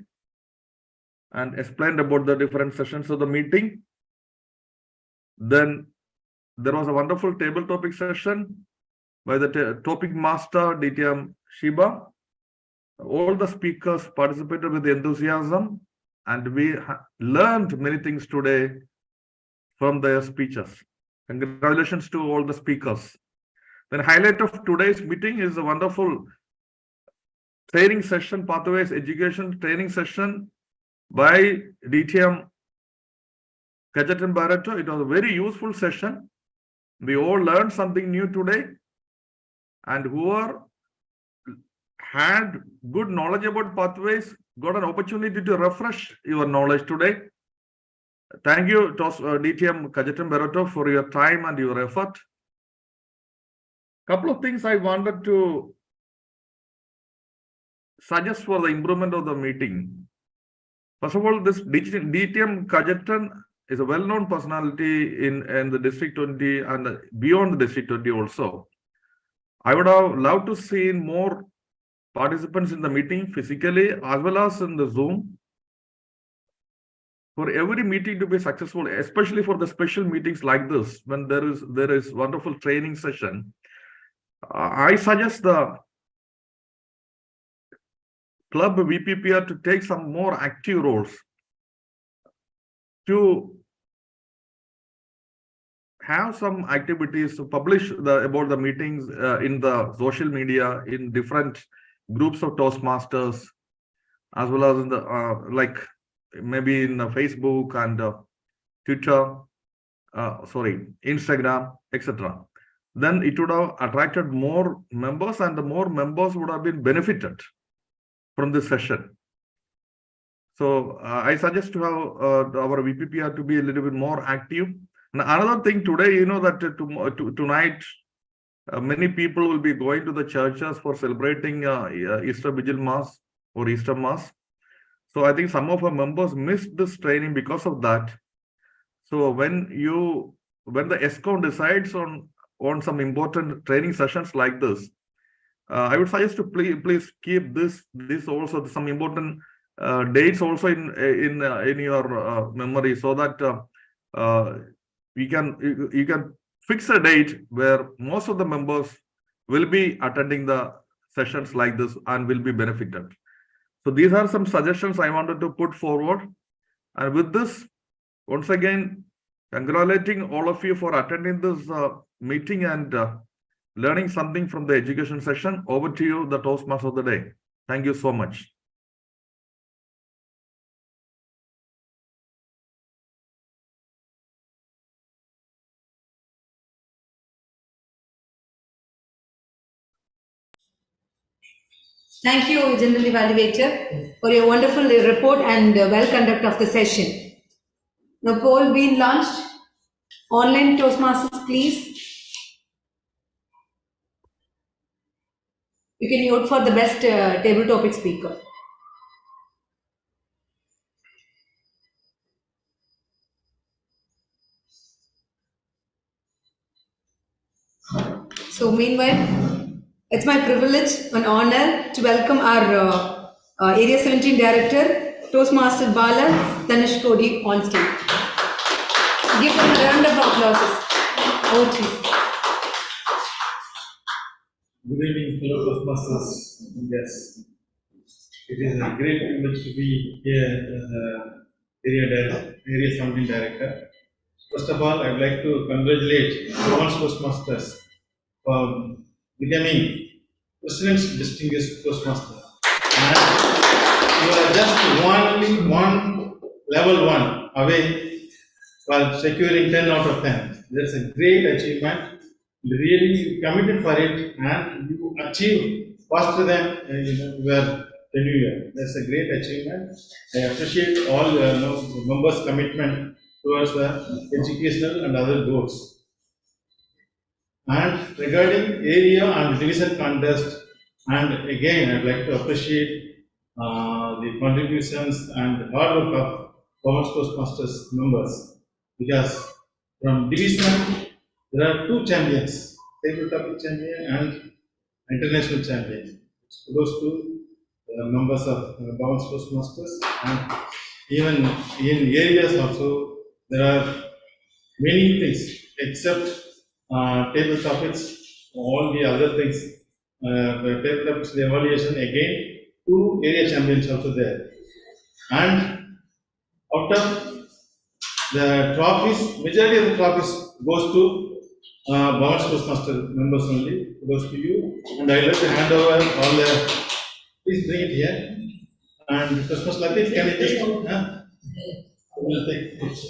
and explained about the different sessions of the meeting. Then there was a wonderful table topic session by the topic master DTM Shiba. All the speakers participated with enthusiasm, and we learned many things today from their speeches. Congratulations to all the speakers. The highlight of today's meeting is a wonderful training session, Pathways Education Training Session by DTM Kajatan Barato. It was a very useful session. We all learned something new today, and whoever had good knowledge about pathways got an opportunity to refresh your knowledge today. Thank you, DTM Kajatan Barato, for your time and your effort. Couple of things I wanted to suggest for the improvement of the meeting. First of all, this DTM Kajatan is a well-known personality in the District 20 and beyond the District 20 also. I would have loved to see more participants in the meeting physically as well as in the Zoom. For every meeting to be successful, especially for the special meetings like this, when there is wonderful training session, I suggest the club VPPR to take some more active roles to have some activities to publish about the meetings in the social media, in different groups of Toastmasters, as well as in the like maybe in Facebook and Twitter, Instagram, etc. Then it would have attracted more members, and the more members would have been benefited from this session. So I suggest to have our VPPR to be a little bit more active. And another thing today, you know that tonight, many people will be going to the churches for celebrating Easter Vigil Mass or Easter Mass. So I think some of our members missed this training because of that. So when the ESCON decides on some important training sessions like this, I would suggest to please keep this also some important dates also in your memory, so that you can fix a date where most of the members will be attending the sessions like this and will be benefited. So these are some suggestions I wanted to put forward. And with this, once again, congratulating all of you for attending this meeting and learning something from the education session. Over to you, the Toastmaster of the day. Thank you so much. Thank you, General Evaluator, for your wonderful report and well conduct of the session. Now, poll being launched. Online Toastmasters, please. You can vote for the best table topic speaker. So, meanwhile, it's my privilege and honor to welcome our Area 17 Director, Toastmaster Bala Dhanush Kodi on stage. Give them a round of applause. Over to you. Good evening, fellow Toastmasters. Yes, it is a great privilege to be here as Area 17 Director. First of all, I would like to congratulate Bhavans Toastmasters for becoming President's Distinguished Toastmaster. And you are just one level 1 away for securing 10 out of 10. That's a great achievement. Really committed for it, and you achieved faster than your tenure. That's a great achievement. I appreciate all members' commitment towards the educational and other goals. And regarding area and division contest, and again I'd like to appreciate the contributions and hard work of Bhavans Toastmasters members, because from division there are 2 champions, table topic champion and international champion. It goes to members of Bhavans Toastmasters, and even in areas also there are many things except table topics, all the other things. The table topics, the evaluation, again 2 area champions also there. And out of the trophies, majority of the trophies goes to Bhavans Toastmaster members only, goes to you. And I'd like to hand over all the, please bring it here. And Toastmaster Latif, can you just, we'll take it.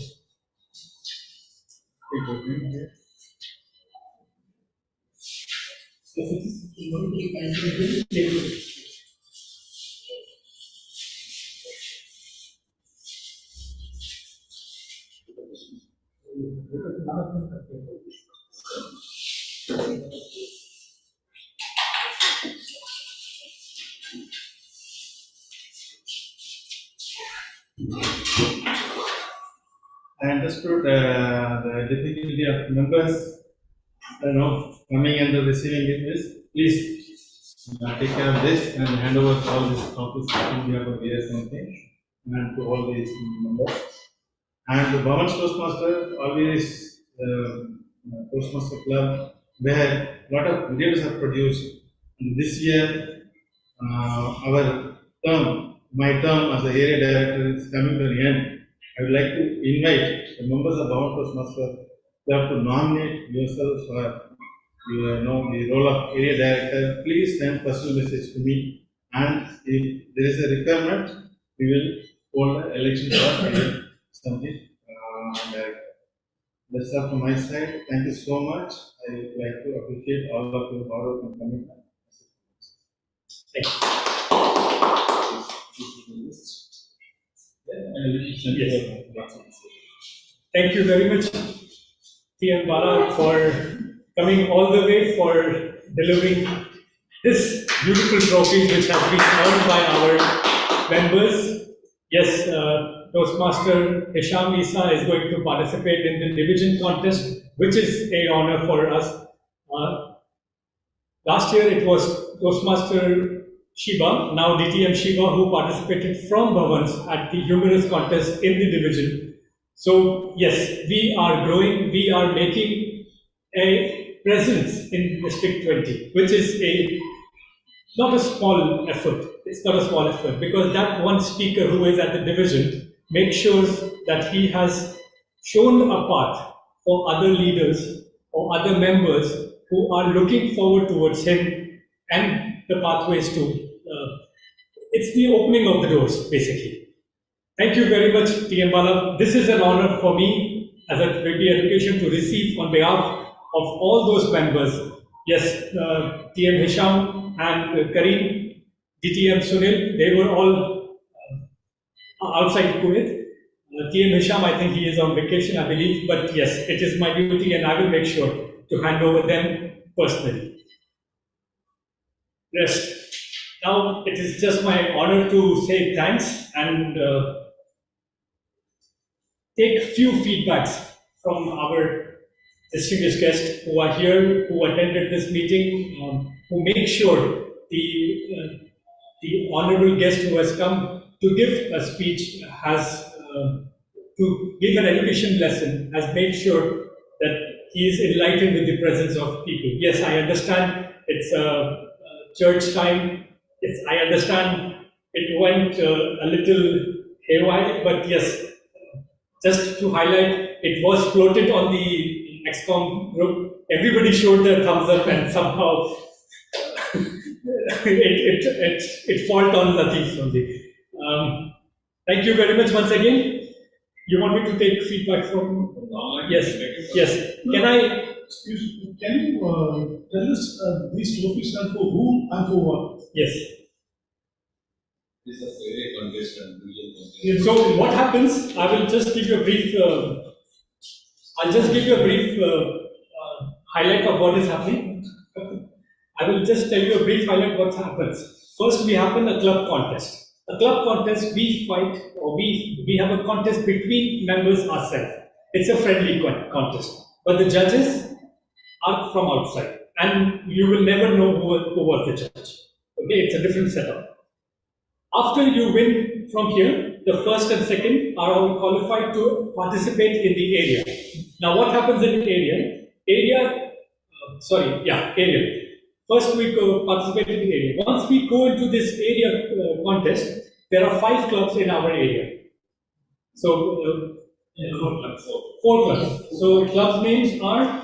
I understood the difficulty of members, coming and receiving this. Please take care of this and hand over all these copies to the various something and to all these members. And the Bhavans Toastmaster always Toastmaster Club, where a lot of videos are produced. And this year, my term as the area director is coming to the end. I would like to invite the members of Bhavans Toastmaster you have to nominate yourself for the role of area director. Please send personal message to me, and if there is a requirement, we will hold an election for area assembly director. That's all from my side. Thank you so much. I would like to appreciate all of your hard work and commitment. Thank you. Thank you very much, T.M. Bala, for coming all the way for delivering this beautiful trophy which has been earned by our members. Yes, Toastmaster Hisham Isa is going to participate in the division contest, which is an honor for us. Last year it was Toastmaster Shiba, now DTM Shiba, who participated from Bhavans at the humorous contest in the division. So yes, we are growing, we are making a presence in District 20, which is not a small effort. It's not a small effort, because that one speaker who is at the division makes sure that he has shown a path for other leaders or other members who are looking forward towards him and the pathways to. It's the opening of the doors, basically. Thank you very much, T.M. Bala. This is an honor for me as a Reddy Education to receive on behalf of all those members. Yes, T.M. Hisham and Kareem, DTM Sunil, they were all outside Kuwait. T.M. Hisham, I think he is on vacation, I believe, but yes, it is my duty and I will make sure to hand over them personally. Rest. Now, it is just my honor to say thanks and take few feedbacks from our distinguished guests who are here, who attended this meeting, who make sure the honorable guest who has come to give a speech has to give an education lesson, has made sure that he is enlightened with the presence of people. Yes, I understand it's a church time. I understand it went a little haywire, but yes, just to highlight, it was floated on the XCOM group. Everybody showed their thumbs up, and somehow it fault on Latif only. Thank you very much once again. You want me to take feedback from? Yes, yes. Can you tell us these trophies are for whom and for what? Yes. This is a area contest and region contest. So what happens? I will just give you a brief. I'll just give you a brief highlight of what is happening. I will just tell you a brief highlight of what happens. First, we have a club contest. A club contest, we fight, or we have a contest between members ourselves. It's a friendly contest, but the judges are from outside, and you will never know who was the judge. Okay, it's a different setup. After you win from here, the first and second are all qualified to participate in the area. Now, what happens in area? Area. First, we participate in the area. Once we go into this area contest, there are 5 clubs in our area. So, 4 clubs. 4 clubs. So, clubs names are.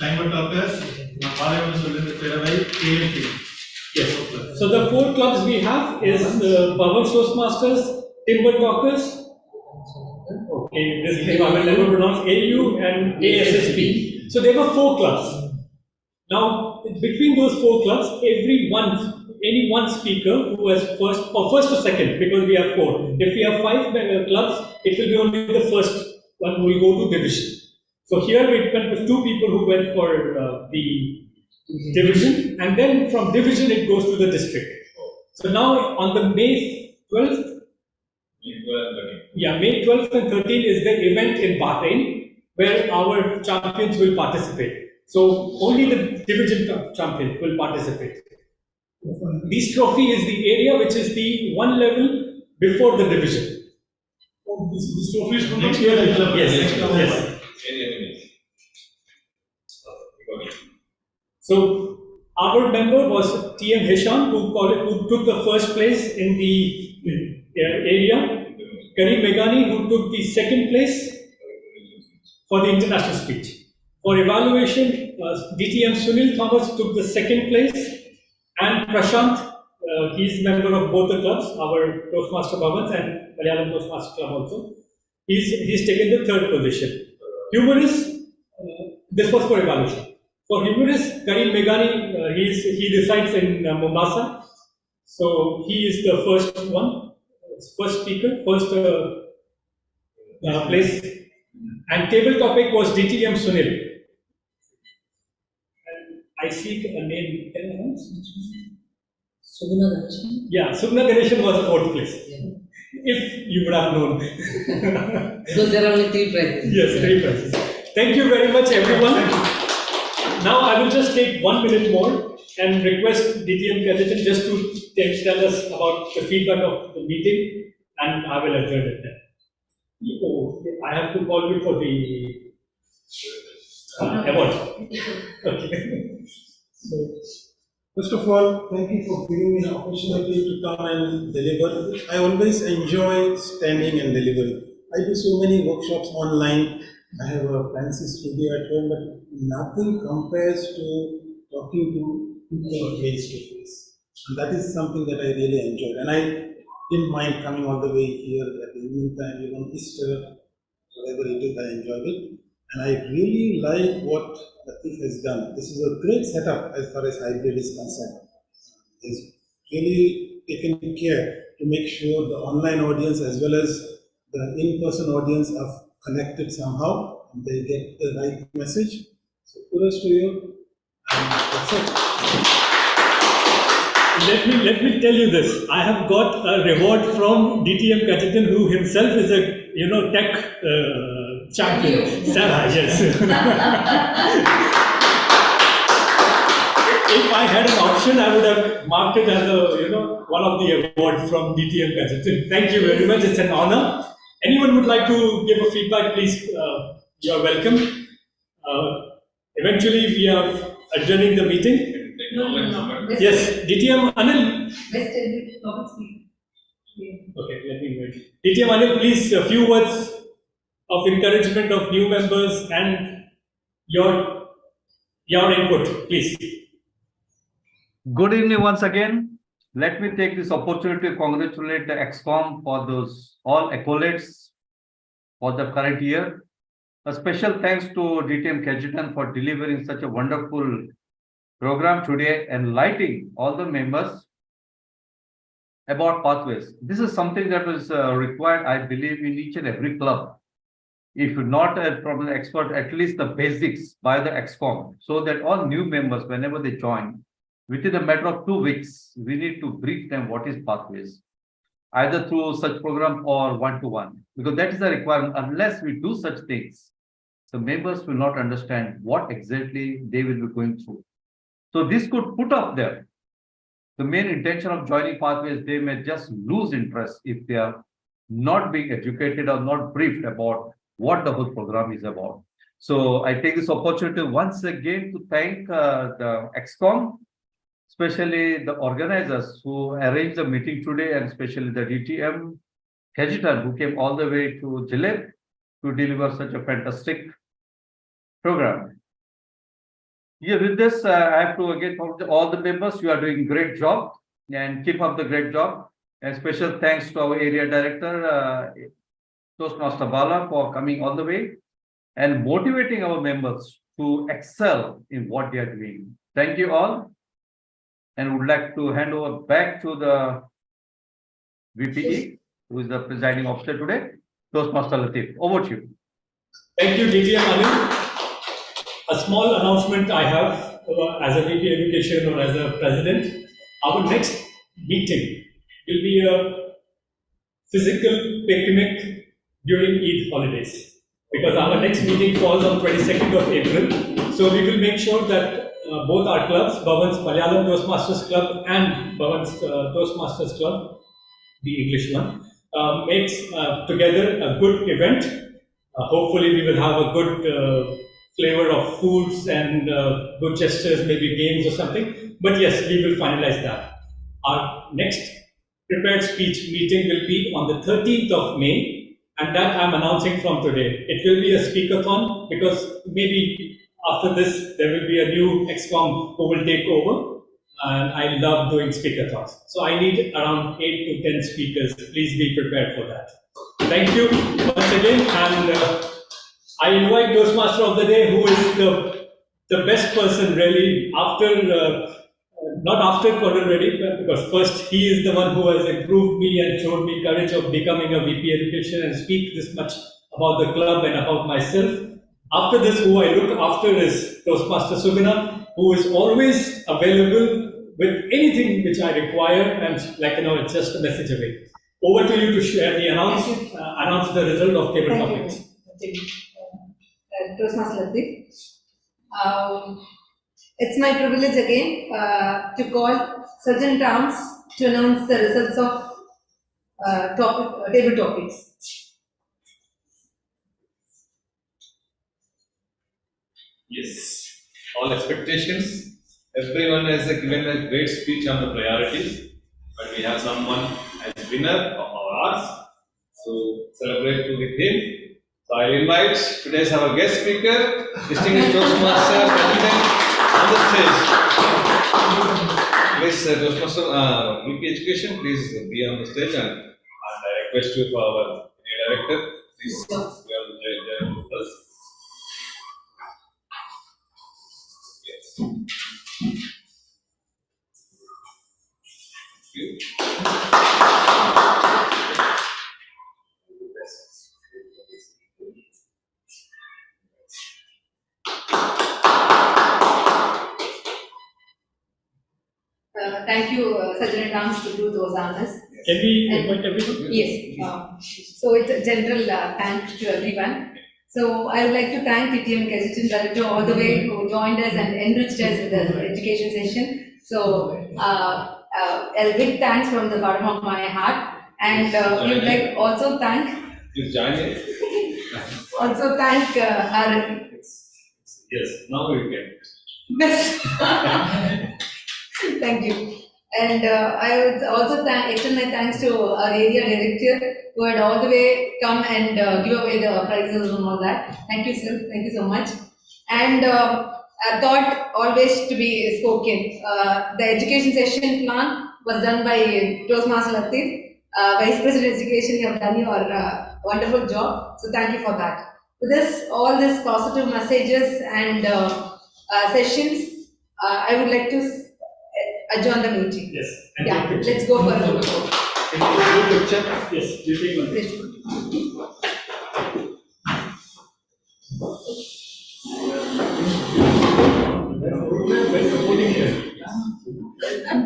Time Talkers, Yes. So the 4 clubs we have is Bhavans Toastmasters, Timber Talkers. Okay, this name I will never pronounce. AU and ASSP. So there were 4 clubs. Now, between those 4 clubs, any one speaker who was first or second, because we have 4. If we have 5 clubs, it will be only the first one who will go to division. So here we went with 2 people who went for the division, and then from division it goes to the district. So now on the May 12th, May 12th and 13th is the event in Bahrain where our champions will participate. So only the division champion will participate. This trophy is the area which is the one level before the division. Oh, this trophy is from next year. Yes, yes. So our member was T.M. Hisham, who took the first place in the area. Kareem Megani, who took the second place. for the international speech. For evaluation, DTM Sunil Thomas took the second place, and Prashant, he's member of both the clubs, our Toastmaster Bhavans and Malayalam Toastmaster Club also. He's taken the third position. Humorist, this was for evaluation. For humorist, Karim Meghani, he resides in Mombasa. So he is the first one, first speaker, first place. And table topic was DTM Sunil. And I see a name. Sugna Ganeshan? Yeah, Sugna Ganeshan was fourth place. If you would have known. Because there are only 3 prizes. Yes, 3 prizes. Thank you very much, everyone. Now I will just take 1 minute more and request DTM Gazettan just to tell us about the feedback of the meeting, and I will adjourn it then. Oh, I have to call you for the award. Okay. First of all, thank you for giving me the opportunity to come and deliver. I always enjoy standing and delivering. I do so many workshops online. I have a fancy studio at home, but nothing compares to talking to people face to face. And that is something that I really enjoyed. And I didn't mind coming all the way here at the evening time, even Easter, whatever it is, I enjoyed it. And I really like what Latif has done. This is a great setup as far as hybrid is concerned. He's really taken care to make sure the online audience as well as the in-person audience are connected somehow and they get the right message. So kudos to you. And that's it. Let me tell you this. I have got a reward from DTM Gazettan, who himself is a tech champion. Sarah, yes. If I had an option, I would have marked it as one of the awards from DTM Gazettan. Thank you very much. It's an honor. Anyone would like to give a feedback, please, you are welcome. Eventually, we are adjourning the meeting. No. Yes, DTM Anil. Best public speaker. Okay, let me wait. DTM Anil, please, a few words of encouragement of new members and your input, please. Good evening once again. Let me take this opportunity to congratulate the ExCom for those all accolades for the current year. A special thanks to DTM Gazettan for delivering such a wonderful program today, enlightening all the members about pathways. This is something that was required, I believe, in each and every club. If not from the expert, at least the basics by the ExCom, so that all new members, whenever they join, within a matter of 2 weeks, we need to brief them what is pathways, either through such program or one-to-one, because that is the requirement. Unless we do such things, the members will not understand what exactly they will be going through. So this could put up there the main intention of joining pathways. They may just lose interest if they are not being educated or not briefed about what the whole program is about. So I take this opportunity once again to thank the ExCom, especially the organizers who arranged the meeting today, and especially the DTM Gazettan, who came all the way to Jileb to deliver such a fantastic program. Yeah, with this, I have to again thank all the members. You are doing a great job and keep up the great job. And special thanks to our area director, Toastmaster Bala, for coming all the way and motivating our members to excel in what they are doing. Thank you all. And would like to hand over back to the VPE, who is the presiding officer today, Toastmaster Latif. Over to you. Thank you, DTM Anil. A small announcement I have as a VP Education or as a president. Our next meeting will be a physical picnic during Eid holidays, because our next meeting falls on 22nd of April. So we will make sure that both our clubs, Bhavan's Malayalam Toastmasters Club and Bhavan's Toastmasters Club, the English one, makes together a good event. Hopefully we will have a good flavor of foods and good gestures, maybe games or something. But yes, we will finalize that. Our next prepared speech meeting will be on the 13th of May and that I'm announcing from today. It will be a speakerthon because maybe after this there will be a new XCOM who will take over, and I love doing speakerthons. So I need around 8 to 10 speakers. Please be prepared for that. Thank you once again, and I invite Toastmaster of the Day, who is the best person really after. Not after Colonel Reddy, because first he is the one who has improved me and showed me courage of becoming a VP Education and speak this much about the club and about myself. After this, who I look after is Toastmaster Sugana, who is always available with anything which I require, and it's just a message away. Over to you to share the announce the result of table topics. Toastmaster Latif. It's my privilege again to call Sergeant Arms to announce the results of table topics. Yes, all expectations. Everyone has given a great speech on the priorities, but we have someone as winner of ours. So celebrate with him. So I invite today's our guest speaker, distinguished Toastmaster President, on the stage. Please, Toastmaster VP Education, please be on the stage, and I request you for our director, please be on the stage with us. Yes. Thank you. Thank you, Sergeant Arms, to do those honors. Can we invite everyone? Yes. So it's a general thank to everyone. So I would like to thank PTM Gazetting Director all the way who joined us and enriched us with the education session. So a big thanks from the bottom of my heart. And we would like also thank. Please join in. Also thank our. Yes, now we can. Thank you. And I would also extend my thanks to our area director who had all the way come and give away the prizes and all that. Thank you, sir. Thank you so much. And a thought always to be spoken. The education session plan was done by Toastmaster Latif. Vice President Education, you have done your wonderful job. So thank you for that. With this, all these positive messages and sessions, I would like to adjourn the meeting. Yes. Yeah, let's go for a roll call. Yes, you take one. Where's the voting here? Come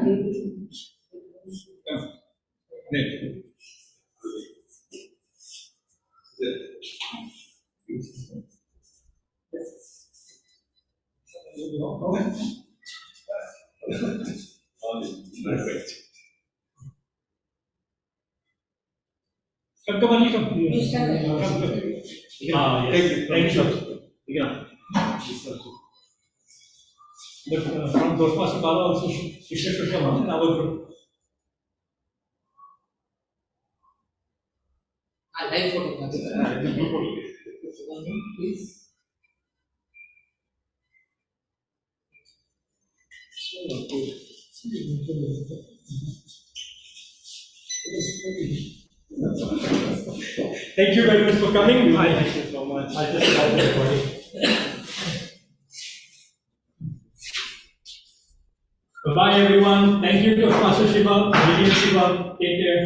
on, come. Yes, thank you. Yeah. But from Toastmaster Bala also, Shishya should come on in our group. I like photo. Please. Thank you very much for coming. Thank you so much. I just love everybody. Bye everyone. Thank you to Master Shiva, Shiva. Take care.